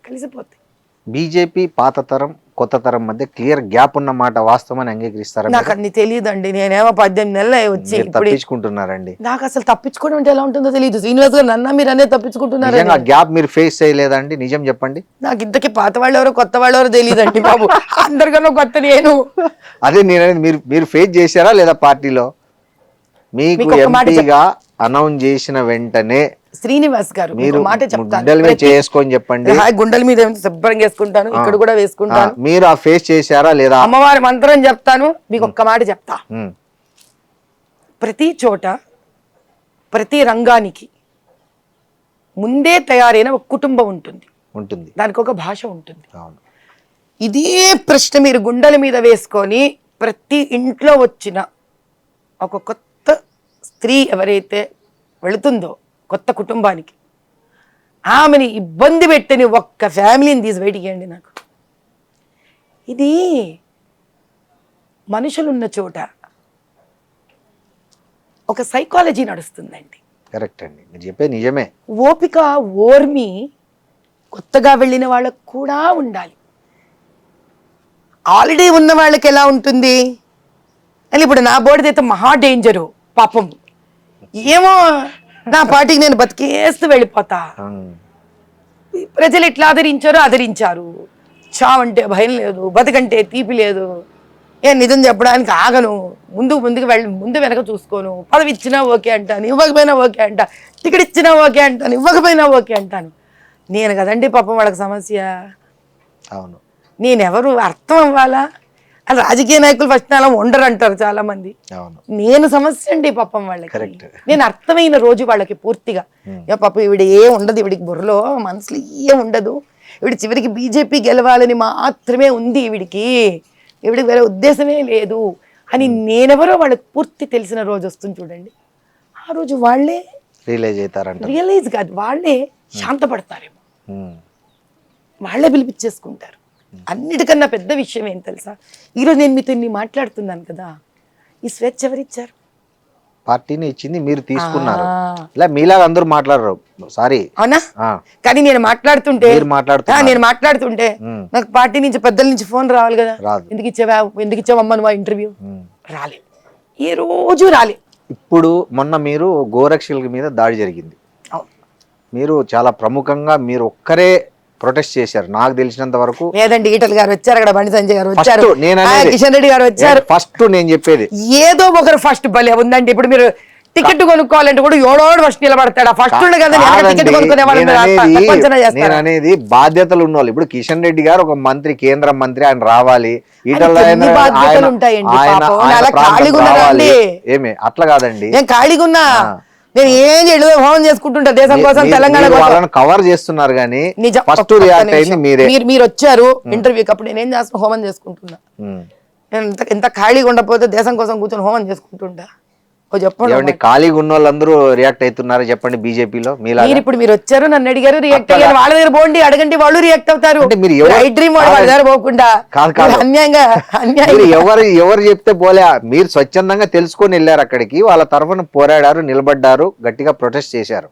Speaker 3: కలిసిపోతాయి.
Speaker 2: బీజేపీ పాత తరం కొత్త తరం మధ్య క్లియర్ గ్యాప్ ఉన్న మాట వాస్తవాన్ని అంగీకరిస్తారా?
Speaker 3: నాకు అన్ని తెలియదండి. నేనేమో 18 నెలలు వచ్చి
Speaker 2: తప్పించుకుంటున్నారండి.
Speaker 3: నాకు అసలు తప్పించుకోవడం అంటే ఎలా ఉంటుందో తెలియదు. శ్రీనివాస్ గారు నన్న మీరు అనేది తప్పించుకుంటున్నారు.
Speaker 2: గ్యాప్ మీరు ఫేస్ చేయలేదండి? నిజం చెప్పండి.
Speaker 3: నాకు ఇంతకీ పాత వాళ్ళు ఎవరో కొత్త వాళ్ళు ఎవరో తెలియదండి బాబు. అందరికన్నా కొత్త నేను.
Speaker 2: అదే నేను మీరు ఫేస్ చేశారా లేదా పార్టీలో? మీకు ఎంపీగా అనౌన్స్ చేసిన వెంటనే
Speaker 3: శ్రీనివాస్ గారు మీరు మాట చెప్తాను,
Speaker 2: చేసుకొని చెప్పండి.
Speaker 3: గుండెల మీద శుభ్రంగా వేసుకుంటాను, ఇక్కడ కూడా వేసుకుంటాను.
Speaker 2: మీరు ఆ ఫేస్ చేశారా లేదా?
Speaker 3: అమ్మవారి మంత్రం చెప్తాను. మీకు ఒక్క మాట చెప్తా, ప్రతి చోట ప్రతి రంగానికి ముందే తయారైన ఒక కుటుంబం ఉంటుంది, దానికి ఒక భాష ఉంటుంది. ఇదే ప్రశ్న మీరు గుండెల మీద వేసుకొని ప్రతి ఇంట్లో వచ్చిన ఒక కొత్త స్త్రీ ఎవరైతే వెళుతుందో కొత్త కుటుంబానికి, ఆమెని ఇబ్బంది పెట్టని ఒక్క ఫ్యామిలీని తీసి బయటికి ఇవ్వండి నాకు. ఇది మనుషులున్న చోట ఒక సైకాలజీ నడుస్తుందండి.
Speaker 2: కరెక్ట్ అండి, మీరు చెప్పే నిజమే.
Speaker 3: ఓపిక, ఓర్మి కొత్తగా వెళ్ళిన వాళ్ళకు కూడా ఉండాలి. ఆల్రెడీ ఉన్న వాళ్ళకి ఎలా ఉంటుంది అని, ఇప్పుడు నా బోర్డుదైతే మహా డేంజరు పాపం. ఏమో నా పార్టీకి నేను బతికేస్తూ వెళ్ళిపోతా. ప్రజలు ఎట్లా ఆదరించారు. చావంటే భయం లేదు, బతకంటే తీపి లేదు. నిజం చెప్పడానికి ఆగను, ముందు వెనక చూసుకోను. పదవి ఇచ్చినా ఓకే అంటాను, ఇవ్వకపోయినా ఓకే అంటా. టికెట్ ఇచ్చినా ఓకే అంటాను, ఇవ్వకపోయినా ఓకే అంటాను. నేను కదండి పాపం వాళ్ళకి సమస్య. అవును, నేనెవరు అర్థం అవ్వాలా? అది రాజకీయ నాయకులు ఫస్ట్ అలా ఉండరు అంటారు చాలా మంది. నేను సమస్య అండి పాపం వాళ్ళకి. నేను అర్థమైన రోజు వాళ్ళకి పూర్తిగా పాపం ఈవిడ ఏ ఉండదు, ఈవిడికి బుర్రలో మనసులో ఏం ఉండదు, ఈవిడ చివరికి బీజేపీ గెలవాలని మాత్రమే ఉంది, ఈవిడికి వేరే ఉద్దేశమే లేదు అని నేనెవరో వాళ్ళకి పూర్తి తెలిసిన రోజు వస్తుంది చూడండి. ఆ రోజు వాళ్ళే రియలైజ్ కాదు, వాళ్ళే శాంతపడతారేమో, వాళ్ళే పిలిపించేసుకుంటారు. అన్నిటికన్నా పెద్ద విషయం ఏం తెలుసా, ఈరోజు నేను మీతో ఇన్ని మాట్లాడుతున్నాను కదా, ఈ స్వేచ్ఛ ఎవరిచ్చారు?
Speaker 2: పార్టీని ఇచ్చింది, మీరు తీసుకున్నారు. ఇలా మీలాగా అందరూ మాట్లాడరు. సారీ,
Speaker 3: అవునా? కానీ నేను మాట్లాడుతుంటే నాకు పార్టీ నుంచి పెద్దల నుంచి ఫోన్ రావాలి కదా, ఎందుకు ఇచ్చావమ్మా నువ్వు ఇంటర్వ్యూ? రాలే, ఏ రోజు రాలే.
Speaker 2: ఇప్పుడు మొన్న మీరు గోరక్షల మీద దాడి జరిగింది,
Speaker 3: అవును.
Speaker 2: మీరు చాలా ప్రముఖంగా మీరు ఒక్కరే ప్రొటెస్ట్ చేశారు నాకు తెలిసినంత వరకు.
Speaker 3: లేదండి, ఈటల గారు వచ్చారు, అక్కడ బండి సంజయ్ గారు వచ్చారు,
Speaker 2: First నేను అనేది-
Speaker 3: కిషన్ రెడ్డి గారు వచ్చారు.
Speaker 2: ఫస్ట్ నేను చెప్పేది
Speaker 3: ఏదో ఒకరు ఫస్ట్ భలే ఉందండి. ఇప్పుడు మీరు టికెట్ కొనుక్కోవాలంటే కూడా ఎవడోడు ఫస్ట్ నిలబడతాడు. ఫస్ట్ ఉండే కదా టికెట్ కొనుక్కునే వాళ్ళు మీరు తక్కువంచనా
Speaker 2: నేను
Speaker 3: చేస్తారు.
Speaker 2: అనేది బాధ్యతలు ఉన్న వాళ్ళు. ఇప్పుడు కిషన్ రెడ్డి గారు ఒక మంత్రి, కేంద్ర మంత్రి, ఆయన రావాలి. ఈటల
Speaker 3: ఆయనకి ఎన్ని
Speaker 2: రాజేంద్ర
Speaker 3: బాధ్యతలు ఉంటాయండి పాపం. అలా ఖాళీగా ఉన్నారండి.
Speaker 2: ఏమి అట్లా కాదండి,
Speaker 3: నేను ఖాళీగా ఉన్నా, నేను ఏం చేయలేదు, హోమం చేసుకుంటుంటా దేశం కోసం, తెలంగాణ కోసం.
Speaker 2: వాళ్ళని కవర్ చేస్తున్నారు కానీ
Speaker 3: నిజం.
Speaker 2: ఫస్ట్
Speaker 3: ఒక్క
Speaker 2: రియాక్ట్ అయింది
Speaker 3: నిమిషం.
Speaker 2: మీరే.
Speaker 3: మీరు వచ్చారు ఇంటర్వ్యూకి, అప్పుడు నేనేం చేస్తున్నా, హోమం చేసుకుంటున్నా. నేను ఎంత ఖాళీగా ఉండకపోతే దేశం కోసం కూర్చొని హోమం చేసుకుంటుంటా. ఓ చెప్పండి,
Speaker 2: ఏమండి ఖాళీగా ఉన్న వాళ్ళందరూ రియాక్ట్ అవుతున్నారు చెప్పండి బీజేపీలో మీలా?
Speaker 3: మీరు వచ్చారు, నన్ను అడిగారు, రియాక్ట్ అయ్యారు. వాళ్ళ దగ్గర పోండి, అడగండి, వాళ్ళు రియాక్ట్ అవుతారు.
Speaker 2: అంటే మీరు ఎవరు-
Speaker 3: ఐ డ్రీమ్ వాళ్ళ దగ్గర పోకుండా
Speaker 2: కాదు.
Speaker 3: అన్యాయంగా
Speaker 2: మీరు ఎవరు చెప్తే పోలే, మీరు స్వచ్ఛందంగా తెలుసుకొని వెళ్ళారు అక్కడికి, వాళ్ళ తరఫున పోరాడారు, నిలబడ్డారు, గట్టిగా ప్రొటెస్ట్ చేశారు.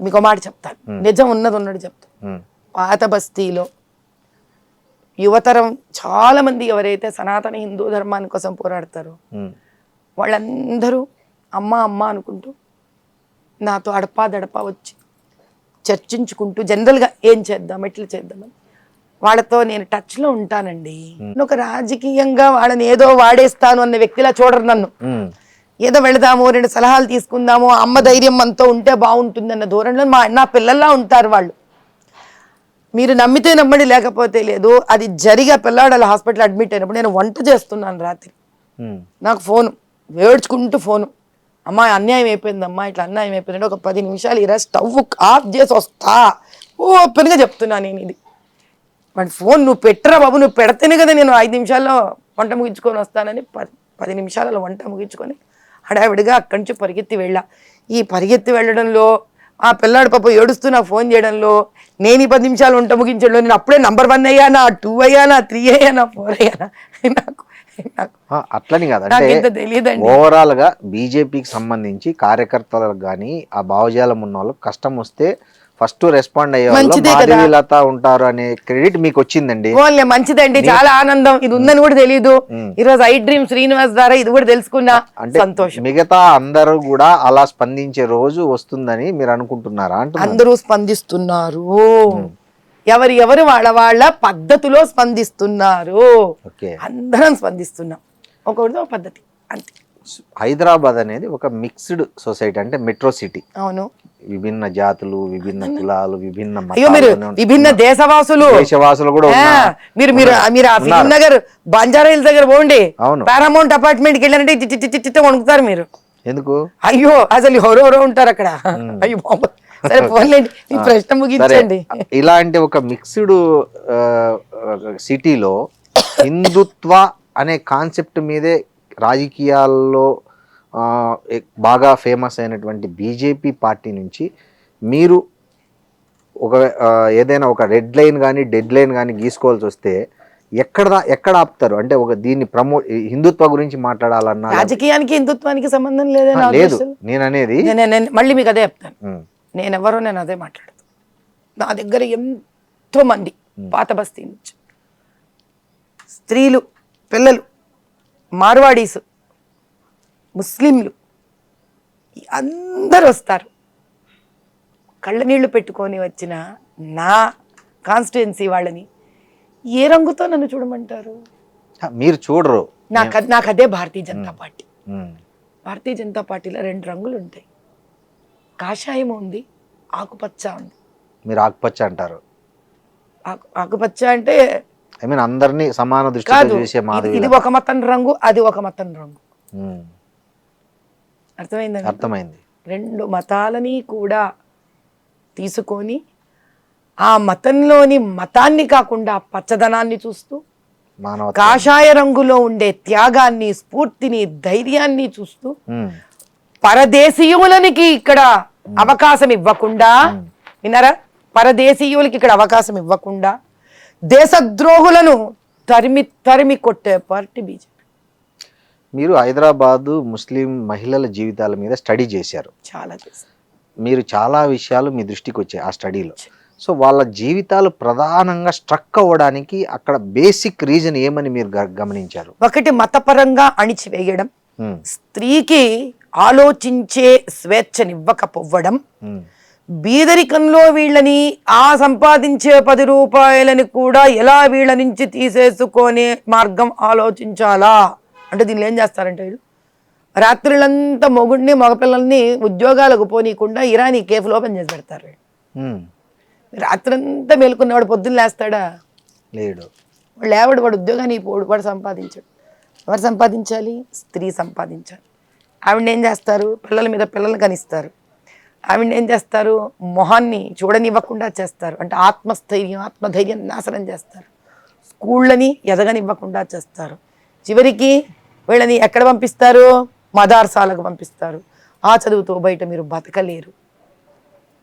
Speaker 3: మీకు మాట చెప్తాను, నిజం ఉన్నది ఉన్నట్టు చెప్తాను. పాత బస్తీలో యువతరం చాలా మంది ఎవరైతే సనాతన హిందూ ధర్మాని కోసం పోరాడతారో వాళ్ళందరూ అమ్మ అమ్మ అనుకుంటూ నాతో అడపా దడపా వచ్చి చర్చించుకుంటూ జనరల్గా ఏం చేద్దాం, ఎట్లా చేద్దామని వాళ్ళతో నేను టచ్లో ఉంటానండి. ఒక రాజకీయంగా వాళ్ళని ఏదో వాడేస్తాను అన్న వ్యక్తిలా చూడరు నన్ను. ఏదో వెళదాము, 2 సలహాలు తీసుకుందాము, అమ్మ ధైర్యం మనతో ఉంటే బాగుంటుందన్న ధోరణిలో నా పిల్లల్లా ఉంటారు వాళ్ళు. మీరు నమ్మితే నమ్మండి, లేకపోతే లేదు. అది జరిగే పిల్లాడు హాస్పిటల్ అడ్మిట్ అయినప్పుడు నేను వంట చేస్తున్నాను రాత్రి, నాకు ఫోను వేడ్చుకుంటూ ఫోను, అమ్మాయి అన్యాయం అయిపోయిందమ్మా, ఇట్లా అన్యాయం అయిపోయిందంటే ఒక 10 నిమిషాలు ఇలా స్టవ్ ఆఫ్ చేసి వస్తా, ఓపెన్గా చెప్తున్నా నేను ఇది. వాడి ఫోన్ నువ్వు పెట్టరా బాబు, నువ్వు పెడితేనే కదా నేను 5 నిమిషాల్లో వంట ముగించుకొని వస్తానని 10 నిమిషాలలో వంట ముగించుకొని హడావిడిగా అక్కడి నుంచి పరిగెత్తి వెళ్ళా. ఈ పరిగెత్తి వెళ్ళడంలో ఆ పిల్లాడు పాప ఏడుస్తూ నాకు ఫోన్ చేయడంలో, నేను ఈ 10 నిమిషాలు వంట ముగించడంలో నేను అప్పుడే నంబర్ 1 అయ్యానా, 2 అయ్యానా, 3 అయ్యానా, 4 అయ్యానా, నాకు
Speaker 2: అట్లని కాదు. అంటే ఓవరాల్ గా బీజేపీకి సంబంధించి కార్యకర్తలకు కానీ ఆ భావజాలం ఉన్న వాళ్ళకి కష్టం వస్తే ఫస్ట్ రెస్పాండ్ అయ్యే వాళ్ళు లత ఉంటారు అనే క్రెడిట్ మీకు వచ్చిందండి.
Speaker 3: మంచిదండి, చాలా ఆనందం. ఇది ఉందని కూడా తెలియదు, ఈరోజు ఐ డ్రీమ్ శ్రీనివాస్ ద్వారా ఇది కూడా తెలుసుకున్నా, అంటే సంతోషం.
Speaker 2: మిగతా అందరూ కూడా అలా స్పందించే రోజు వస్తుందని మీరు అనుకుంటున్నారా?
Speaker 3: అందరూ స్పందిస్తున్నారు, ఎవరు వాళ్ళ పద్ధతిలో స్పందిస్తున్నారు, అందరం స్పందిస్తున్నాం, ఒకరితో పద్ధతి అంతే.
Speaker 2: హైదరాబాద్ అనేది ఒక మిక్స్డ్ సొసైటీ, అంటే మెట్రో సిటీ.
Speaker 3: అవును,
Speaker 2: విభిన్న జాతులు, విభిన్న కులాలు, విభిన్న
Speaker 3: విభిన్న దేశవాసులు
Speaker 2: కూడా
Speaker 3: మీరు ఆ ఫిలిం నగర్ బంజారా హిల్స్ దగ్గర పోండి, పారామౌంట్ అపార్ట్మెంట్ కి వెళ్ళారంటే చిట్ట వణుకుతారు మీరు.
Speaker 2: ఎందుకు?
Speaker 3: అయ్యో అసలు ఎవరెవరో ఉంటారు అక్కడ. అయ్యో సరే పోన్లేండి, ఈ ప్రశ్న ముగించండి.
Speaker 2: ఇలాంటి ఒక మిక్స్డ్ సిటీలో హిందుత్వ అనే కాన్సెప్ట్ మీదే రాజకీయాల్లో బాగా ఫేమస్ అయినటువంటి బీజేపీ పార్టీ నుంచి మీరు ఏదైనా ఒక రెడ్ లైన్ కానీ డెడ్ లైన్ కానీ గీసుకోవాల్సి వస్తే ఎక్కడ ఆపుతారు? అంటే దీన్ని హిందుత్వ గురించి మాట్లాడాలన్నా
Speaker 3: రాజకీయానికి హిందుత్వానికి సంబంధం
Speaker 2: లేదు. నేను అనేది
Speaker 3: మళ్ళీ మీకు అదే చెప్తాను, నేనెవరో నేను అదే మాట్లాడతాను. నా దగ్గర ఎంతో మంది పాత బస్తీ నుంచి స్త్రీలు, పిల్లలు, మార్వాడీసు, ముస్లింలు అందరూ వస్తారు. కళ్ళ నీళ్లు పెట్టుకొని వచ్చిన నా కాన్స్టిట్యుయెన్సీ వాళ్ళని ఏ రంగుతో నన్ను చూడమంటారు?
Speaker 2: మీరు చూడరు.
Speaker 3: నాకు అదే భారతీయ జనతా పార్టీ. భారతీయ జనతా పార్టీలో 2 రంగులు ఉంటాయి, కాషాయం ఉంది, ఆకుపచ్చ ఉంది.
Speaker 2: మీరు ఆకుపచ్చ అంటారు?
Speaker 3: ఆకుపచ్చ అంటే
Speaker 2: ఐ మీన్ అందరినీ సమాన దృష్టితో చూసే మాధవి.
Speaker 3: ఇది ఒక మతం రంగు, అది ఒక మతం రంగు. అర్థమైంది?
Speaker 2: అర్థమైంది.
Speaker 3: 2 మతాలని కూడా తీసుకొని ఆ మతంలోని మతాన్ని కాకుండా పచ్చదనాన్ని చూస్తూ, కాషాయ రంగులో ఉండే త్యాగాన్ని, స్ఫూర్తిని, ధైర్యాన్ని చూస్తూ, పరదేశీయులకి ఇక్కడ అవకాశం ఇవ్వకుండా, విన్నారా, పరదేశీయులకి ఇక్కడ అవకాశం ఇవ్వకుండా దేశద్రోహులను తరిమి కొట్టే పార్టీ బీజేపీ.
Speaker 2: మీరు హైదరాబాదు ముస్లిం మహిళల జీవితాల మీద స్టడీ చేశారు,
Speaker 3: చాలా చేశారు.
Speaker 2: మీరు చాలా విషయాలు మీ దృష్టికి వచ్చాయి ఆ స్టడీలో. సో వాళ్ళ జీవితాలు ప్రధానంగా స్ట్రక్ అవ్వడానికి అక్కడ బేసిక్ రీజన్ ఏమని మీరు గమనించారు?
Speaker 3: ఒకటి మతపరంగా అణిచివేయడం, స్త్రీకి ఆలోచించే స్వేచ్ఛనివ్వకపోవడం,
Speaker 2: ఉమ్,
Speaker 3: బీదరికంలో వీళ్ళని ఆ సంపాదించే 10 రూపాయలని కూడా ఎలా వీళ్ళ నుంచి తీసేసుకునే మార్గం ఆలోచించాలా అంటే దీనిలో ఏం చేస్తారంటే వీళ్ళు రాత్రులంతా మొగుడిని మగపిల్లల్ని ఉద్యోగాలకు పోనీయకుండా ఇరానీ కేఫ్లు ఓపెన్ చేసి పెడతారు.
Speaker 2: ఉమ్,
Speaker 3: రాత్రంతా మేలుకున్నవాడు పొద్దున్న లేస్తాడా?
Speaker 2: లేడు.
Speaker 3: వాడు లేవాడు, వాడు ఉద్యోగానికి పోడు, వాడు సంపాదించాడు. ఎవరు సంపాదించాలి? స్త్రీ సంపాదించాలి. ఆవిడని ఏం చేస్తారు? పిల్లల మీద పిల్లల్ని కనిస్తారు. ఆవిడని ఏం చేస్తారు? మొహాన్ని చూడనివ్వకుండా చేస్తారు. అంటే ఆత్మస్థైర్యం ఆత్మధైర్యం నాశనం చేస్తారు. స్కూళ్ళని ఎదగనివ్వకుండా చేస్తారు. చివరికి వీళ్ళని ఎక్కడ పంపిస్తారు? మదార్సాలకు పంపిస్తారు. ఆ చదువుతో బయట మీరు బతకలేరు.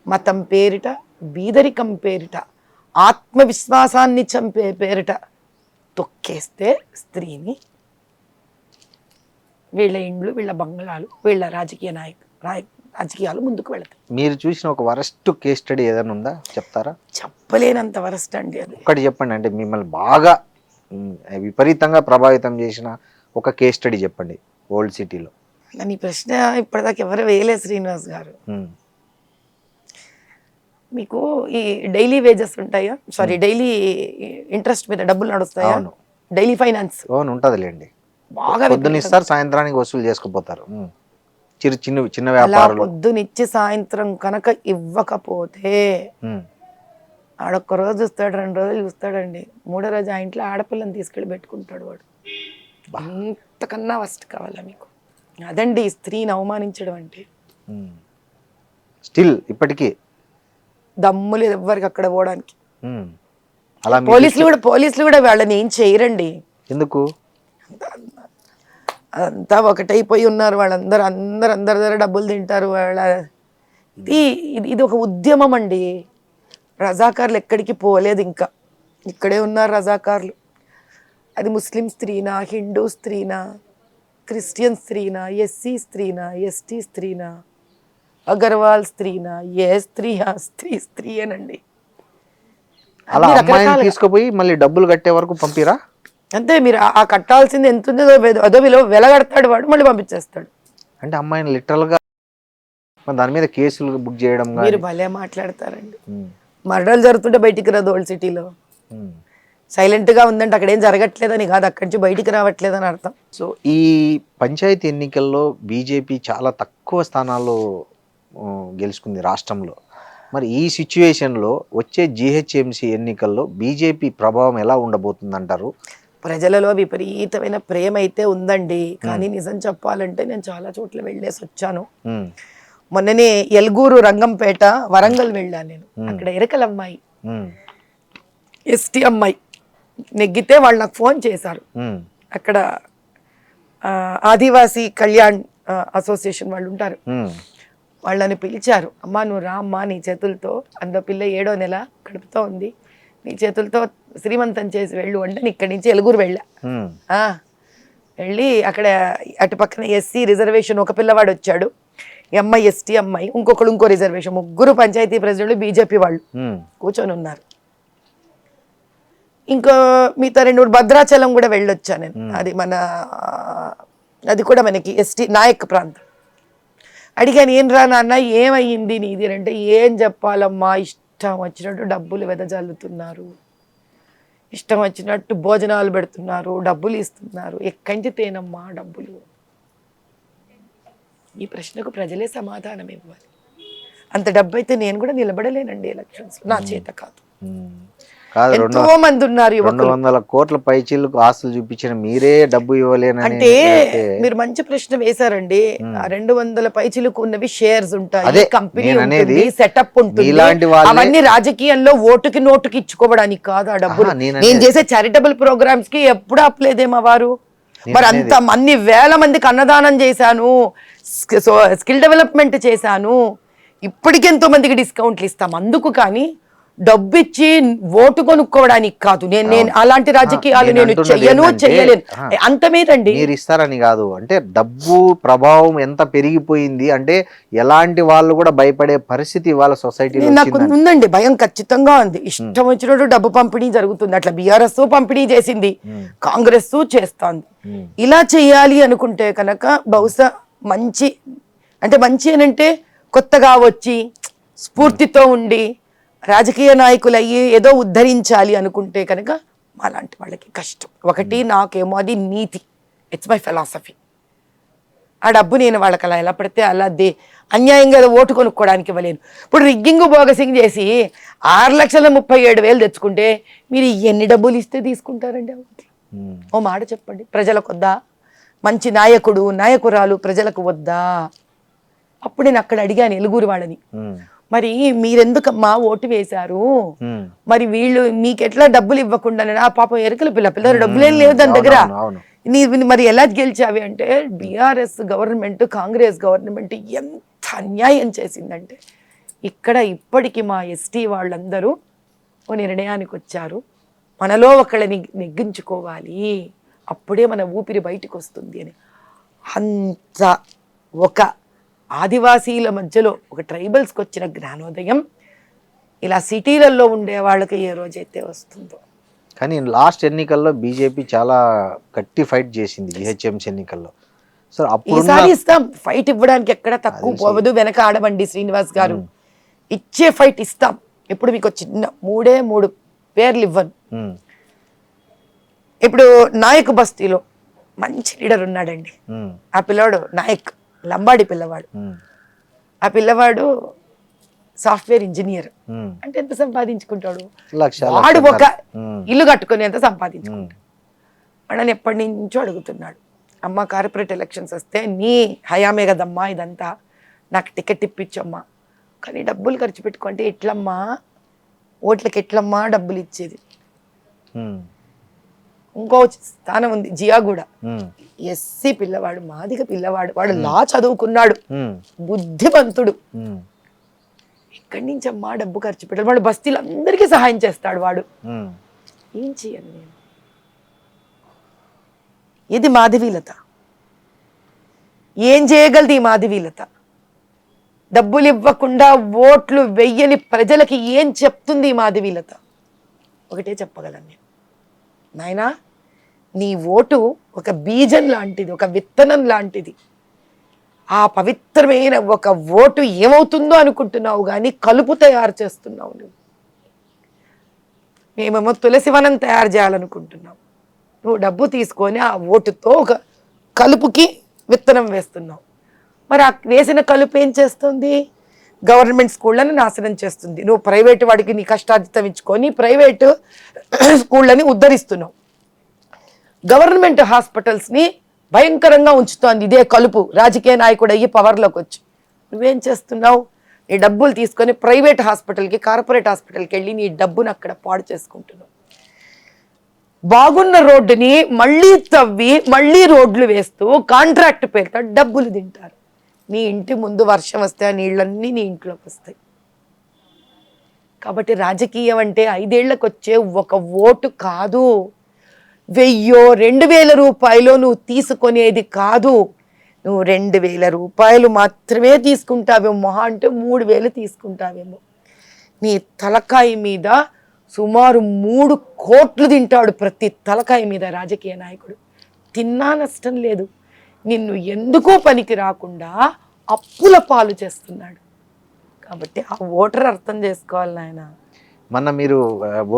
Speaker 3: మతం పేరిట, బీదరికం పేరిట, ఆత్మవిశ్వాసాన్ని చంపే పేరిట తొక్కేస్తే స్త్రీని వీళ్ళ ఇండ్లు, వీళ్ళ బంగ్లాలు, వీళ్ళ రాజకీయాలు ముందుకు వెళతాయి.
Speaker 2: మీరు చూసిన ఒక వరస్ట్ కేస్ స్టడీ ఏదైనా ఉందా? చెప్తారా?
Speaker 3: చెప్పలేనంత వరస్ట్ అండి అది.
Speaker 2: ఒకటి చెప్పండి, అంటే మిమ్మల్ని బాగా విపరీతంగా ప్రభావితం చేసిన ఒక కేస్ స్టడీ చెప్పండి ఓల్డ్ సిటీలో.
Speaker 3: నీ ప్రశ్న ఇప్పటిదాకా ఎవరు వేయలే శ్రీనివాస్ గారు. మీకు ఈ డైలీ వేజెస్ ఉంటాయా? సారీ, డైలీ ఇంట్రెస్ట్ మీద డబ్బులు నడుస్తాయా? Daily finance
Speaker 2: ఉంటదిలేండి.
Speaker 3: బాగా
Speaker 2: పొద్దున ఇస్తారు, సాయంత్రానికి వసూలు చేసుకుపోతారు. చిన్న వ్యాపారాలు
Speaker 3: పొద్దునిచ్చి సాయంత్రం కనుక ఇవ్వకపోతే ఆడొక్క రోజు చూస్తాడు, 2 రోజులు చూస్తాడండి. 3వ రోజు ఆ ఇంట్లో ఆడపిల్లని తీసుకెళ్ళి పెట్టుకుంటాడు వాడు. అంతకన్నా ఫస్ట్ కావాలా మీకు? అదండి స్త్రీని అవమానించడం అంటే.
Speaker 2: స్టిల్ ఇప్పటికీ
Speaker 3: దమ్ము లేదు ఎవ్వరికి అక్కడ పోవడానికి.
Speaker 2: అలా
Speaker 3: పోలీసులు కూడా వాళ్ళని ఏం చేయరండి.
Speaker 2: ఎందుకు?
Speaker 3: అంతా ఒకటైపోయి ఉన్నారు వాళ్ళందరూ. అందరి దగ్గర డబ్బులు తింటారు వాళ్ళ. ఇది ఒక ఉద్యమం అండి. రజాకార్లు ఎక్కడికి పోలేదు, ఇంకా ఇక్కడే ఉన్నారు రజాకార్లు. అది ముస్లిం స్త్రీనా, హిందూ స్త్రీనా, క్రిస్టియన్ స్త్రీనా, ఎస్సీ స్త్రీనా, ఎస్టీ స్త్రీనా, అగర్వాల్ స్త్రీనా, ఏ స్త్రీయేనండి.
Speaker 2: అలా అమ్మాయిని తీసుకుపోయి మళ్ళీ డబ్బులు కట్టే వరకు పంపిరా?
Speaker 3: అంతే. మీరు ఆ కట్టాల్సింది ఎంత ఉందో అదో వెలగడతాడు వాడు, మళ్ళీ పంపించేస్తాడు.
Speaker 2: అంటే అమ్మాయిని లిటరల్ గా దాని మీద కేసులు బుక్ చేయడం.
Speaker 3: మీరు భలే మాట్లాడతారండి. మర్డర్లు జరుగుతుంటే బయటికి రాదు ఓల్డ్ సిటీలో. సైలెంట్ గా ఉందంటే అక్కడ ఏం జరగట్లేదని కాదు, అక్కడి నుంచి బయటికి రావట్లేదని అర్థం.
Speaker 2: సో ఈ పంచాయతీ ఎన్నికల్లో బీజేపీ చాలా తక్కువ స్థానాల్లో గెలుచుకుంది రాష్ట్రంలో. మరి ఈ సిచ్యువేషన్లో వచ్చే జిహెచ్ఎంసీ ఎన్నికల్లో బీజేపీ ప్రభావం ఎలా ఉండబోతుంది అంటారు?
Speaker 3: ప్రజలలో విపరీతమైన ప్రేమ అయితే ఉందండి. కానీ నిజం చెప్పాలంటే నేను చాలా చోట్ల వెళ్ళేసి వచ్చాను. మొన్ననే ఎల్గూరు, రంగంపేట, వరంగల్ వెళ్ళాను నేను. అక్కడ ఎరకల అమ్మాయి, ఎస్టీ అమ్మాయి నెగ్గితే వాళ్ళు నాకు ఫోన్ చేశారు. అక్కడ ఆదివాసీ కళ్యాణ్ అసోసియేషన్ వాళ్ళు ఉంటారు, వాళ్ళని పిలిచారు. అమ్మా నువ్వు రా అమ్మా, నీ చేతులతో అంత పిల్ల 7వ నెల కడుపుతో ఉంది, నీ చేతులతో శ్రీమంతం చేసి వెళ్ళు అంటే ఇక్కడి నుంచి ఎలుగురు వెళ్ళా. వెళ్ళి అక్కడ అటు పక్కన ఎస్సీ రిజర్వేషన్ ఒక పిల్లవాడు వచ్చాడు, ఈ అమ్మాయి ఎస్టీ అమ్మాయి, ఇంకో రిజర్వేషన్, 3 పంచాయతీ ప్రెసిడెంట్లు బీజేపీ వాళ్ళు కూర్చొని ఉన్నారు. ఇంకో మిగతా 2 భద్రాచలం కూడా వెళ్ళొచ్చా నేను. అది కూడా మనకి ఎస్టీ నాయక్ ప్రాంతం. అడిగాను, ఏం రా నాన్న ఏమయ్యింది నీది అంటే, ఏం చెప్పాలమ్మా, ఇష్టం వచ్చినట్టు డబ్బులు వెదజల్లుతున్నారు, ఇష్టం వచ్చినట్టు భోజనాలు పెడుతున్నారు, డబ్బులు ఇస్తున్నారు, ఎక్కడి నుంచి తేనమ్మా డబ్బులు? ఈ ప్రశ్నకు ప్రజలే సమాధానం ఇవ్వాలి. అంత డబ్బు అయితే నేను కూడా నిలబడలేనండి ఎలక్షన్స్, నా చేత కాదు. ఎంతో మంది ఉన్నారు
Speaker 2: 200 కోట్ల పైచీలకు ఆస్తులు చూపించిన మీరే డబ్బు ఇవ్వలేనని
Speaker 3: అంటే మీరు మంచి ప్రశ్న వేశారండి. 200 పైచీలకు ఉన్నవి షేర్స్ ఉంటాయి, కంపెనీ ఉంటుంది, సెటప్ ఉంటుంది. అవన్నీ రాజకీయంలో ఓటుకి నోటుకి ఇచ్చుకోవడానికి కాదు ఆ డబ్బులు. నేను చేసే చారిటబుల్ ప్రోగ్రామ్స్ కి ఎప్పుడు ఆపలేదేమో వారు. మరి అంత అన్ని వేల మందికి అన్నదానం చేశాను, స్కిల్ డెవలప్మెంట్ చేశాను, ఇప్పటికెంతో మందికి డిస్కౌంట్లు ఇస్తాం అందుకు. కానీ డబ్బు ఇచ్చి ఓటు కొనుక్కోవడానికి కాదు. నేను అలాంటి రాజకీయాలు నేను చెయ్యను, చెయ్యలేను. అంత మీదండి
Speaker 2: మీరు ఇస్తారని కాదు, అంటే డబ్బు ప్రభావం ఎంత పెరిగిపోయింది అంటే ఎలాంటి వాళ్ళు కూడా భయపడే పరిస్థితి వాళ్ళ సొసైటీలో
Speaker 3: నాకు ఉందండి, భయం ఖచ్చితంగా ఉంది. ఇష్టం వచ్చినట్టు డబ్బు పంపిణీ జరుగుతుంది. అట్లా బీఆర్ఎస్ పంపిణీ చేసింది, కాంగ్రెస్ చేస్తోంది. ఇలా చెయ్యాలి అనుకుంటే కనుక బహుశా మంచి అంటే కొత్తగా వచ్చి స్ఫూర్తితో ఉండి రాజకీయ నాయకులు అయ్యి ఏదో ఉద్ధరించాలి అనుకుంటే కనుక అలాంటి వాళ్ళకి కష్టం. ఒకటి నాకేమో అది నీతి, ఇట్స్ మై ఫిలాసఫీ. ఆ డబ్బు నేను వాళ్ళకి అలా ఎలా పడితే అలా అన్యాయంగా ఓటు కొనుక్కోవడానికి ఇవ్వలేను. ఇప్పుడు రిగ్గింగ్ బోగసింగ్ చేసి 6,37,000 తెచ్చుకుంటే మీరు ఎన్ని డబ్బులు ఇస్తే తీసుకుంటారండి? ఓ మాట చెప్పండి, ప్రజలకు వద్దా? మంచి నాయకుడు నాయకురాలు ప్రజలకు వద్దా? అప్పుడు నేను అక్కడ అడిగాను ఎలుగురు వాళ్ళని, మరి మీరెందుకమ్మా ఓటు వేశారు, మరి వీళ్ళు మీకెట్లా డబ్బులు ఇవ్వకుండా? ఆ పాపం ఎరుకల పిల్లలు డబ్బులేం లేవు దాని దగ్గర, మరి ఎలా గెలిచావి అంటే బీఆర్ఎస్ గవర్నమెంట్ కాంగ్రెస్ గవర్నమెంట్ ఎంత అన్యాయం చేసిందంటే ఇక్కడ ఇప్పటికీ మా ఎస్టీ వాళ్ళందరూ ఓ నిర్ణయానికి వచ్చారు, మనలో ఒకళ్ళని నెగ్గించుకోవాలి, అప్పుడే మన ఊపిరి బయటకు వస్తుంది అని. అంత ఒక ఆదివాసీల మధ్యలో ఒక ట్రైబల్స్కి వచ్చిన జ్ఞానోదయం ఇలా సిటీలలో ఉండే వాళ్ళకి ఏ రోజైతే వస్తుందో.
Speaker 2: కానీ లాస్ట్ ఎన్నికల్లో బీజేపీ చాలా గట్టి ఫైట్ చేసింది జిహెచ్ఎంసీ ఎన్నికల్లో. సో
Speaker 3: ఈసారి ఇస్తాం, ఫైట్ ఇవ్వడానికి ఎక్కడ తక్కువ పోవదు, వెనక ఆడవండి శ్రీనివాస్ గారు, ఇచ్చే ఫైట్ ఇస్తాం. ఇప్పుడు మీకు చిన్న 3 పేర్లు ఇవ్వను. ఇప్పుడు నాయక్ బస్తీలో మంచి లీడర్ ఉన్నాడండి, ఆ పిల్లవాడు నాయక్, లంబాడి పిల్లవాడు. ఆ పిల్లవాడు సాఫ్ట్వేర్ ఇంజనీర్. అంటే ఎంత సంపాదించుకుంటాడు? వాడు ఒక ఇల్లు కట్టుకుని ఎంత సంపాదించుకుంటాడు? వాడని ఎప్పటి నుంచో అడుగుతున్నాడు, అమ్మ కార్పొరేట్ ఎలక్షన్స్ వస్తే నీ హయామే కదమ్మా ఇదంతా, నాకు టికెట్ ఇప్పించమ్మా. కానీ డబ్బులు ఖర్చు పెట్టుకుంటే ఎట్లమ్మా, ఓట్లకి ఎట్లమ్మా డబ్బులు ఇచ్చేది? ఇంకో స్థానం ఉంది జియాగూడ, ఎస్సీ పిల్లవాడు, మాదిగ పిల్లవాడు, వాడు లా చదువుకున్నాడు, బుద్ధిమంతుడు. ఇక్కడి నుంచి అమ్మా డబ్బు ఖర్చు పెట్టాడు, వాడు బస్తీలు అందరికీ సహాయం చేస్తాడు. వాడు ఏం చేయను నేను? ఇది మాధవీలత. ఏం చేయగలది ఈ మాధవీలత? డబ్బులు ఇవ్వకుండా ఓట్లు వెయ్యని ప్రజలకి ఏం చెప్తుంది ఈ మాధవీలత? ఒకటే చెప్పగలను నేను, నాయనా నీ ఓటు ఒక బీజం లాంటిది, ఒక విత్తనం లాంటిది. ఆ పవిత్రమైన ఒక ఓటు ఏమవుతుందో అనుకుంటున్నావు కానీ కలుపు తయారు చేస్తున్నావు నువ్వు. మేమేమో తులసివనం తయారు చేయాలనుకుంటున్నావు, నువ్వు డబ్బు తీసుకొని ఆ ఓటుతో ఒక కలుపుకి విత్తనం వేస్తున్నావు. మరి ఆ వేసిన కలుపు ఏం చేస్తుంది? గవర్నమెంట్ స్కూళ్ళని నాశనం చేస్తుంది. నువ్వు ప్రైవేటు వాడికి నీ కష్టార్జితం ఇచ్చుకొని ప్రైవేటు స్కూళ్ళని ఉద్ధరిస్తున్నావు. గవర్నమెంట్ హాస్పిటల్స్ని భయంకరంగా ఉంచుతోంది ఇదే కలుపు. రాజకీయ నాయకుడు అయ్యి పవర్లోకి వచ్చి నువ్వేం చేస్తున్నావు? నీ డబ్బులు తీసుకొని ప్రైవేట్ హాస్పిటల్కి, కార్పొరేట్ హాస్పిటల్కి వెళ్ళి నీ డబ్బును అక్కడ పాడు చేసుకుంటున్నావు. బాగున్న రోడ్డుని మళ్ళీ తవ్వి మళ్ళీ రోడ్లు వేస్తూ కాంట్రాక్ట్ పేరుతో డబ్బులు తింటారు. నీ ఇంటి ముందు వర్షం వస్తే ఆ నీళ్ళన్నీ నీ ఇంట్లోకి వస్తాయి. కాబట్టి రాజకీయం అంటే 5 ఏళ్లకు వచ్చే ఒక ఓటు కాదు, 1000-2000 రూపాయలు నువ్వు తీసుకునేది కాదు. నువ్వు 2000 రూపాయలు మాత్రమే తీసుకుంటావేమో, మహా అంటే 3000 తీసుకుంటావేమో. నీ తలకాయ మీద సుమారు 3 కోట్లు తింటాడు ప్రతి తలకాయ మీద రాజకీయ నాయకుడు. తిన్నా నష్టం లేదు, నిన్ను ఎందుకో పనికి రాకుండా అప్పుల పాలు చేస్తున్నాడు. కాబట్టి ఆ ఓటర్ అర్థం చేసుకోవాలి నాయన.
Speaker 2: మొన్న మీరు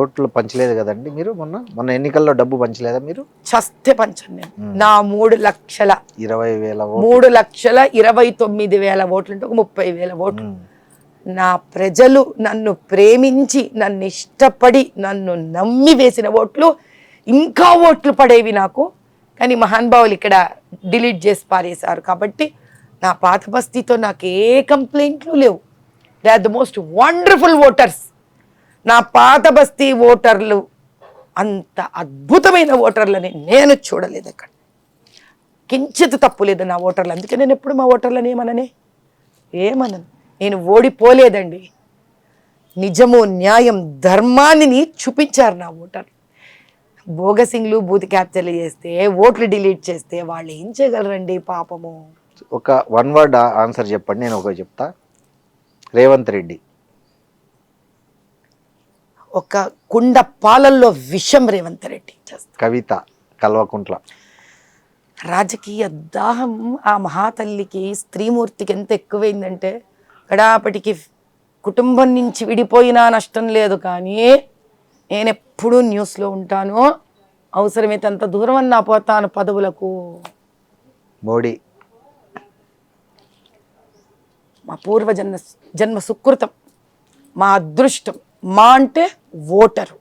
Speaker 2: ఓట్లు పంచలేదు కదండి, మీరు మొన్న ఎన్నికల్లో డబ్బు పంచలేదా మీరు?
Speaker 3: చస్తే పంచను నేను. నా 3,20,000 3,29,000 ఓట్లు అంటే ఒక 30,000 ఓట్లు. నా ప్రజలు నన్ను ప్రేమించి నన్ను ఇష్టపడి నన్ను నమ్మి వేసిన ఓట్లు ఇంకా ఓట్లు పడేవి నాకు. కానీ మహానుభావులు ఇక్కడ డిలీట్ చేసి పారేశారు. కాబట్టి నా పాత బస్తీతో నాకు ఏ కంప్లైంట్లు లేవు. They are the most wonderful voters. నా పాత బస్తీ ఓటర్లు అంత అద్భుతమైన ఓటర్లని నేను చూడలేదు అక్కడ. కించిత్ తప్పు లేదు నా ఓటర్లు. అందుకే నేను ఎప్పుడు మా ఓటర్లని ఏమనను. నేను ఓడిపోలేదండి. నిజము, న్యాయం, ధర్మాన్ని చూపించారు నా ఓటర్. బోగసింగ్లు బూత్ క్యాప్చర్లు చేస్తే, ఓట్లు డిలీట్ చేస్తే వాళ్ళు ఏం చేయగలరండి పాపము.
Speaker 2: ఒక వన్ వర్డ్ ఆన్సర్ చెప్పండి, నేను ఒక చెప్తా. రేవంత్ రెడ్డి.
Speaker 3: ఒక కుండ పాలల్లో విషం రేవంత్ రెడ్డి.
Speaker 2: కవిత కల్వకుంట్ల.
Speaker 3: రాజకీయ దాహం ఆ మహాతల్లికి, స్త్రీమూర్తికి ఎంత ఎక్కువైందంటే గడాపటికి కుటుంబం నుంచి విడిపోయినా నష్టం లేదు, కానీ నేను ఎప్పుడూ న్యూస్లో ఉంటాను, అవసరమైతే అంత దూరం అన్నా పోతాను పదవులకు.
Speaker 2: మోడీ.
Speaker 3: మా జన్మ సుకృతం, మా అదృష్టం. మా అంటే ఓటరు,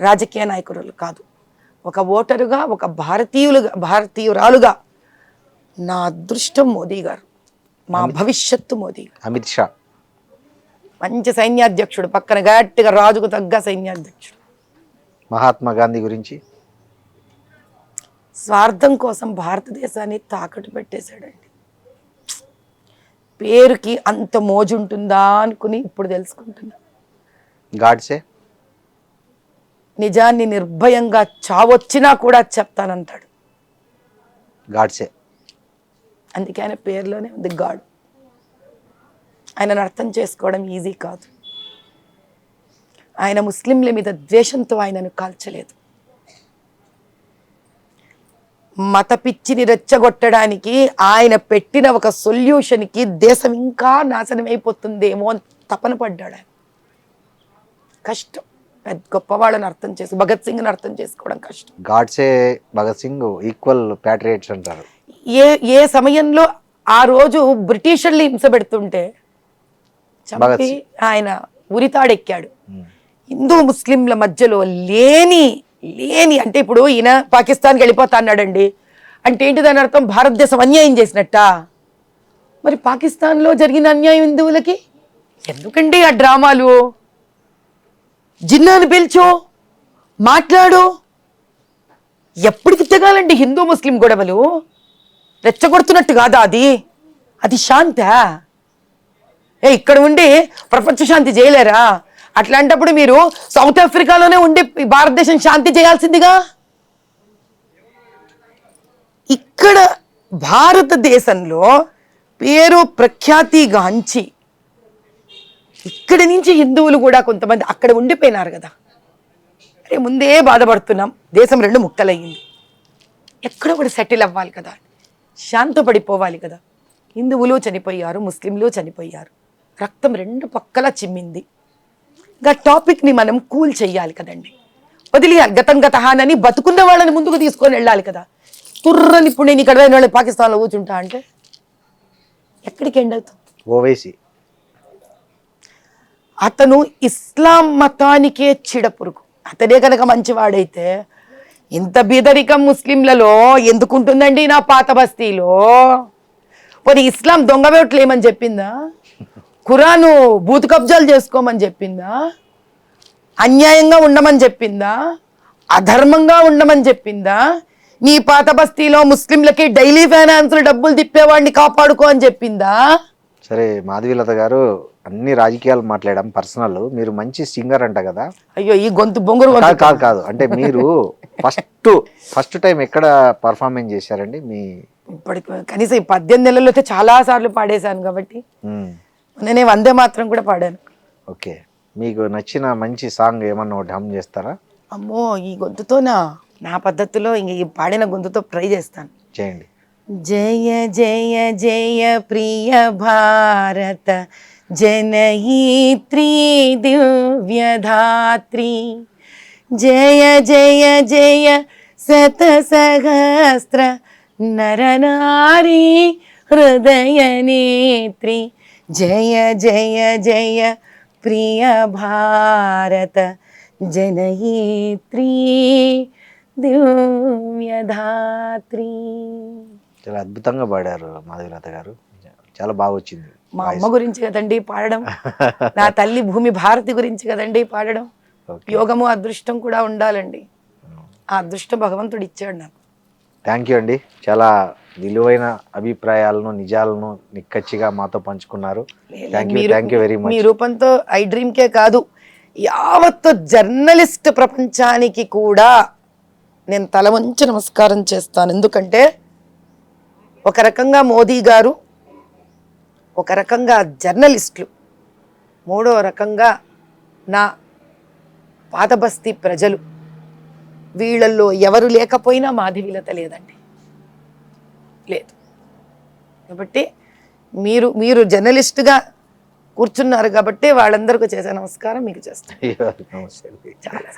Speaker 3: రాజకీయ నాయకులు కాదు. ఒక ఓటరుగా, ఒక భారతీయురాలుగా నా అదృష్టం మోదీ గారు, మా భవిష్యత్తు మోదీ గారు.
Speaker 2: అమిత్ షా.
Speaker 3: మంచి సైన్యాధ్యక్షుడు, పక్కన గట్టిగా రాజుకు తగ్గ సైన్యాధ్యక్షుడు.
Speaker 2: మహాత్మా గాంధీ గురించి.
Speaker 3: స్వార్థం కోసం భారతదేశాన్ని తాకట్టు పెట్టేశాడండి. పేరుకి అంత మోజుంటుందా అనుకుని ఇప్పుడు తెలుసుకుంటున్నా.
Speaker 2: గాడ్సే.
Speaker 3: నిజాన్ని నిర్భయంగా చావొచ్చినా కూడా చెప్తానంటాడు.
Speaker 2: గాడ్సే.
Speaker 3: అందుకే ఆయన పేరులోనే ఉంది గాడ్. ఆయనను అర్థం చేసుకోవడం ఈజీ కాదు. ఆయన ముస్లింల మీద ద్వేషంతో ఆయనను కాల్చలేదు. మత పిచ్చిని రెచ్చగొట్టడానికి ఆయన పెట్టిన ఒక సొల్యూషన్కి దేశం ఇంకా నాశనం అయిపోతుందేమో అని తపన పడ్డాడు ఆయన. కష్టం. పెద్ద గొప్పవాళ్ళని అర్థం చేసి, భగత్ సింగ్ని అర్థం చేసుకోవడం కష్టం.
Speaker 2: గాడ్సే, భగత్ సింగ్ ఈక్వల్ ప్యాట్రియట్స్ అంటారు.
Speaker 3: ఏ సమయంలో ఆ రోజు బ్రిటిషర్లు హింస పెడుతుంటే చంపి ఆయన ఉరితాడెక్కాడు. హిందూ ముస్లింల మధ్యలో లేని అంటే ఇప్పుడు ఈయన పాకిస్తాన్కి వెళ్ళిపోతా అన్నాడండి అంటే ఏంటి దాని అర్థం? భారతదేశం అన్యాయం చేసినట్ట. మరి పాకిస్తాన్లో జరిగిన అన్యాయం హిందువులకి ఎందుకండి ఆ డ్రామాలు? జిన్నాను పిలిచో మాట్లాడు. ఎప్పటికి తెగాలండి హిందూ ముస్లిం గొడవలు? రెచ్చగొడుతున్నట్టు కాదా అది శాంత? ఇక్కడ ఉండి ప్రపంచ శాంతి చేయలేరా? అట్లాంటప్పుడు మీరు సౌత్ ఆఫ్రికాలోనే ఉండి భారతదేశం శాంతి చేయాల్సిందిగా. ఇక్కడ భారతదేశంలో పేరు ప్రఖ్యాతిగాంచి ఇక్కడి నుంచి హిందువులు కూడా కొంతమంది అక్కడ ఉండిపోయినారు కదా. అరే ముందే బాధపడుతున్నాం, దేశం రెండు ముక్కలయ్యింది, ఎక్కడో కూడా సెటిల్ అవ్వాలి కదా, శాంతపడిపోవాలి కదా. హిందువులు చనిపోయారు, ముస్లింలు చనిపోయారు, రక్తం రెండు పక్కలా చిమ్మింది. ఇంకా టాపిక్ని మనం కూల్ చెయ్యాలి కదండి. వదిలేయాలి, గతం గతహానని బతుకున్న వాళ్ళని ముందుకు తీసుకొని వెళ్ళాలి కదా. తుర్రని ఇప్పుడు నేను ఇక్కడ పాకిస్తాన్లో కూర్చుంటా అంటే ఎక్కడికి ఎండ్ అవుతాం?
Speaker 2: ఓవైసీ.
Speaker 3: అతను ఇస్లాం మతానికే చిడపురుగు. అతనే కనుక మంచివాడైతే ఇంత బీదరికం ముస్లింలలో ఎందుకుంటుందండి నా పాత బస్తీలో? పోనీ ఇస్లాం దొంగవేట్లు ఏమని చెప్పిందా? ఖురాను బూతు కబ్జాలు చేసుకోమని చెప్పిందా? అన్యాయంగా ఉండమని చెప్పిందా? అధర్మంగా ఉండమని చెప్పిందా? నీ పాత బస్తీలో ముస్లింలకి డైలీ ఫైనాన్స్లు డబ్బులు తిప్పేవాడిని కాపాడుకో అని చెప్పిందా?
Speaker 2: సరే మాధవీలత గారు, అన్ని రాజకీయాలు మాట్లాడడం పర్సనల్. మీరు మంచి సింగర్ అంట కదా.
Speaker 3: అయ్యో ఈ గొంతు బొంగురు
Speaker 2: కాదు అంటే మీరు ఫస్ట్ టైం ఎక్కడ పర్ఫార్మెన్స్ చేశారండి? మీ
Speaker 3: ఇప్పటికి కనీసం ఈ 18 నెలల్లో అయితే చాలా సార్లు పాడేశాను కాబట్టి నేను వందే మాత్రం కూడా పాడాను.
Speaker 2: ఓకే, మీకు నచ్చిన మంచి సాంగ్ ఏమన్నా ఒకటి హమ్ చేస్తారా?
Speaker 3: అమ్మో ఈ గొంతుతోనా? నా పద్ధతిలో ఇంక ఈ పాడిన గొంతుతో ట్రై చేస్తాను.
Speaker 2: చేయండి.
Speaker 3: జయ జయ జయ ప్రియ భారత జనయిత్రీ దివ్యధాత్రి, జయ జయ జయ శత సహస్ర నరనారీ హృదయ నేత్రి, జయ జయ జయ ప్రియ భారత జనయిత్రీ దివ్యధాత్రి.
Speaker 2: చాలా అద్భుతంగా పాడారు మాధవీలత గారు, చాలా బాగా వచ్చింది.
Speaker 3: మా అమ్మ గురించి కదండి పాడడం, నా తల్లి భూమి భారతి గురించి కదండి పాడడం. యోగము అదృష్టం కూడా ఉండాలండి. ఆ అదృష్టం భగవంతుడు ఇచ్చాడు నాకు.
Speaker 2: థ్యాంక్ యూ అండి, చాలా విలువైన అభిప్రాయాలను నిజాలను నిక్కచ్చిగా మాతో పంచుకున్నారు. Thank you very
Speaker 3: me
Speaker 2: much.
Speaker 3: రూపంతో ఐ డ్రీమ్కే కాదు, యావత్తు జర్నలిస్ట్ ప్రపంచానికి కూడా నేను తల వంచి నమస్కారం చేస్తాను. ఎందుకంటే ఒక రకంగా మోదీ గారు, ఒక రకంగా జర్నలిస్టులు, మూడో రకంగా నా పాతబస్తీ ప్రజలు, వీళ్ళల్లో ఎవరు లేకపోయినా మాధవీలత లేదండి, లేదు. కాబట్టి మీరు జర్నలిస్ట్గా కూర్చున్నారు కాబట్టి వాళ్ళందరికీ చేసే నమస్కారం మీకు చేస్తాను.
Speaker 2: నమస్తే.
Speaker 3: చాలా